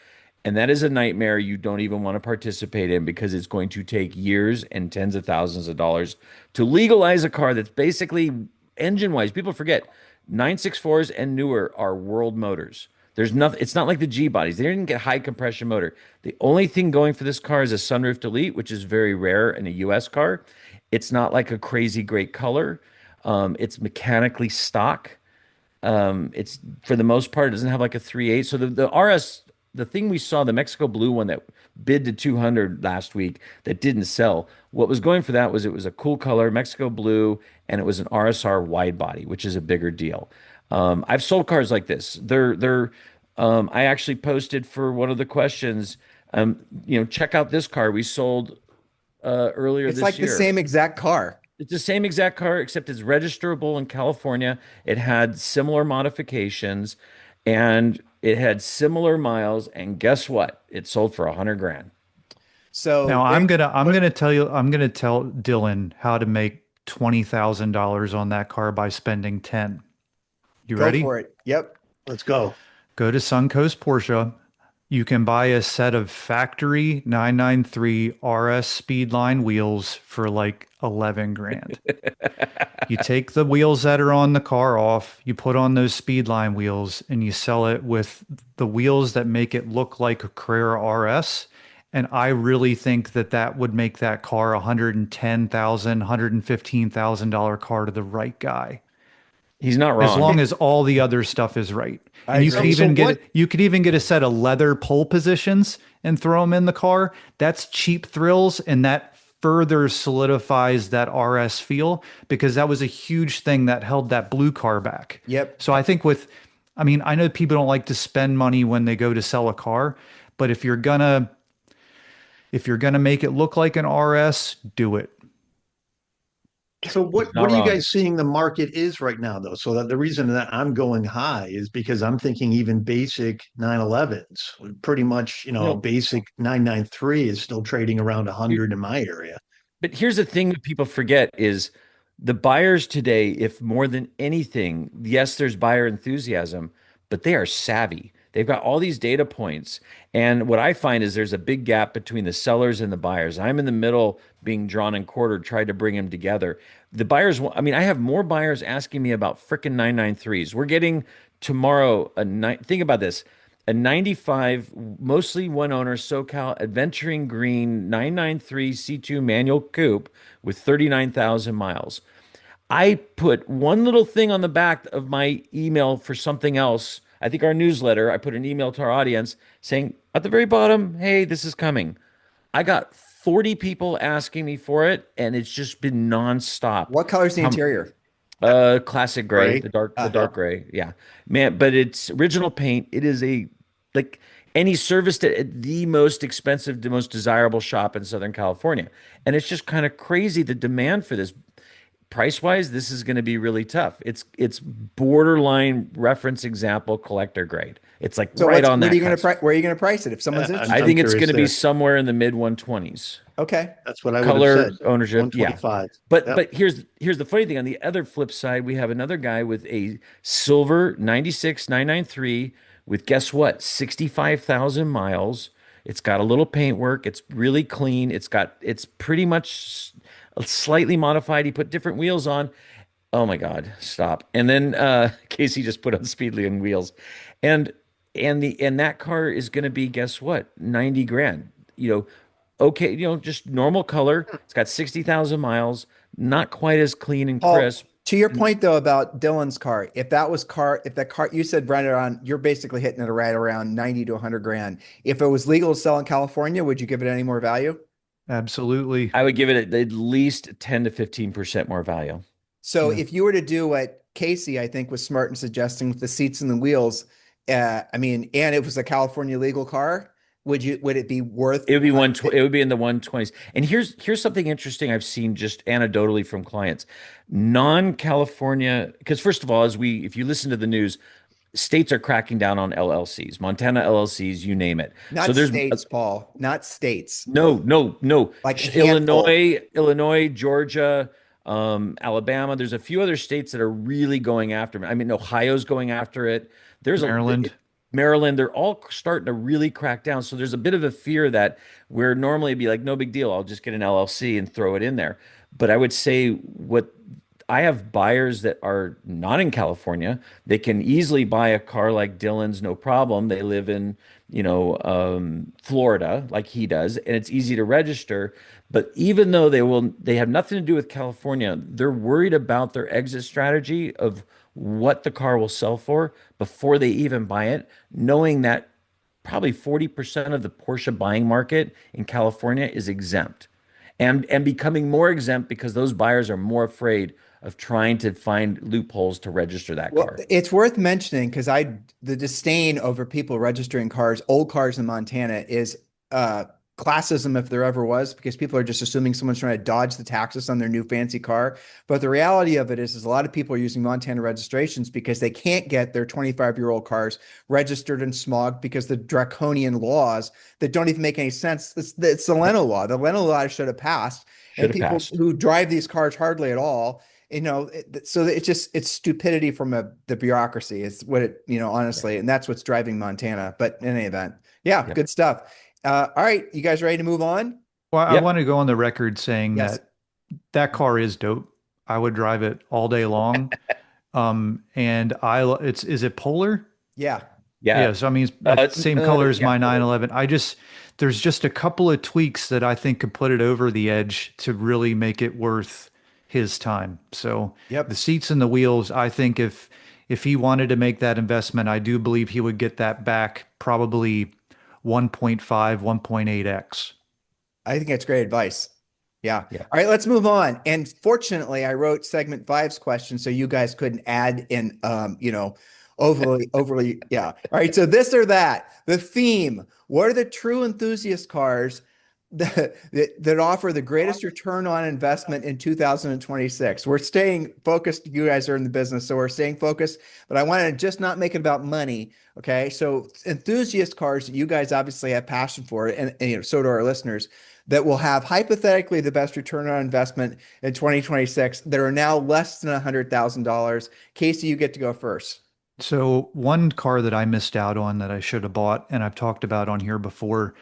[SPEAKER 3] And that is a nightmare you don't even want to participate in because it's going to take years and tens of thousands of dollars to legalize a car that's basically engine wise. People forget 964s and newer are world motors. There's nothing, it's not like the G bodies. They didn't get high compression motor. The only thing going for this car is a sunroof delete, which is very rare in a US car. It's not like a crazy great color. It's mechanically stock. It's for the most part, it doesn't have like a 3.8. So the RS, the thing we saw, the Mexico Blue one that bid to 200 last week that didn't sell. What was going for that was it was a cool color, Mexico Blue, and it was an RSR wide body, which is a bigger deal. I've sold cars like this. I actually posted for one of the questions. Check out this car we sold earlier
[SPEAKER 1] It's
[SPEAKER 3] this
[SPEAKER 1] like the
[SPEAKER 3] year.
[SPEAKER 1] same exact car.
[SPEAKER 3] It's the same exact car, except it's registerable in California. It had similar modifications and it had similar miles. And guess what? It sold for 100 grand.
[SPEAKER 1] So
[SPEAKER 4] Now
[SPEAKER 1] there,
[SPEAKER 4] I'm gonna tell Dylan how to make $20,000 on that car by spending 10. You
[SPEAKER 1] go
[SPEAKER 4] ready?
[SPEAKER 1] for it. Yep.
[SPEAKER 2] Let's go.
[SPEAKER 4] Go to Suncoast Porsche. You can buy a set of factory 993 RS Speedline wheels for like 11 grand. You take the wheels that are on the car off, you put on those Speedline wheels, and you sell it with the wheels that make it look like a Carrera RS. And I really think that that would make that car $110,000, $115,000 car to the right guy,
[SPEAKER 3] He's not
[SPEAKER 4] as
[SPEAKER 3] wrong.
[SPEAKER 4] long as all the other stuff is right.
[SPEAKER 1] I
[SPEAKER 4] And
[SPEAKER 1] agree.
[SPEAKER 4] you could even get a set of leather pole positions and throw them in the car. That's cheap thrills, and that further solidifies that RS feel because that was a huge thing that held that blue car back.
[SPEAKER 1] Yep.
[SPEAKER 4] So I think I mean, I know people don't like to spend money when they go to sell a car, but if you're gonna make it look like an RS, do it.
[SPEAKER 2] So
[SPEAKER 3] He's
[SPEAKER 2] what
[SPEAKER 3] not
[SPEAKER 2] are you
[SPEAKER 3] wrong.
[SPEAKER 2] guys seeing the market is right now though? So that the reason that I'm going high is because I'm thinking even basic 911s, pretty much,
[SPEAKER 3] You know,
[SPEAKER 2] basic 993 is still trading around
[SPEAKER 3] here-
[SPEAKER 2] 100 in my area.
[SPEAKER 3] but here's the thing that people forget is the buyers today, if more than anything, yes, there's buyer enthusiasm, but they are savvy. They've got all these data points. And what I find is there's a big gap between the sellers and the buyers. I'm in the middle being drawn and quartered, tried to bring them together. The buyers, I mean, I have more buyers asking me about frickin' 993s. We're getting tomorrow think about this. A 95, mostly one owner SoCal Adventuring Green 993 C2 manual coupe with 39,000 miles. I put one little thing on the back of my email for something else. I think our newsletter, I put an email to our audience saying at the very bottom, hey, this is coming. I got 40 people asking me for it, and it's just been nonstop.
[SPEAKER 1] What color's the
[SPEAKER 3] How,
[SPEAKER 1] interior?
[SPEAKER 3] classic gray,
[SPEAKER 2] Right?
[SPEAKER 3] the
[SPEAKER 1] Yeah.
[SPEAKER 3] dark gray. Yeah. Man, but it's original paint. It is like, and he serviced it at the most expensive, the most desirable shop in Southern California. And it's just kind of crazy the demand for this. Price wise, this is going to be really tough. It's borderline reference example collector grade. It's like
[SPEAKER 1] So
[SPEAKER 3] right on
[SPEAKER 1] where are
[SPEAKER 3] that
[SPEAKER 1] you going to
[SPEAKER 3] cusp.
[SPEAKER 1] price? Where are you going to price it if someone's
[SPEAKER 2] I'm,
[SPEAKER 3] I
[SPEAKER 1] interested?
[SPEAKER 2] I'm
[SPEAKER 3] think it's
[SPEAKER 2] curious
[SPEAKER 3] going to be
[SPEAKER 2] there.
[SPEAKER 3] somewhere in the mid 120s.
[SPEAKER 1] Okay.
[SPEAKER 2] That's what I would have
[SPEAKER 3] Color
[SPEAKER 2] said.
[SPEAKER 3] ownership, yeah.
[SPEAKER 2] 125.
[SPEAKER 3] But
[SPEAKER 2] Yep.
[SPEAKER 3] but here's the funny thing. On the other flip side, we have another guy with a silver 96 993 with guess what? 65,000 miles. It's got a little paint work. It's really clean. It's pretty much slightly modified. He put different wheels on. Oh my God, stop. And then Casey just put on Speedly on wheels. And and that car is gonna be, guess what? 90 grand. Okay, just normal color. It's got 60,000 miles, not quite as clean and
[SPEAKER 1] Paul,
[SPEAKER 3] crisp.
[SPEAKER 1] to your point though about Dylan's car, if that car you said right around, you're basically hitting it right around 90 to 100 grand. If it was legal to sell in California, would you give it any more value?
[SPEAKER 4] Absolutely.
[SPEAKER 3] I would give it at least 10 to 15% more value.
[SPEAKER 1] So
[SPEAKER 4] Yeah.
[SPEAKER 1] if you were to do what Casey, I think, was smart in suggesting with the seats and the wheels, I mean, and it was a California legal car, would it be worth?
[SPEAKER 3] It would be it would be in the 120s. And here's something interesting I've seen just anecdotally from clients. Non-California, because first of all, if you listen to the news, states are cracking down on LLCs, Montana LLCs, you name it. So
[SPEAKER 1] Not
[SPEAKER 3] there's
[SPEAKER 1] states, Paul, not states,
[SPEAKER 3] no.
[SPEAKER 1] like a handful.
[SPEAKER 3] Illinois, Georgia, Alabama. There's a few other states that are really going after it. I mean, Ohio's going after it. There's
[SPEAKER 4] Maryland.
[SPEAKER 3] Maryland. They're all starting to really crack down. So there's a bit of a fear that where normally it'd be like, no big deal, I'll just get an LLC and throw it in there. But I would say what I have buyers that are not in California. They can easily buy a car like Dylan's, no problem. They live in, Florida, like he does, and it's easy to register. But even though they have nothing to do with California, they're worried about their exit strategy of what the car will sell for before they even buy it, knowing that probably 40% of the Porsche buying market in California is exempt and becoming more exempt because those buyers are more afraid of trying to find loopholes to register that
[SPEAKER 1] Well,
[SPEAKER 3] car.
[SPEAKER 1] it's worth mentioning because the disdain over people registering cars, old cars in Montana, is classism if there ever was, because people are just assuming someone's trying to dodge the taxes on their new fancy car. But the reality of it is a lot of people are using Montana registrations because they can't get their 25-year-old cars registered in smog because the draconian laws that don't even make any sense. It's the Leno law. The Leno law should have passed,
[SPEAKER 3] Should
[SPEAKER 1] and
[SPEAKER 3] have
[SPEAKER 1] people
[SPEAKER 3] passed.
[SPEAKER 1] who drive these cars hardly at all. So it's stupidity from the bureaucracy. It's what honestly, and that's what's driving Montana. But in any event, yeah,
[SPEAKER 3] Yep.
[SPEAKER 1] good stuff. All right, you guys ready to move on?
[SPEAKER 4] Well, I
[SPEAKER 3] Yep.
[SPEAKER 4] want to go on the record saying
[SPEAKER 1] Yes.
[SPEAKER 4] that that car is dope. I would drive it all day long. And is it Polar?
[SPEAKER 1] Yeah.
[SPEAKER 3] Yeah.
[SPEAKER 4] Yeah, so I mean, same color as
[SPEAKER 3] Yeah.
[SPEAKER 4] my 911. There's just a couple of tweaks that I think could put it over the edge to really make it worth his time. So the
[SPEAKER 1] Yep.
[SPEAKER 4] seats and the wheels, I think if he wanted to make that investment, I do believe he would get that back probably 1.5, 1.8x.
[SPEAKER 1] I think that's great advice. Yeah.
[SPEAKER 3] Yeah.
[SPEAKER 1] All right, let's move on. And fortunately, I wrote segment five's question so you guys couldn't add in, overly. Yeah. All right. So this or that, the theme. What are the true enthusiast cars that offer the greatest return on investment in 2026? We're staying focused. You guys are in the business, so we're staying focused. But I want to just not make it about money. Okay. So enthusiast cars that you guys obviously have passion for, and so do our listeners, that will have hypothetically the best return on investment in 2026 that are now less than $100,000. Casey, you get to go first.
[SPEAKER 4] So one car that I missed out on that I should have bought, and I've talked about on here before,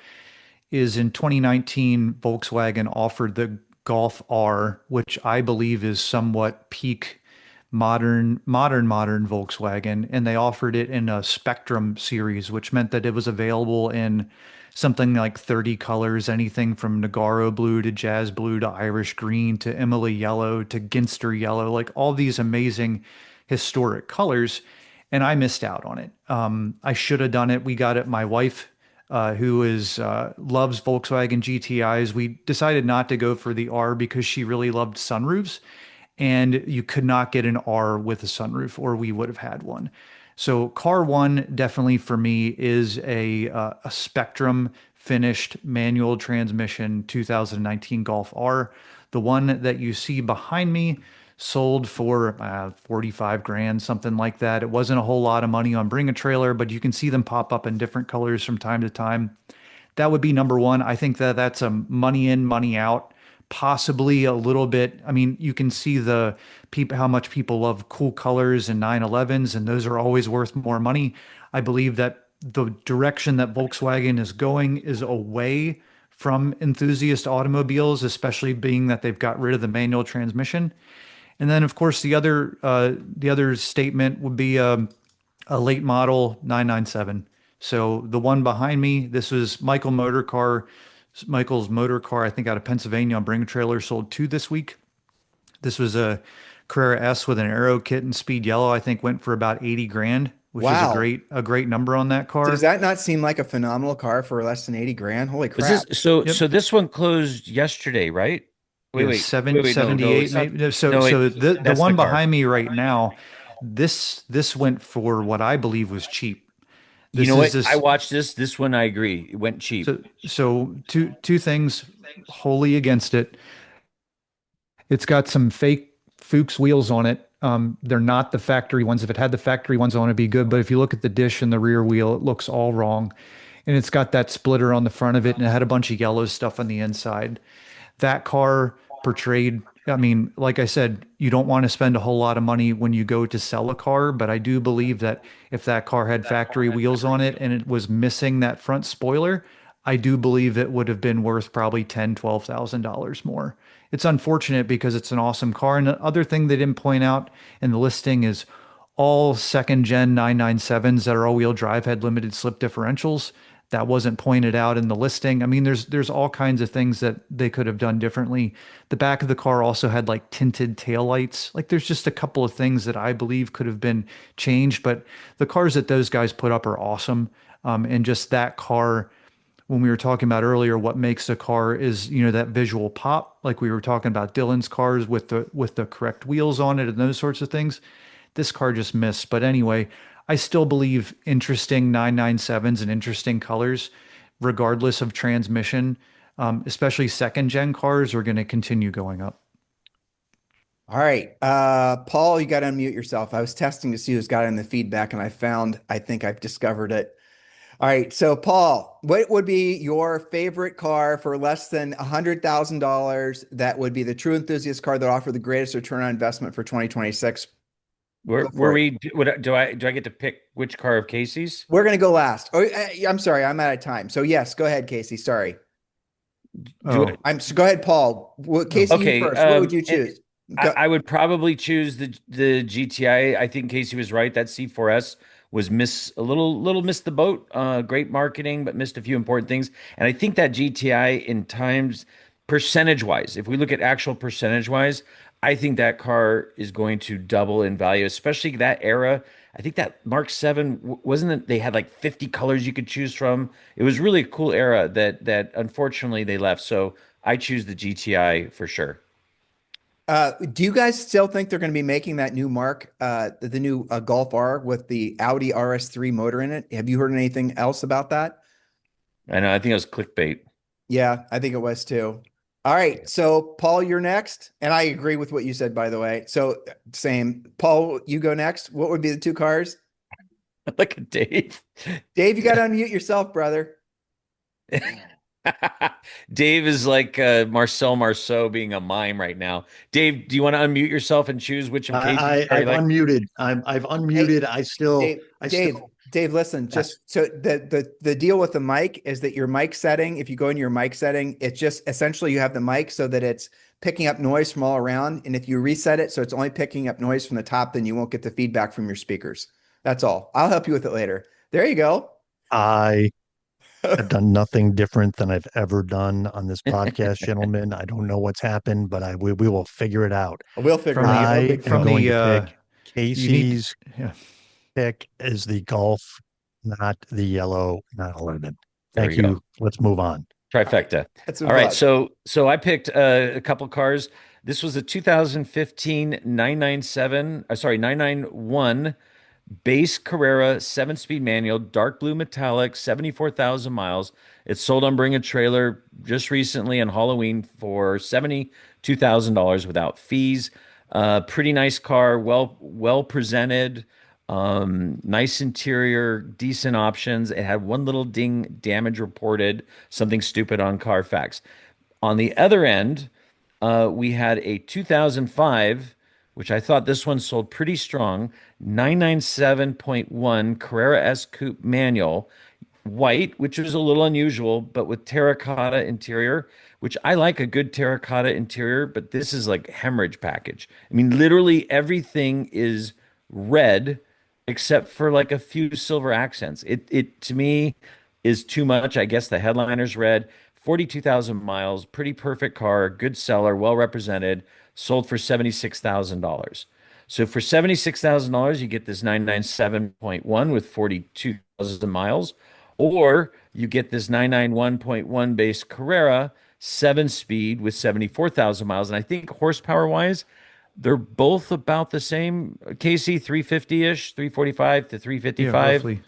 [SPEAKER 4] is in 2019, Volkswagen offered the Golf R, which I believe is somewhat peak modern Volkswagen, and they offered it in a Spectrum series, which meant that it was available in something like 30 colors, anything from Nogaro blue to jazz blue to Irish green to Emily yellow to Ginster yellow, like all these amazing historic colors. And I missed out on it. I should have done it. We got it. My wife, who loves Volkswagen GTIs, we decided not to go for the R because she really loved sunroofs, and you could not get an R with a sunroof, or we would have had one. So car one definitely for me is a Spectrum finished manual transmission 2019 Golf R. The one that you see behind me sold for 45 grand, something like that. It wasn't a whole lot of money on Bring a Trailer, but you can see them pop up in different colors from time to time. That would be number one. I think that that's a money in, money out, possibly a little bit. I mean, you can see the people, how much people love cool colors and 911s, and those are always worth more money. I believe that the direction that Volkswagen is going is away from enthusiast automobiles, especially being that they've got rid of the manual transmission. And then, of course, the other statement would be a late model 997. So the one behind me, this was Michael's motor car, I think out of Pennsylvania on Bring a Trailer, sold two this week. This was a Carrera S with an aero kit and speed yellow. I think went for about 80 grand, which is a
[SPEAKER 1] Wow.
[SPEAKER 4] great number on that
[SPEAKER 1] Does
[SPEAKER 4] car.
[SPEAKER 1] that not seem like a phenomenal car for less than 80 grand? Holy
[SPEAKER 3] Is
[SPEAKER 1] crap.
[SPEAKER 3] this so
[SPEAKER 4] Yep.
[SPEAKER 3] so this one closed yesterday, right? Wait, wait, wait, wait, no, no,
[SPEAKER 4] 78
[SPEAKER 3] it's not.
[SPEAKER 4] maybe. No, So
[SPEAKER 3] No, wait,
[SPEAKER 4] so the
[SPEAKER 3] that's the
[SPEAKER 4] one
[SPEAKER 3] car.
[SPEAKER 4] behind me right now, this went for what I believe was cheap.
[SPEAKER 3] You
[SPEAKER 4] This
[SPEAKER 3] know
[SPEAKER 4] is
[SPEAKER 3] what? I
[SPEAKER 4] this
[SPEAKER 3] watched this. This one, I agree. It went cheap.
[SPEAKER 4] so two things wholly against it. It's got some fake Fuchs wheels on it. They're not the factory ones. If it had the factory ones on, it'd be good. But if you look at the dish and the rear wheel, it looks all wrong. And it's got that splitter on the front of it, and it had a bunch of yellow stuff on the inside. That car portrayed, I mean, like I said, you don't want to spend a whole lot of money when you go to sell a car, but I do believe that if that car had factory wheels on it and it was missing that front spoiler, I do believe it would have been worth probably $10,000, $12,000 more. It's unfortunate because it's an awesome car. And the other thing they didn't point out in the listing is all second gen 997s that are all-wheel drive had limited slip differentials. That wasn't pointed out in the listing. I mean, there's all kinds of things that they could have done differently. The back of the car also had like tinted taillights. Like there's just a couple of things that I believe could have been changed, but the cars that those guys put up are awesome. And just that car, when we were talking about earlier, what makes a car is, that visual pop, like we were talking about Dylan's cars with the correct wheels on it and those sorts of things. This car just missed. But anyway, I still believe interesting 997s and interesting colors, regardless of transmission, especially second gen cars, are going to continue going up.
[SPEAKER 1] All right. Paul, you got to unmute yourself. I was testing to see who's got in the feedback, and I think I've discovered it. All right. So, Paul, what would be your favorite car for less than $100,000 that would be the true enthusiast car that offer the greatest return on investment for 2026?
[SPEAKER 3] Were
[SPEAKER 1] Go for it.
[SPEAKER 3] do I get to pick which car of Casey's?
[SPEAKER 1] We're going to go last. Oh, I'm sorry. I'm out of time. So, yes, go ahead, Casey. Sorry.
[SPEAKER 3] Do
[SPEAKER 4] Oh,
[SPEAKER 1] Go ahead, Paul. Casey, you
[SPEAKER 3] Okay,
[SPEAKER 1] first. What would you choose? Go.
[SPEAKER 3] I would probably choose the GTI. I think Casey was right. That C4S was missed the boat. Great marketing, but missed a few important things. And I think that GTI in times percentage wise, if we look at actual percentage wise, I think that car is going to double in value, especially that era. I think that Mark 7 wasn't it, they had like 50 colors you could choose from. It was really a cool era that unfortunately they left. So I choose the GTI for sure.
[SPEAKER 1] Do you guys still think they're going to be making that new Mark, the new Golf R with the Audi RS3 motor in it? Have you heard anything else about that?
[SPEAKER 3] I know. I think it was clickbait.
[SPEAKER 1] Yeah, I think it was too. All right. So, Paul, you're next. And I agree with what you said, by the way. So, same. Paul, you go next. What would be the two cars?
[SPEAKER 3] Look at Dave.
[SPEAKER 1] Dave, you got to unmute yourself, brother.
[SPEAKER 3] Dave is like Marcel Marceau being a mime right now. Dave, do you want to unmute yourself and choose which of Casey's car you
[SPEAKER 2] I've
[SPEAKER 3] like?
[SPEAKER 2] unmuted. I've
[SPEAKER 1] Hey,
[SPEAKER 2] unmuted.
[SPEAKER 1] Dave,
[SPEAKER 2] I
[SPEAKER 1] Dave,
[SPEAKER 2] still,
[SPEAKER 1] Dave, listen,
[SPEAKER 2] uh,
[SPEAKER 1] just so the deal with the mic is that your mic setting, if you go into your mic setting, it's just essentially you have the mic so that it's picking up noise from all around. And if you reset it so it's only picking up noise from the top, then you won't get the feedback from your speakers. That's all. I'll help you with it later. There you go.
[SPEAKER 2] I have done nothing different than I've ever done on this podcast, gentlemen. I don't know what's happened, but we will figure it out.
[SPEAKER 1] We'll figure
[SPEAKER 4] from
[SPEAKER 1] it out.
[SPEAKER 4] the
[SPEAKER 1] No
[SPEAKER 2] I
[SPEAKER 1] big
[SPEAKER 2] am
[SPEAKER 4] from
[SPEAKER 1] deal.
[SPEAKER 2] going
[SPEAKER 4] the
[SPEAKER 2] to pick
[SPEAKER 4] you need
[SPEAKER 2] Casey's
[SPEAKER 4] yeah.
[SPEAKER 2] pick is the Golf, not the yellow 911.
[SPEAKER 3] There
[SPEAKER 2] Thank
[SPEAKER 3] we go.
[SPEAKER 2] you. Let's move on.
[SPEAKER 3] Trifecta.
[SPEAKER 1] Let's
[SPEAKER 3] All
[SPEAKER 1] move
[SPEAKER 3] right,
[SPEAKER 1] on.
[SPEAKER 3] so I picked a couple cars. This was a 2015 997, sorry, 991 base Carrera 7-speed manual, dark blue metallic, 74,000 miles. It sold on Bring a Trailer just recently on Halloween for $72,000 without fees. Pretty nice car, well presented, nice interior, decent options. It had one little ding, damage reported, something stupid on Carfax. On the other end, we had a 2005, which I thought this one sold pretty strong, 997.1 Carrera S Coupe manual, white, which was a little unusual, but with terracotta interior, which I like a good terracotta interior, but this is like hemorrhage package. I mean, literally everything is red except for like a few silver accents. It to me is too much. I guess the headliner's red. 42,000 miles, pretty perfect car, good seller, well represented, sold for $76,000. So for $76,000, you get this 997.1 with 42,000 miles, or you get this 991.1 base Carrera, 7-speed with 74,000 miles. And I think horsepower wise, they're both about the same. KC 350-ish, 345 to
[SPEAKER 4] Yeah,
[SPEAKER 3] 355,
[SPEAKER 4] roughly.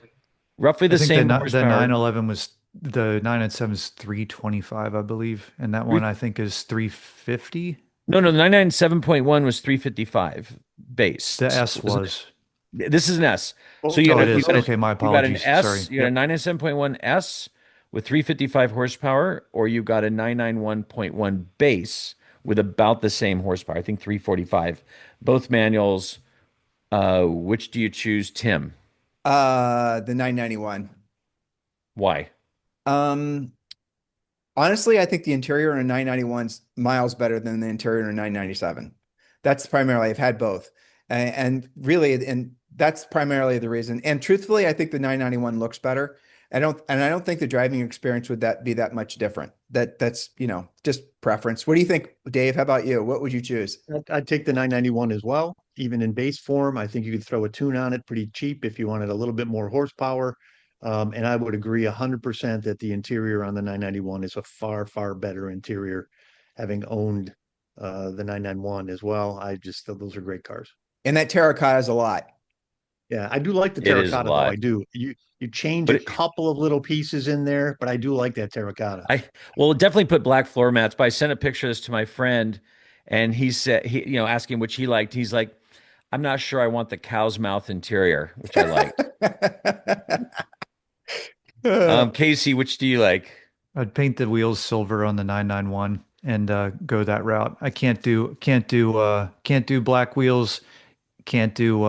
[SPEAKER 3] roughly
[SPEAKER 4] I
[SPEAKER 3] the
[SPEAKER 4] think
[SPEAKER 3] same
[SPEAKER 4] the
[SPEAKER 3] horsepower.
[SPEAKER 4] 911 was the 997 is 325, I believe, and that one I think is 350.
[SPEAKER 3] No, the 997.1 was 355 base.
[SPEAKER 4] The S was.
[SPEAKER 3] This is an S. So
[SPEAKER 2] Oh,
[SPEAKER 4] it is.
[SPEAKER 3] you
[SPEAKER 4] Okay, my
[SPEAKER 3] got an
[SPEAKER 4] apologies.
[SPEAKER 3] S,
[SPEAKER 4] Sorry.
[SPEAKER 3] you got a 997.1 S with 355 horsepower, or you got a 991.1 base with about the same horsepower. I think 345. Both manuals. Which do you choose, Tim?
[SPEAKER 1] The 991.
[SPEAKER 3] Why?
[SPEAKER 1] Um, Honestly, I think the interior in a 991's miles better than the interior in a 997. That's primarily, I've had both. And really, and that's primarily the reason. And truthfully, I think the 991 looks better. I don't think the driving experience would be that much different. That's, just preference. What do you think, Dave? How about you? What would you choose?
[SPEAKER 2] I'd take the 991 as well, even in base form. I think you could throw a tune on it pretty cheap if you wanted a little bit more horsepower. And I would agree 100% that the interior on the 991 is a far, far better interior, having owned the 991 as well. Those are great cars.
[SPEAKER 1] And that terracotta is a lot.
[SPEAKER 2] Yeah, I do like the
[SPEAKER 3] It is a
[SPEAKER 2] terracotta though.
[SPEAKER 3] lot.
[SPEAKER 2] I do. You change
[SPEAKER 3] But
[SPEAKER 2] a couple of little pieces in there, but I do like that terracotta.
[SPEAKER 3] Well, definitely put black floor mats, but I sent a picture of this to my friend and he said, asking which he liked. He's like, I'm not sure I want the cow's mouth interior, which I liked. Casey, which do you like?
[SPEAKER 4] I'd paint the wheels silver on the 991 and go that route. I can't do black wheels. Can't do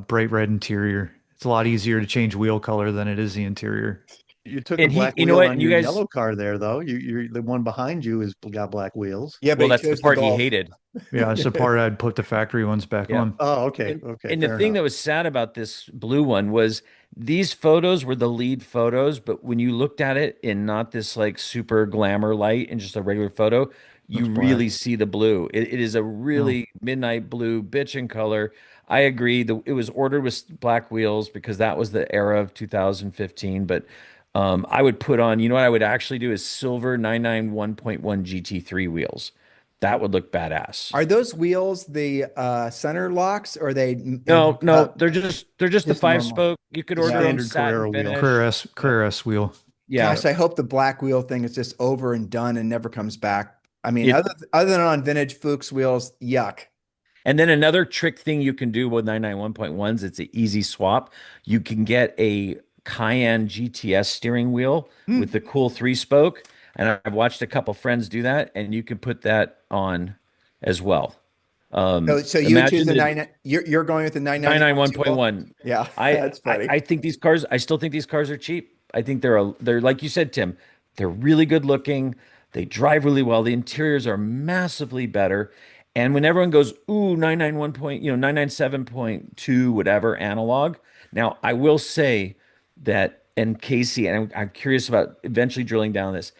[SPEAKER 4] bright red interior. It's a lot easier to change wheel color than it is the interior.
[SPEAKER 2] You took a
[SPEAKER 3] And
[SPEAKER 2] black
[SPEAKER 3] you know
[SPEAKER 2] wheel
[SPEAKER 3] what?
[SPEAKER 2] on
[SPEAKER 3] You
[SPEAKER 2] your
[SPEAKER 3] guys,
[SPEAKER 2] yellow car there, though. You're the one behind you has got black wheels.
[SPEAKER 1] Yeah,
[SPEAKER 3] well,
[SPEAKER 1] but
[SPEAKER 3] that's the part he hated.
[SPEAKER 4] Yeah, that's the part I'd put the factory ones back
[SPEAKER 3] Yeah.
[SPEAKER 4] on.
[SPEAKER 2] Oh, okay,
[SPEAKER 3] And,
[SPEAKER 2] okay,
[SPEAKER 3] and the
[SPEAKER 2] fair
[SPEAKER 3] thing
[SPEAKER 2] enough.
[SPEAKER 3] that was sad about this blue one was these photos were the lead photos, but when you looked at it in not this like super glamour light and just a regular photo, you
[SPEAKER 4] Looks
[SPEAKER 3] really
[SPEAKER 4] black.
[SPEAKER 3] see the blue. It is a
[SPEAKER 4] Oh,
[SPEAKER 3] really midnight blue bitchin' color. I agree. It was ordered with black wheels because that was the era of 2015. But I would put on, you know what I would actually do is silver 991.1 GT3 wheels. That would look badass.
[SPEAKER 1] Are those wheels the center locks or are they
[SPEAKER 3] No, they're just the
[SPEAKER 1] just
[SPEAKER 3] five
[SPEAKER 1] normal?
[SPEAKER 3] spoke. You could
[SPEAKER 2] The
[SPEAKER 3] order them
[SPEAKER 2] standard
[SPEAKER 3] satin
[SPEAKER 2] Carrera wheel.
[SPEAKER 3] finish. Yeah,
[SPEAKER 4] Carrera S wheel.
[SPEAKER 3] yeah.
[SPEAKER 1] Gosh, I hope the black wheel thing is just over and done and never comes back. I mean,
[SPEAKER 3] It
[SPEAKER 1] other than on vintage Fuchs wheels, yuck.
[SPEAKER 3] and then another trick thing you can do with 991.1s, it's an easy swap. You can get a Cayenne GTS steering wheel
[SPEAKER 1] Hmm.
[SPEAKER 3] with the cool 3-spoke, and I've watched a couple friends do that, and you can put that on as well.
[SPEAKER 1] So you would choose
[SPEAKER 3] Imagine
[SPEAKER 1] the
[SPEAKER 3] the
[SPEAKER 1] nine. You're going with the 991 too, Will?
[SPEAKER 3] 991.1.
[SPEAKER 1] Yeah,
[SPEAKER 3] I,
[SPEAKER 1] that's
[SPEAKER 3] I
[SPEAKER 1] funny.
[SPEAKER 3] I think these cars. I still think these cars are cheap. I think they're like you said, Tim. They're really good looking. They drive really well. The interiors are massively better. And when everyone goes, ooh, 991 point, 997.2, whatever analog. Now I will say that, and Casey, and I'm curious about eventually drilling down this.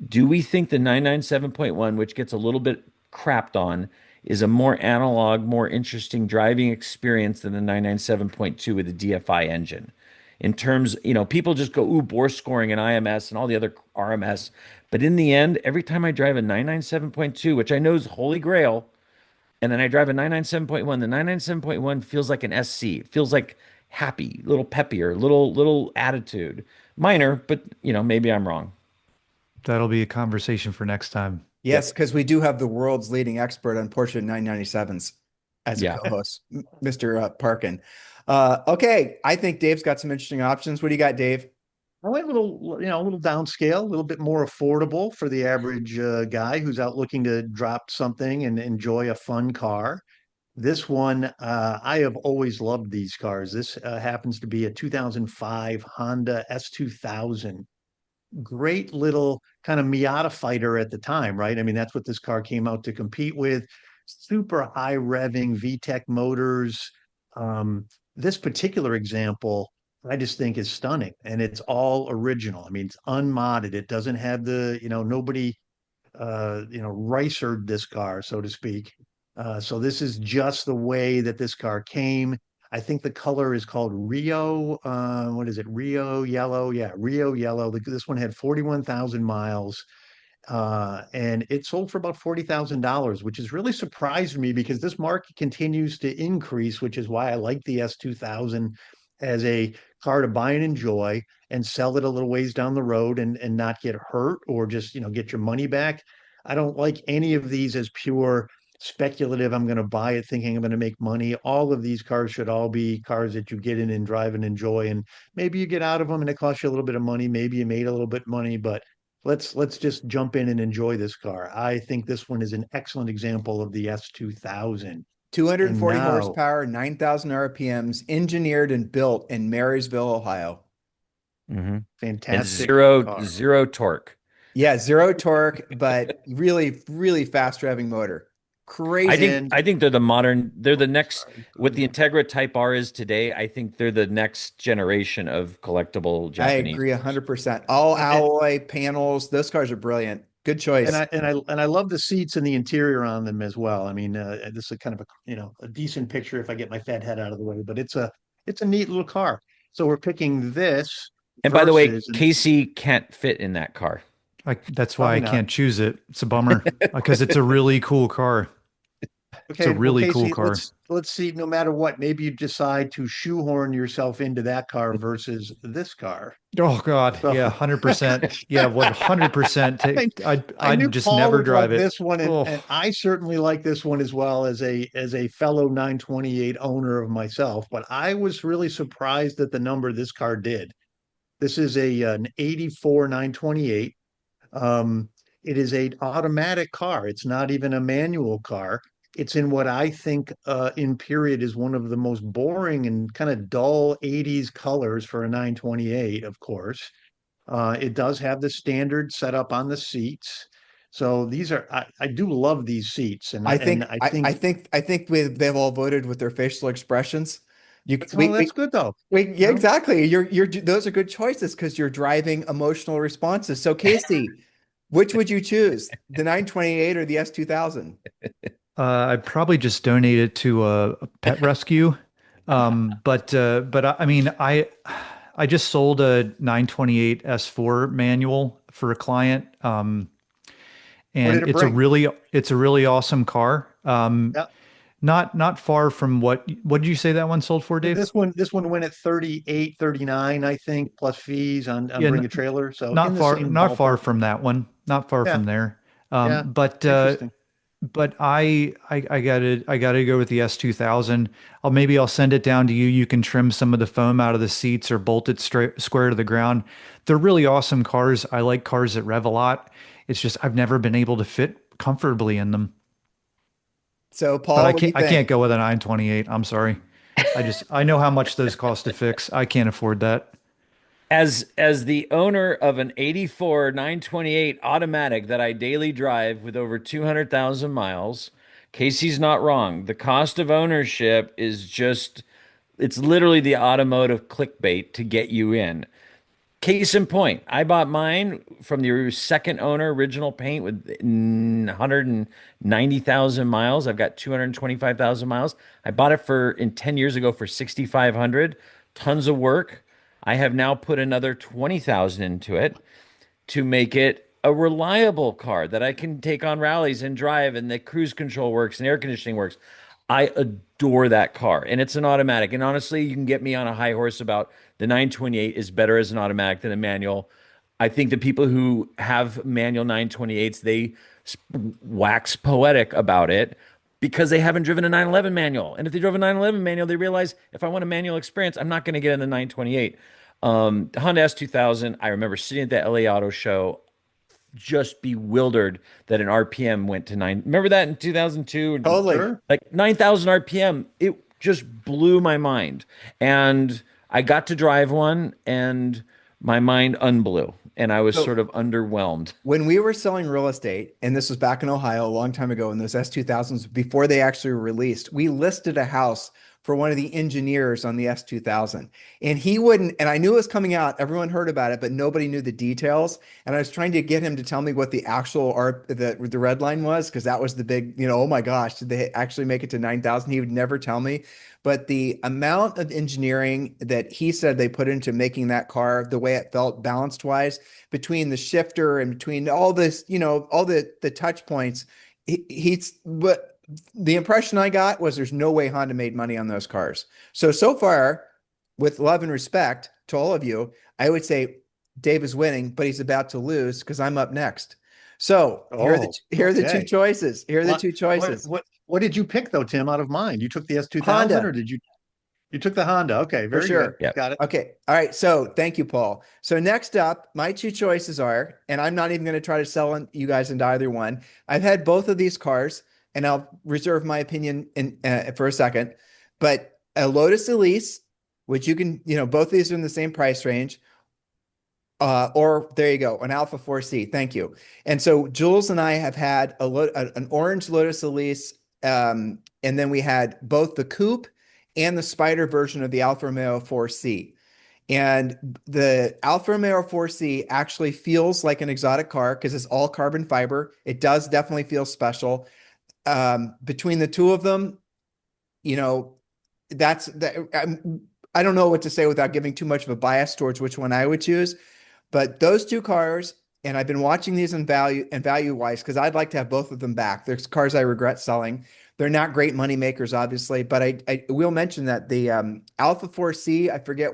[SPEAKER 3] Do we think the 997.1, which gets a little bit crapped on, is a more analog, more interesting driving experience than the 997.2 with the DFI engine? In terms, people just go, ooh, bore scoring and IMS and all the other RMS. But in the end, every time I drive a 997.2, which I know is holy grail, and then I drive a 997.1, the 997.1 feels like an SC. It feels like happy, little peppier, little attitude. Minor, but maybe I'm wrong.
[SPEAKER 4] That'll be a conversation for next time.
[SPEAKER 1] Yes, because we do have the world's leading expert on Porsche 997s as a
[SPEAKER 3] Yeah.
[SPEAKER 1] co-host, Mr. Parkin. Okay, I think Dave's got some interesting options. What do you got, Dave?
[SPEAKER 2] I went a little downscale, a little bit more affordable for the average guy who's out looking to drop something and enjoy a fun car. This one, I have always loved these cars. This happens to be a 2005 Honda S2000. Great little kind of Miata fighter at the time, right? I mean, that's what this car came out to compete with. Super high revving VTEC motors. This particular example, I just think is stunning, and it's all original. I mean, it's unmodded. It doesn't have nobody, ricered this car, so to speak. So this is just the way that this car came. I think the color is called Rio. What is it? Rio Yellow. Yeah, Rio Yellow. This one had 41,000 miles. And it sold for about $40,000, which has really surprised me because this market continues to increase, which is why I like the S2000 as a car to buy and enjoy and sell it a little ways down the road and not get hurt or just, get your money back. I don't like any of these as pure speculative. I'm going to buy it thinking I'm going to make money. All of these cars should all be cars that you get in and drive and enjoy. And maybe you get out of them and it costs you a little bit of money. Maybe you made a little bit of money, but let's just jump in and enjoy this car. I think this one is an excellent example of the S2000.
[SPEAKER 1] 240
[SPEAKER 2] And now,
[SPEAKER 1] horsepower, 9,000 RPMs, engineered and built in Marysville, Ohio.
[SPEAKER 3] And
[SPEAKER 2] fantastic
[SPEAKER 3] zero
[SPEAKER 2] car.
[SPEAKER 3] zero torque.
[SPEAKER 1] Yeah, zero torque, but really, really fast revving motor. Crazy.
[SPEAKER 3] I think they're the next, what the Integra Type R is today. I think they're the next generation of collectible Japanese.
[SPEAKER 1] I agree 100%. All alloy panels. Those cars are brilliant. Good choice.
[SPEAKER 2] And I love the seats and the interior on them as well. I mean, this is kind of a decent picture if I get my fat head out of the way, but it's a neat little car. So we're picking this.
[SPEAKER 3] And by the way,
[SPEAKER 2] versus-
[SPEAKER 3] Casey can't fit in that car.
[SPEAKER 4] That's why I
[SPEAKER 2] Probably not.
[SPEAKER 4] can't choose it. It's a bummer because it's a really cool car.
[SPEAKER 2] Okay,
[SPEAKER 4] a really
[SPEAKER 2] Casey,
[SPEAKER 4] cool car.
[SPEAKER 2] Let's see. No matter what, maybe you decide to shoehorn yourself into that car versus this car.
[SPEAKER 4] Oh God,
[SPEAKER 2] So-
[SPEAKER 4] yeah, 100%. Yeah, 100%.
[SPEAKER 2] I
[SPEAKER 4] I'd
[SPEAKER 2] knew
[SPEAKER 4] just
[SPEAKER 2] Paul
[SPEAKER 4] never
[SPEAKER 2] would
[SPEAKER 4] drive
[SPEAKER 2] like
[SPEAKER 4] it.
[SPEAKER 2] this one,
[SPEAKER 4] Oh.
[SPEAKER 2] and I certainly like this one as well as a fellow 928 owner of myself. But I was really surprised at the number this car did. This is an 84 928. It is an automatic car. It's not even a manual car. It's in what I think in period is one of the most boring and kind of dull 80s colors for a 928, of course. It does have the standard setup on the seats. So these are I do love these seats, and
[SPEAKER 1] I think they've all voted with their facial expressions.
[SPEAKER 2] that's good though.
[SPEAKER 1] Yeah, exactly. You're those are good choices because you're driving emotional responses. So Casey, which would you choose? The 928 or the S2000?
[SPEAKER 4] I'd probably just donate it to a pet rescue. But I mean, I just sold a 928 S4 manual for a client. And
[SPEAKER 2] did it
[SPEAKER 4] it's
[SPEAKER 2] bring?
[SPEAKER 4] a really awesome car.
[SPEAKER 2] Yeah.
[SPEAKER 4] Not far from what did you say that one sold for, Dave?
[SPEAKER 2] This one went at 38, 39, I think, plus fees on
[SPEAKER 4] Yeah,
[SPEAKER 2] bring a trailer. So
[SPEAKER 4] not
[SPEAKER 2] in the
[SPEAKER 4] far,
[SPEAKER 2] same
[SPEAKER 4] not far
[SPEAKER 2] ballpark.
[SPEAKER 4] from that one. Not far
[SPEAKER 2] Yeah.
[SPEAKER 4] from there.
[SPEAKER 2] Yeah.
[SPEAKER 4] But
[SPEAKER 2] Interesting.
[SPEAKER 4] but I gotta go with the S2000. Maybe I'll send it down to you. You can trim some of the foam out of the seats or bolt it straight square to the ground. They're really awesome cars. I like cars that rev a lot. It's just I've never been able to fit comfortably in them.
[SPEAKER 1] So
[SPEAKER 4] But
[SPEAKER 1] Paul, what do you
[SPEAKER 4] I can't
[SPEAKER 1] think?
[SPEAKER 4] go with a 928. I'm sorry. I know how much those cost to fix. I can't afford that.
[SPEAKER 3] As the owner of an 84 928 automatic that I daily drive with over 200,000 miles, Casey's not wrong. The cost of ownership is just, it's literally the automotive clickbait to get you in. Case in point, I bought mine from the second owner, original paint with 190,000 miles. I've got 225,000 miles. I bought it in 10 years ago for 6,500. Tons of work. I have now put another 20,000 into it to make it a reliable car that I can take on rallies and drive, and the cruise control works and air conditioning works. I adore that car, and it's an automatic. And honestly, you can get me on a high horse about the 928 is better as an automatic than a manual. I think the people who have manual 928s, they wax poetic about it because they haven't driven a 911 manual. And if they drove a 911 manual, they realize if I want a manual experience, I'm not going to get in the 928. The Honda S2000, I remember sitting at the LA Auto Show just bewildered that an RPM went to 9. Remember that in 2002?
[SPEAKER 1] Totally.
[SPEAKER 2] Sure.
[SPEAKER 3] Like 9,000 RPM. It just blew my mind. And I got to drive one and my mind unblew. And I was
[SPEAKER 1] So-
[SPEAKER 3] sort of underwhelmed.
[SPEAKER 1] When we were selling real estate, and this was back in Ohio a long time ago, and those S2000s, before they actually were released, we listed a house for one of the engineers on the S2000. And he wouldn't, and I knew it was coming out. Everyone heard about it, but nobody knew the details. And I was trying to get him to tell me what the actual art, the red line was, because that was the big, oh my gosh, did they actually make it to 9,000? He would never tell me. But the amount of engineering that he said they put into making that car, the way it felt balanced wise, between the shifter and between all this, all the touch points, he's but the impression I got was there's no way Honda made money on those cars. So far, with love and respect to all of you, I would say Dave is winning, but he's about to lose because I'm up next. So here are the two
[SPEAKER 2] Okay.
[SPEAKER 1] choices. Here are the two choices.
[SPEAKER 2] What did you pick though, Tim, out of mine? You took the S2000
[SPEAKER 1] Honda.
[SPEAKER 2] or you took the Honda? Okay,
[SPEAKER 1] For
[SPEAKER 2] very good.
[SPEAKER 1] sure.
[SPEAKER 3] Yeah.
[SPEAKER 2] Got it.
[SPEAKER 1] Okay. All right. So thank you, Paul. So next up, my two choices are, and I'm not even going to try to sell you guys into either one. I've had both of these cars, and I'll reserve my opinion for a second. But a Lotus Elise, which you can, both of these are in the same price range. Or there you go, an Alpha 4C. Thank you. And so Jules and I have had an orange Lotus Elise, and then we had both the coupe and the Spider version of the Alfa Romeo 4C. And the Alfa Romeo 4C actually feels like an exotic car because it's all carbon fiber. It does definitely feel special. Between the two of them, that's that. I don't know what to say without giving too much of a bias towards which one I would choose. But those two cars, and I've been watching these in value wise, because I'd like to have both of them back. There's cars I regret selling. They're not great money makers, obviously, but I will mention that the Alpha 4C, I forget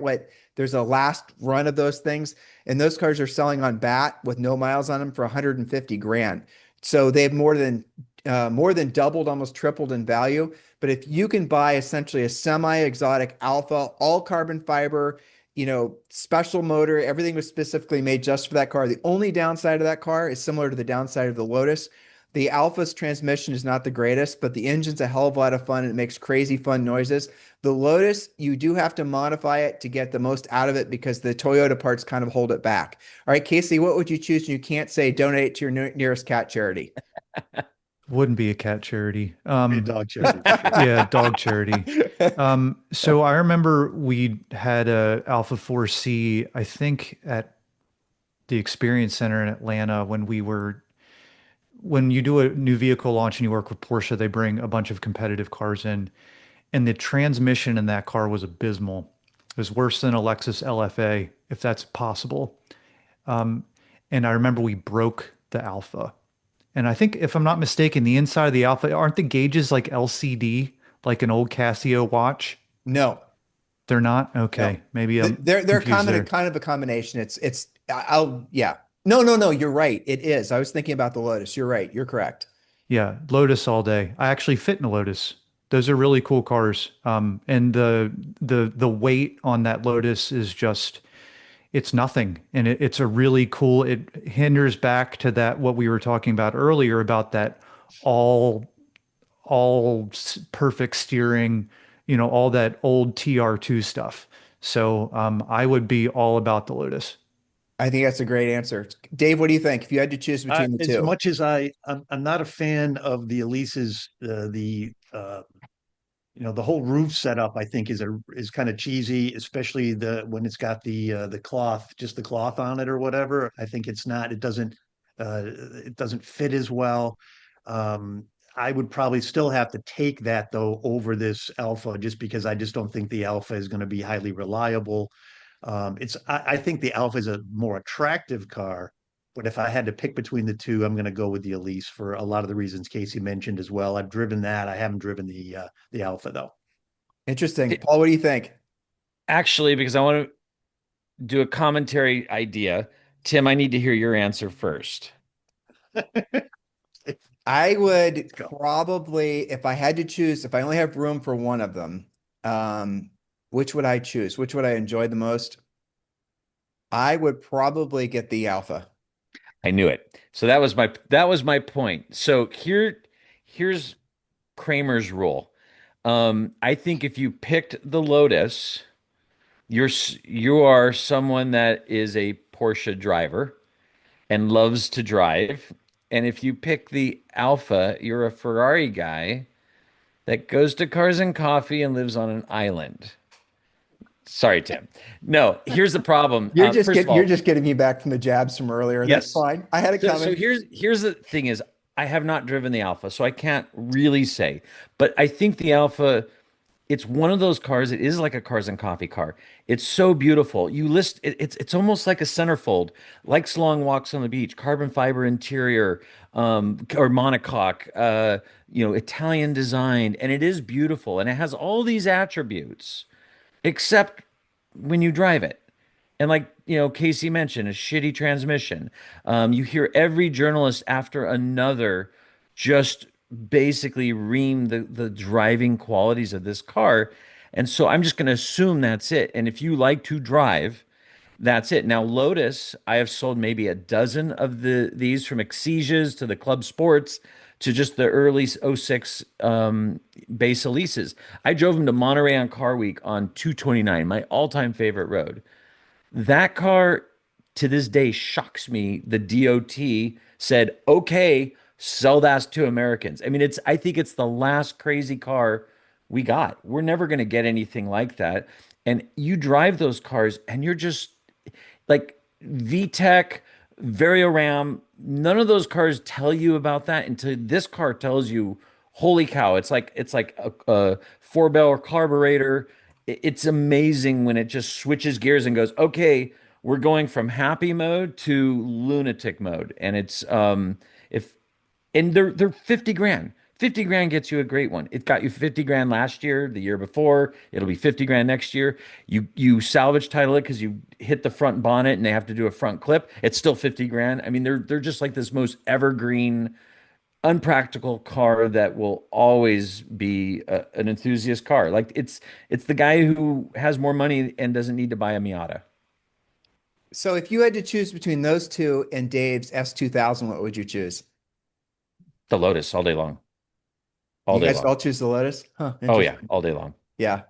[SPEAKER 1] there's a last run of those things, and those cars are selling on BAT with no miles on them for 150 grand. So they've more than doubled, almost tripled in value. But if you can buy essentially a semi-exotic Alpha, all carbon fiber, special motor, everything was specifically made just for that car. The only downside of that car is similar to the downside of the Lotus. The Alpha's transmission is not the greatest, but the engine's a hell of a lot of fun and it makes crazy fun noises. The Lotus, you do have to modify it to get the most out of it because the Toyota parts kind of hold it back. All right, Casey, what would you choose? And you can't say donate it to your nearest cat charity.
[SPEAKER 4] Wouldn't be a cat charity.
[SPEAKER 2] A dog charity.
[SPEAKER 4] Yeah, dog charity. So I remember we had a Alpha 4C, I think at the Experience Center in Atlanta when you do a new vehicle launch and you work with Porsche, they bring a bunch of competitive cars in, and the transmission in that car was abysmal. It was worse than a Lexus LFA, if that's possible. And I remember we broke the Alpha. And I think, if I'm not mistaken, the inside of the Alpha, aren't the gauges like LCD, like an old Casio watch?
[SPEAKER 1] No,
[SPEAKER 4] They're not? Okay.
[SPEAKER 1] No.
[SPEAKER 4] Maybe
[SPEAKER 1] they're
[SPEAKER 4] confused there.
[SPEAKER 1] kind of a combination. Yeah. No, you're right. It is. I was thinking about the Lotus. You're right. You're correct.
[SPEAKER 4] Yeah, Lotus all day. I actually fit in a Lotus. Those are really cool cars. And the weight on that Lotus is just, it's nothing. And it's a really cool, it hinders back to that, what we were talking about earlier about that all perfect steering, all that old TR2 stuff. So I would be all about the Lotus.
[SPEAKER 1] I think that's a great answer. Dave, what do you think? If you had to choose between the
[SPEAKER 2] As
[SPEAKER 1] two?
[SPEAKER 2] much as I'm not a fan of the Elise's, the whole roof setup, I think is kind of cheesy, especially when it's got the cloth, just the cloth on it or whatever. I think it doesn't fit as well. I would probably still have to take that though over this Alpha, just because I just don't think the Alpha is going to be highly reliable. I think the Alpha is a more attractive car, but if I had to pick between the two, I'm going to go with the Elise for a lot of the reasons Casey mentioned as well. I've driven that. I haven't driven the Alpha though.
[SPEAKER 1] Interesting. Paul, what do you think?
[SPEAKER 3] Actually, because I want to do a commentary idea, Tim, I need to hear your answer first.
[SPEAKER 1] I would probably, if I had to choose, if I only have room for one of them, which would I choose? Which would I enjoy the most? I would probably get the Alpha.
[SPEAKER 3] I knew it. So that was my point. So here's Kramer's rule. I think if you picked the Lotus, you are someone that is a Porsche driver and loves to drive. And if you pick the Alpha, you're a Ferrari guy that goes to Cars and Coffee and lives on an island. Sorry, Tim. No, here's the problem. First of all,
[SPEAKER 1] You're just getting me back from the jabs from earlier. And that's
[SPEAKER 3] yes.
[SPEAKER 1] fine. I had it
[SPEAKER 3] So,
[SPEAKER 1] coming.
[SPEAKER 3] so here's the thing is I have not driven the Alpha, so I can't really say. But I think the Alpha, it's one of those cars. It is like a Cars and Coffee car. It's so beautiful. It's almost like a centerfold, likes long walks on the beach, carbon fiber interior, or monocoque, Italian designed, and it is beautiful, and it has all these attributes, except when you drive it. And like, Casey mentioned, a shitty transmission. You hear every journalist after another just basically ream the driving qualities of this car. And so I'm just going to assume that's it. And if you like to drive, that's it. Now, Lotus, I have sold maybe a dozen of these from Exesias to the Club Sports to just the early '06 base Elises. I drove them to Monterey on Car Week on 229, my all-time favorite road. That car to this day shocks me. The DOT said, okay, sell that to Americans. I mean, I think it's the last crazy car we got. We're never going to get anything like that. And you drive those cars and you're just like VTEC, Varioram, none of those cars tell you about that until this car tells you, holy cow, it's like a four-barrel carburetor. It's amazing when it just switches gears and goes, okay, we're going from happy mode to lunatic mode. And it's if and they're 50 grand. 50 grand gets you a great one. It got you 50 grand last year, the year before. It'll be 50 grand next year. You salvage title it because you hit the front bonnet and they have to do a front clip. It's still 50 grand. I mean, they're just like this most evergreen, unpractical car that will always be an enthusiast car. Like it's the guy who has more money and doesn't need to buy a Miata.
[SPEAKER 1] So if you had to choose between those two and Dave's S2000, what would you choose?
[SPEAKER 3] The Lotus all day long. All
[SPEAKER 1] You
[SPEAKER 3] day
[SPEAKER 1] guys
[SPEAKER 3] long.
[SPEAKER 1] all choose the Lotus? Huh,
[SPEAKER 3] Oh yeah,
[SPEAKER 1] interesting.
[SPEAKER 3] all day long.
[SPEAKER 1] Yeah.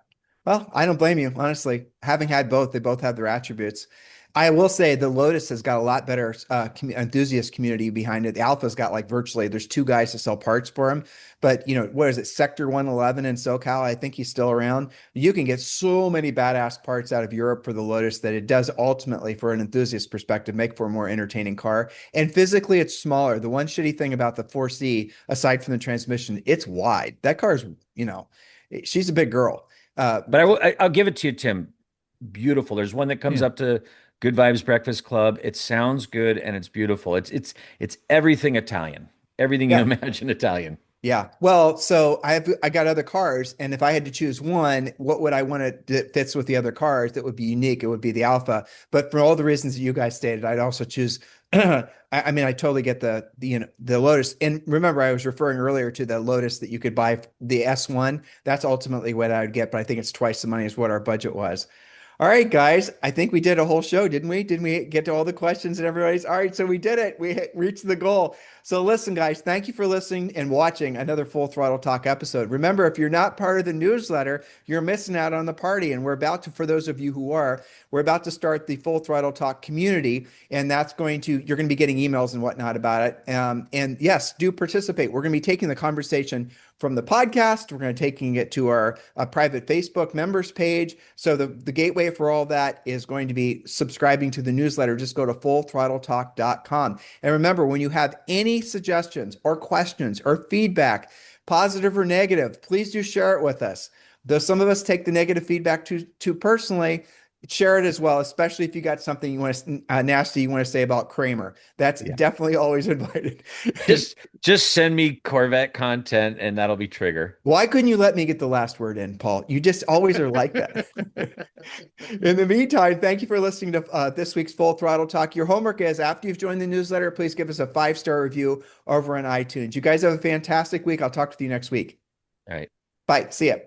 [SPEAKER 1] Well, I don't blame you, honestly. Having had both, they both have their attributes. I will say the Lotus has got a lot better enthusiast community behind it. The Alpha's got like virtually, there's two guys to sell parts for him. But, what is it? Sector 111 in SoCal, I think he's still around. You can get so many badass parts out of Europe for the Lotus that it does ultimately, for an enthusiast perspective, make for a more entertaining car. And physically, it's smaller. The one shitty thing about the 4C, aside from the transmission, it's wide. That car's, she's a big girl.
[SPEAKER 3] But I'll give it to you, Tim. Beautiful. There's one that comes
[SPEAKER 4] Yeah.
[SPEAKER 3] up to Good Vibes Breakfast Club. It sounds good and it's beautiful. It's everything Italian. Everything you
[SPEAKER 1] Yeah.
[SPEAKER 3] imagine Italian.
[SPEAKER 1] Yeah. Well, so I got other cars, and if I had to choose one, what would I want that fits with the other cars that would be unique? It would be the Alpha. But for all the reasons that you guys stated, I'd also choose. I mean, I totally get the Lotus. And remember, I was referring earlier to the Lotus that you could buy the S1. That's ultimately what I would get, but I think it's twice the money as what our budget was. All right, guys, I think we did a whole show, didn't we? Didn't we get to all the questions and everybody's? All right, so we did it. We reached the goal. So listen, guys, thank you for listening and watching another Full Throttle Talk episode. Remember, if you're not part of the newsletter, you're missing out on the party. And we're about to, for those of you who are, we're about to start the Full Throttle Talk community. And you're going to be getting emails and whatnot about it. And yes, do participate. We're going to be taking the conversation from the podcast. We're going to taking it to our private Facebook members page. So the gateway for all that is going to be subscribing to the newsletter. Just go to fullthrottletalk.com. And remember, when you have any suggestions or questions or feedback, positive or negative, please do share it with us. Though some of us take the negative feedback too personally, share it as well, especially if you got something you want to nasty you want to say about Kramer. That's definitely always invited.
[SPEAKER 3] Just send me Corvette content and that'll be trigger.
[SPEAKER 1] Why couldn't you let me get the last word in, Paul? You just always are like that. In the meantime, thank you for listening to this week's Full Throttle Talk. Your homework is, after you've joined the newsletter, please give us a 5-star review over on iTunes. You guys have a fantastic week. I'll talk to you next week.
[SPEAKER 3] All right.
[SPEAKER 1] Bye. See ya.